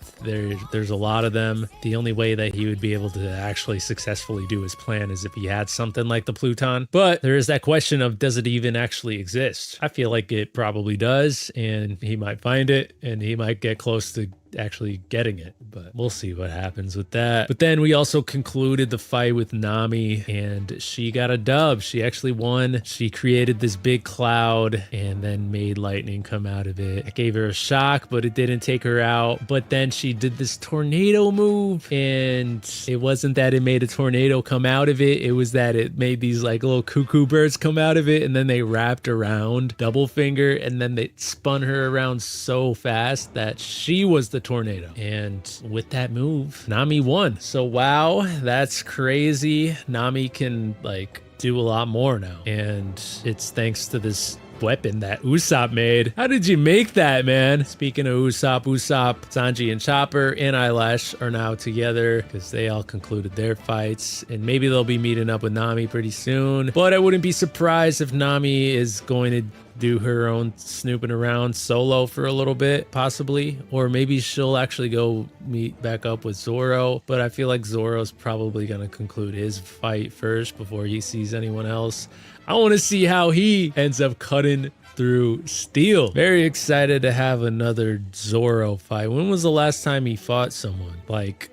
[SPEAKER 1] there's a lot of them. The only way that he would be able to actually successfully do his plan is if he had something like the Pluton. But there is that question of, does it even actually exist? I feel like it probably does, and he might find it, and he might get close to actually getting it, but we'll see what happens with that. But then we also concluded the fight with Nami, and she got a dub. She actually won. She created this big cloud and then made lightning come out of it. It gave her a shock, but it didn't take her out. But then she did this tornado move, and it wasn't that it made a tornado come out of it. It was that it made these like little cuckoo birds come out of it, and then they wrapped around Doublefinger, and then they spun her around so fast that she was the tornado. And with that move, Nami won. So wow, that's crazy. Nami can like do a lot more now, and it's thanks to this weapon that Usopp made. How did you make that, man? Speaking of Usopp, Sanji and Chopper and Eyelash are now together because they all concluded their fights, and maybe they'll be meeting up with Nami pretty soon. But I wouldn't be surprised if Nami is going to do her own snooping around solo for a little bit, possibly, or maybe she'll actually go meet back up with Zoro. But I feel like Zoro's probably going to conclude his fight first before he sees anyone else. I want to see how he ends up cutting through steel. Very excited to have another Zoro fight. When was the last time he fought someone like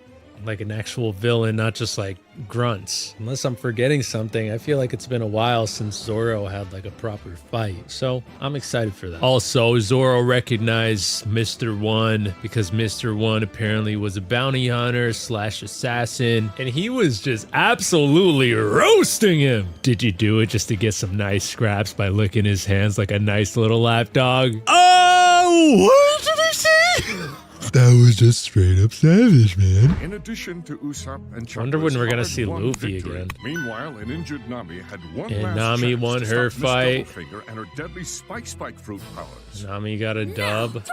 [SPEAKER 1] an actual villain, not just like grunts? Unless I'm forgetting something, I feel like it's been a while since Zoro had like a proper fight. So I'm excited for that. Also, Zoro recognized Mr. One because Mr. One apparently was a bounty hunter / assassin, and he was just absolutely roasting him. Did you do it just to get some nice scraps by licking his hands like a nice little lap dog? Oh, what did he say? That was just straight up savage, man.
[SPEAKER 2] In addition to Usopp and Chopper,
[SPEAKER 1] Wonder when we're gonna see Luffy again.
[SPEAKER 2] Meanwhile, an injured Nami had one
[SPEAKER 1] And
[SPEAKER 2] last
[SPEAKER 1] Nami
[SPEAKER 2] chance
[SPEAKER 1] won
[SPEAKER 2] to
[SPEAKER 1] her
[SPEAKER 2] stop Miss
[SPEAKER 1] fight.
[SPEAKER 2] Doublefinger and her deadly spike fruit powers.
[SPEAKER 1] Nami got a dub. With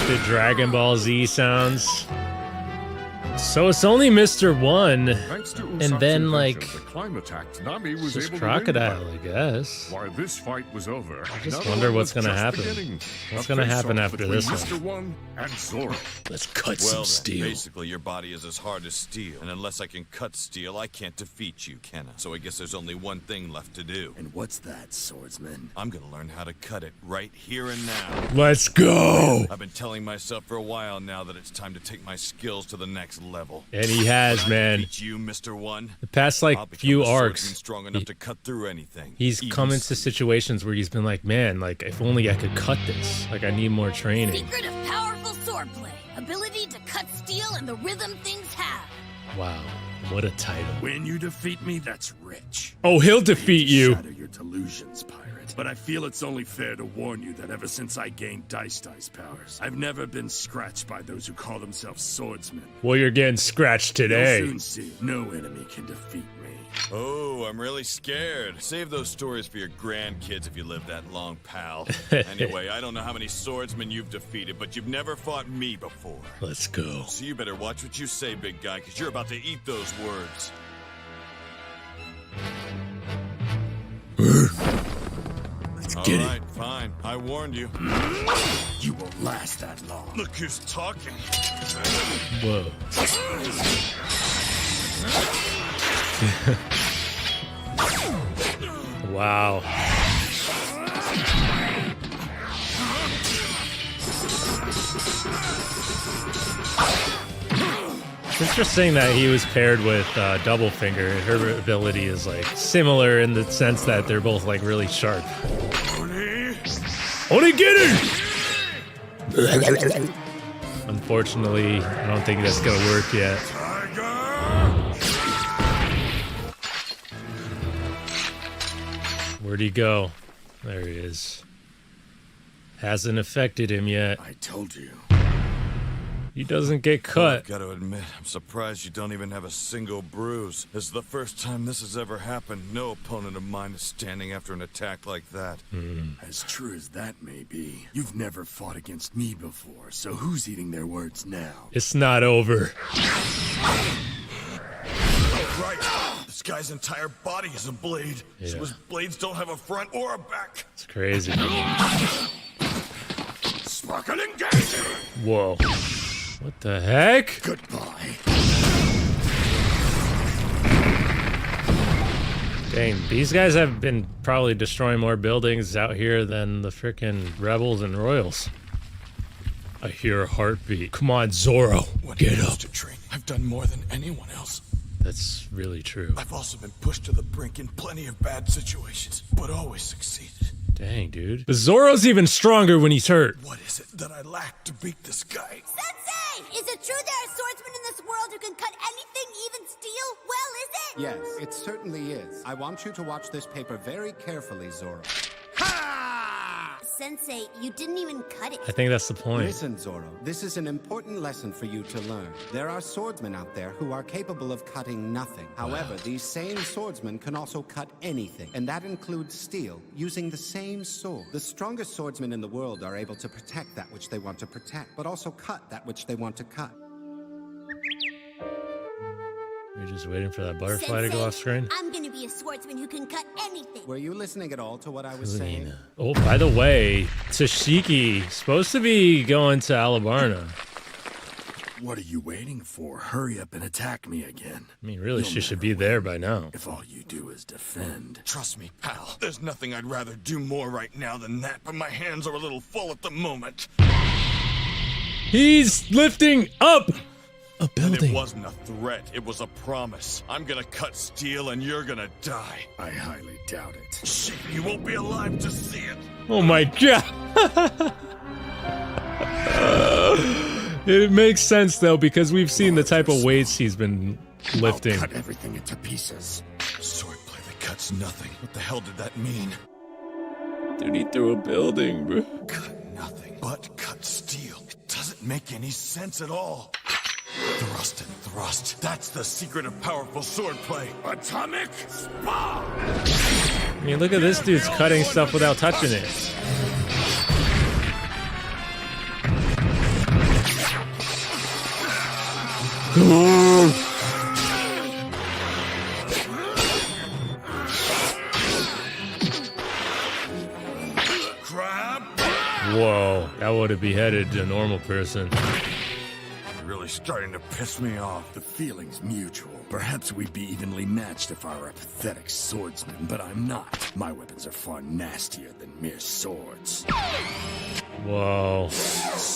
[SPEAKER 1] the Dragon Ball Z sounds. So it's only Mr. One,
[SPEAKER 2] Thanks to
[SPEAKER 1] and
[SPEAKER 2] Usopp's
[SPEAKER 1] then
[SPEAKER 2] invention,
[SPEAKER 1] like
[SPEAKER 2] the climb attack, Nami was
[SPEAKER 1] just
[SPEAKER 2] able
[SPEAKER 1] Crocodile,
[SPEAKER 2] to win
[SPEAKER 1] I
[SPEAKER 2] the
[SPEAKER 1] guess.
[SPEAKER 2] While this fight was over,
[SPEAKER 1] I just
[SPEAKER 2] another
[SPEAKER 1] wonder
[SPEAKER 2] one
[SPEAKER 1] what's
[SPEAKER 2] was
[SPEAKER 1] gonna
[SPEAKER 2] just
[SPEAKER 1] happen.
[SPEAKER 2] beginning.
[SPEAKER 1] What's
[SPEAKER 2] A
[SPEAKER 1] gonna happen
[SPEAKER 2] face-off
[SPEAKER 1] after
[SPEAKER 2] between
[SPEAKER 1] this one?
[SPEAKER 2] Mr. One and Zoro.
[SPEAKER 1] Let's cut
[SPEAKER 10] Well,
[SPEAKER 1] some
[SPEAKER 10] then,
[SPEAKER 1] steel.
[SPEAKER 10] basically your body is as hard as steel, and unless I can cut steel, I can't defeat you, can I? So I guess there's only one thing left to do.
[SPEAKER 12] And what's that, swordsman?
[SPEAKER 10] I'm gonna learn how to cut it right here and now.
[SPEAKER 1] Let's go.
[SPEAKER 10] I've been telling myself for a while now that it's time to take my skills to the next level.
[SPEAKER 1] And he has,
[SPEAKER 10] When I
[SPEAKER 1] man.
[SPEAKER 10] defeat you, Mr. One,
[SPEAKER 1] The past like
[SPEAKER 10] I'll become
[SPEAKER 1] few
[SPEAKER 10] the swordsman
[SPEAKER 1] arcs,
[SPEAKER 10] strong enough to cut through anything.
[SPEAKER 1] he's
[SPEAKER 10] even
[SPEAKER 1] come into
[SPEAKER 10] steel.
[SPEAKER 1] situations where he's been like, man, like if only I could cut this. Like I need more training.
[SPEAKER 7] Secret of powerful swordplay. Ability to cut steel and the rhythm things have.
[SPEAKER 1] Wow, what a title.
[SPEAKER 12] When you defeat me, that's rich.
[SPEAKER 1] Oh, he'll defeat you.
[SPEAKER 12] Shatter your delusions, pirate. But I feel it's only fair to warn you that ever since I gained Dice powers, I've never been scratched by those who call themselves swordsmen.
[SPEAKER 1] Well, you're getting scratched today.
[SPEAKER 12] You'll soon see. No enemy can defeat me.
[SPEAKER 10] Oh, I'm really scared. Save those stories for your grandkids if you live that long, pal. Anyway, I don't know how many swordsmen you've defeated, but you've never fought me before.
[SPEAKER 1] Let's go.
[SPEAKER 10] So you better watch what you say, big guy, because you're about to eat those words.
[SPEAKER 1] get
[SPEAKER 10] All right, fine. I warned you.
[SPEAKER 12] You won't last that long.
[SPEAKER 10] Look who's talking.
[SPEAKER 1] Whoa. Wow. It's interesting that he was paired with Doublefinger. Her ability is like similar in the sense that they're both like really sharp. Only get it! Unfortunately, I don't think that's gonna work yet. Where'd he go? There he is. Hasn't affected him yet.
[SPEAKER 12] I told you.
[SPEAKER 1] He doesn't get cut.
[SPEAKER 10] I've got to admit, I'm surprised you don't even have a single bruise. This is the first time this has ever happened. No opponent of mine is standing after an attack like that.
[SPEAKER 12] As true as that may be, you've never fought against me before, so who's eating their words now?
[SPEAKER 1] It's not over.
[SPEAKER 10] Right. This guy's entire body is a blade.
[SPEAKER 1] Yeah.
[SPEAKER 10] So his blades don't have a front or a back.
[SPEAKER 1] It's crazy.
[SPEAKER 12] Sparkle engaging!
[SPEAKER 1] Whoa. What the heck?
[SPEAKER 12] Goodbye.
[SPEAKER 1] Dang, these guys have been probably destroying more buildings out here than the frickin' rebels and royals. I hear a heartbeat. Come on, Zoro. Get up.
[SPEAKER 10] To train, I've done more than anyone else.
[SPEAKER 1] That's really true.
[SPEAKER 10] I've also been pushed to the brink in plenty of bad situations, but always succeeded.
[SPEAKER 1] Dang, dude. But Zoro's even stronger when he's hurt.
[SPEAKER 10] What is it that I lack to beat this guy?
[SPEAKER 11] Sensei! Is it true there are swordsmen in this world who can cut anything, even steel? Well, is it?
[SPEAKER 17] Yes, it certainly is. I want you to watch this paper very carefully, Zoro.
[SPEAKER 11] Sensei, you didn't even cut it.
[SPEAKER 1] I think that's the point.
[SPEAKER 17] Listen, Zoro, this is an important lesson for you to learn. There are swordsmen out there who are capable of cutting nothing. However, these same swordsmen can also cut anything, and that includes steel, using the same sword. The strongest swordsmen in the world are able to protect that which they want to protect, but also cut that which they want to cut.
[SPEAKER 1] We're just waiting for that butterfly to go off screen.
[SPEAKER 11] I'm gonna be a swordsman who can cut anything.
[SPEAKER 17] Were you listening at all to what I was saying?
[SPEAKER 1] Oh, by the way, Tashiki supposed to be going to Alabarna.
[SPEAKER 12] What are you waiting for? Hurry up and attack me again.
[SPEAKER 1] I mean, really, she should be there by now.
[SPEAKER 12] If all you do is defend.
[SPEAKER 10] Trust me, pal. There's nothing I'd rather do more right now than that, but my hands are a little full at the moment.
[SPEAKER 1] He's lifting up a building.
[SPEAKER 10] And it wasn't a threat, it was a promise. I'm gonna cut steel and you're gonna die.
[SPEAKER 12] I highly doubt it.
[SPEAKER 10] Shit, you won't be alive to see it.
[SPEAKER 1] Oh my god. It makes sense though, because we've seen the type of weights he's been lifting.
[SPEAKER 12] I'll cut everything into pieces.
[SPEAKER 10] Swordplay that cuts nothing. What the hell did that mean?
[SPEAKER 1] Dude, he threw a building, bro.
[SPEAKER 10] Cut nothing but cut steel. It doesn't make any sense at all. Thrust and thrust. That's the secret of powerful swordplay.
[SPEAKER 12] Atomic Spark!
[SPEAKER 1] I mean, look at this dude's cutting stuff without touching it.
[SPEAKER 10] Crab!
[SPEAKER 1] Whoa, that would have beheaded a normal person.
[SPEAKER 10] Really starting to piss me off.
[SPEAKER 12] The feeling's mutual. Perhaps we'd be evenly matched if I were a pathetic swordsman, but I'm not. My weapons are far nastier than mere swords.
[SPEAKER 1] Whoa.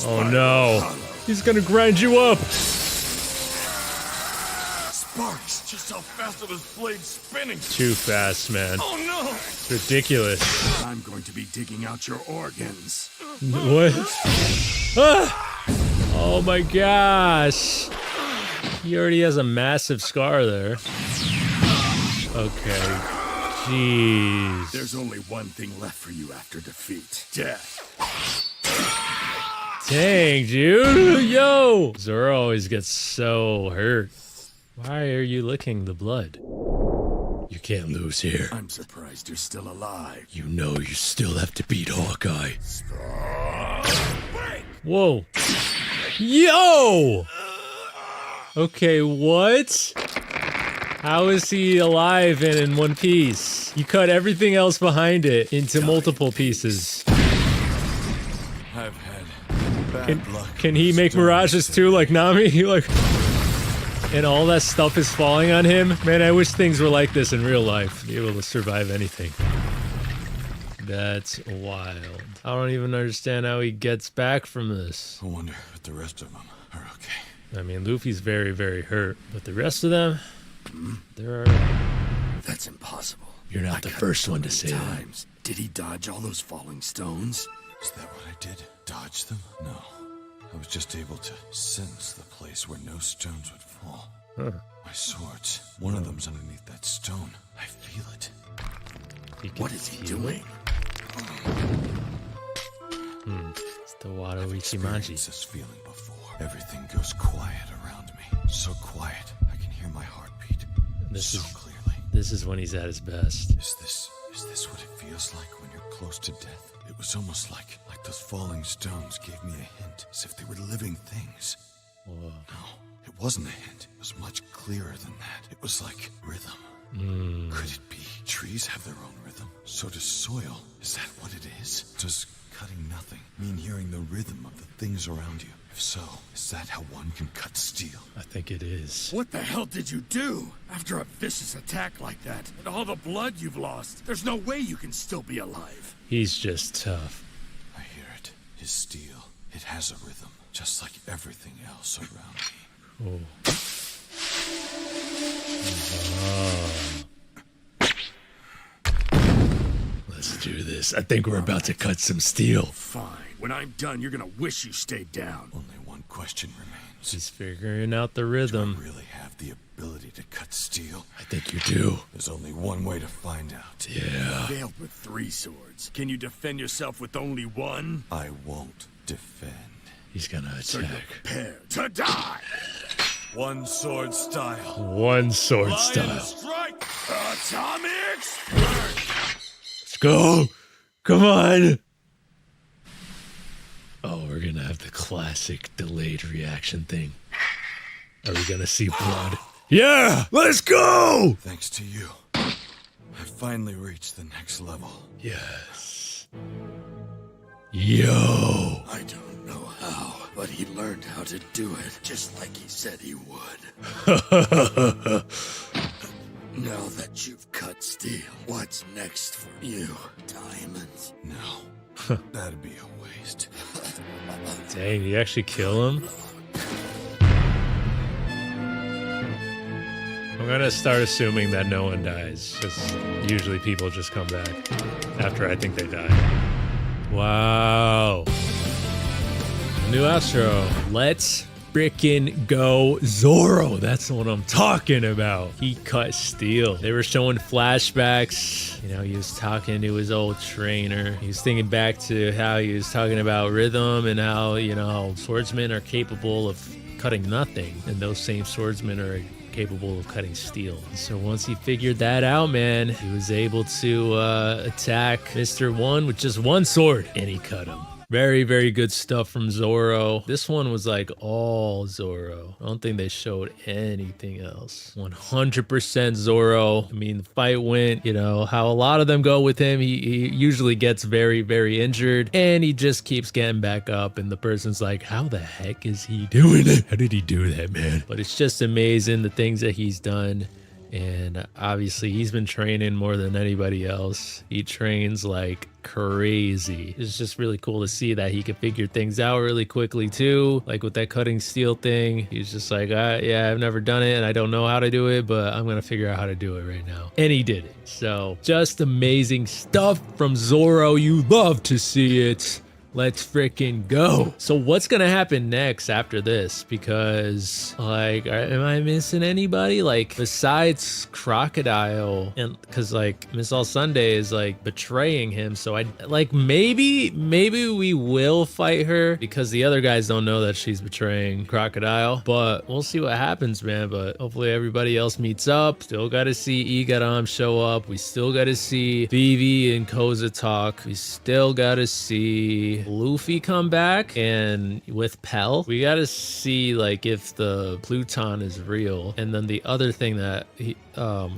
[SPEAKER 1] Oh no. He's gonna grind you up.
[SPEAKER 10] Sparks! Just how fast are those blades spinning?
[SPEAKER 1] Too fast, man.
[SPEAKER 10] Oh no!
[SPEAKER 1] It's ridiculous.
[SPEAKER 12] I'm going to be digging out your organs.
[SPEAKER 1] What? Ah! Oh my gosh. He already has a massive scar there. Okay. Jeez.
[SPEAKER 12] There's only one thing left for you after defeat. Death.
[SPEAKER 1] Dang, dude. Yo. Zoro always gets so hurt. Why are you licking the blood? You can't lose here.
[SPEAKER 12] I'm surprised you're still alive.
[SPEAKER 1] You know you still have to beat Hawkeye. Whoa. Yo! Okay, what? How is he alive and in one piece? You cut everything else behind it into multiple pieces.
[SPEAKER 10] I've had bad luck.
[SPEAKER 1] Can he make mirages too, like Nami? Like, and all that stuff is falling on him? Man, I wish things were like this in real life. Be able to survive anything. That's wild. I don't even understand how he gets back from this.
[SPEAKER 10] I wonder if the rest of them are okay.
[SPEAKER 1] I mean, Luffy's very, very hurt, but the rest of them, they're alright.
[SPEAKER 12] That's impossible.
[SPEAKER 1] You're not the first one to say that.
[SPEAKER 12] Did he dodge all those falling stones?
[SPEAKER 10] Is that what I did? Dodge them? No. I was just able to sense the place where no stones would fall.
[SPEAKER 1] Huh.
[SPEAKER 10] My swords. One of them's underneath that stone. I feel it.
[SPEAKER 12] What is he doing?
[SPEAKER 1] It's the Wado Ichimonji.
[SPEAKER 10] This feeling before. Everything goes quiet around me. So quiet, I can hear my heartbeat. Clearly.
[SPEAKER 1] This is when he's at his best.
[SPEAKER 10] Is this what it feels like when you're close to death? It was almost like those falling stones gave me a hint, as if they were living things.
[SPEAKER 1] Whoa.
[SPEAKER 10] No, it wasn't a hint. It was much clearer than that. It was like rhythm. Could it be trees have their own rhythm? So does soil. Is that what it is? Does cutting nothing mean hearing the rhythm of the things around you? If so, is that how one can cut steel?
[SPEAKER 1] I think it is.
[SPEAKER 12] What the hell did you do? After a vicious attack like that, and all the blood you've lost, there's no way you can still be alive.
[SPEAKER 1] He's just tough.
[SPEAKER 10] I hear it. His steel. It has a rhythm, just like everything else around me.
[SPEAKER 1] Oh. Let's do this. I think we're about to cut some steel.
[SPEAKER 12] Fine. When I'm done, you're gonna wish you stayed down.
[SPEAKER 10] Only one question remains.
[SPEAKER 1] He's figuring out the rhythm.
[SPEAKER 10] Do I really have the ability to cut steel?
[SPEAKER 1] I think you do.
[SPEAKER 10] There's only one way to find out.
[SPEAKER 1] Yeah.
[SPEAKER 12] You failed with 3 swords. Can you defend yourself with only 1?
[SPEAKER 10] I won't defend.
[SPEAKER 1] He's gonna attack.
[SPEAKER 12] So you're prepared to die.
[SPEAKER 10] One sword style.
[SPEAKER 1] One sword
[SPEAKER 12] Lion
[SPEAKER 1] style.
[SPEAKER 12] Strike! Atomic Strike!
[SPEAKER 1] Let's go. Come on. Oh, we're gonna have the classic delayed reaction thing. Are we gonna see blood? Yeah! Let's go!
[SPEAKER 10] Thanks to you, I finally reached the next level.
[SPEAKER 1] Yes. Yo.
[SPEAKER 12] I don't know how, but he learned how to do it, just like he said he would. Now that you've cut steel, what's next for you? Diamonds?
[SPEAKER 10] No. That'd be a waste.
[SPEAKER 1] Dang, you actually kill him? I'm gonna start assuming that no one dies, because usually people just come back after I think they die. Wow. New outro. Let's frickin' go Zoro. That's what I'm talking about. He cut steel. They were showing flashbacks. You know, he was talking to his old trainer. He was thinking back to how he was talking about rhythm and how, you know, swordsmen are capable of cutting nothing. And those same swordsmen are capable of cutting steel. So once he figured that out, man, he was able to attack Mr. One with just one sword, and he cut him. Very, very good stuff from Zoro. This one was like all Zoro. I don't think they showed anything else. 100% Zoro. I mean, the fight went, you know, how a lot of them go with him. He usually gets very, very injured, and he just keeps getting back up, and the person's like, how the heck is he doing it? How did he do that, man? But it's just amazing the things that he's done. And obviously he's been training more than anybody else. He trains like crazy. It's just really cool to see that he can figure things out really quickly too. Like with that cutting steel thing, he's just like, yeah, I've never done it and I don't know how to do it, but I'm gonna figure out how to do it right now. And he did it. So just amazing stuff from Zoro. You love to see it. Let's freaking go. So what's gonna happen next after this? Because like, am I missing anybody? Like besides Crocodile, and cause like Miss All Sunday is like betraying him. So I like maybe we will fight her because the other guys don't know that she's betraying Crocodile, but we'll see what happens, man. But hopefully everybody else meets up. Still gotta see Igaram show up. We still gotta see Vivi and Koza talk. We still gotta see see Luffy come back, and with Pell, we gotta see like if the Pluton is real. And then the other thing that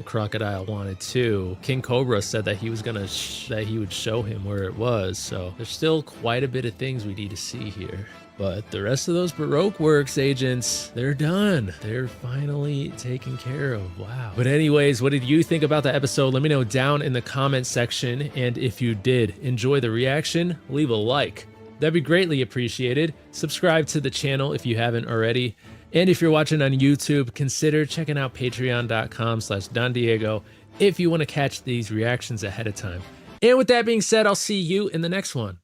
[SPEAKER 1] Crocodile wanted too, King Cobra said that he was gonna that he would show him where it was. So there's still quite a bit of things we need to see here. But the rest of those Baroque Works agents, they're done. They're finally taken care of. Wow. But anyways, what did you think about the episode? Let me know down in the comment section. And if you did enjoy the reaction, leave a like. That'd be greatly appreciated. Subscribe to the channel if you haven't already. And if you're watching on YouTube, consider checking out patreon.com/DonDiego if you want to catch these reactions ahead of time. And with that being said, I'll see you in the next one.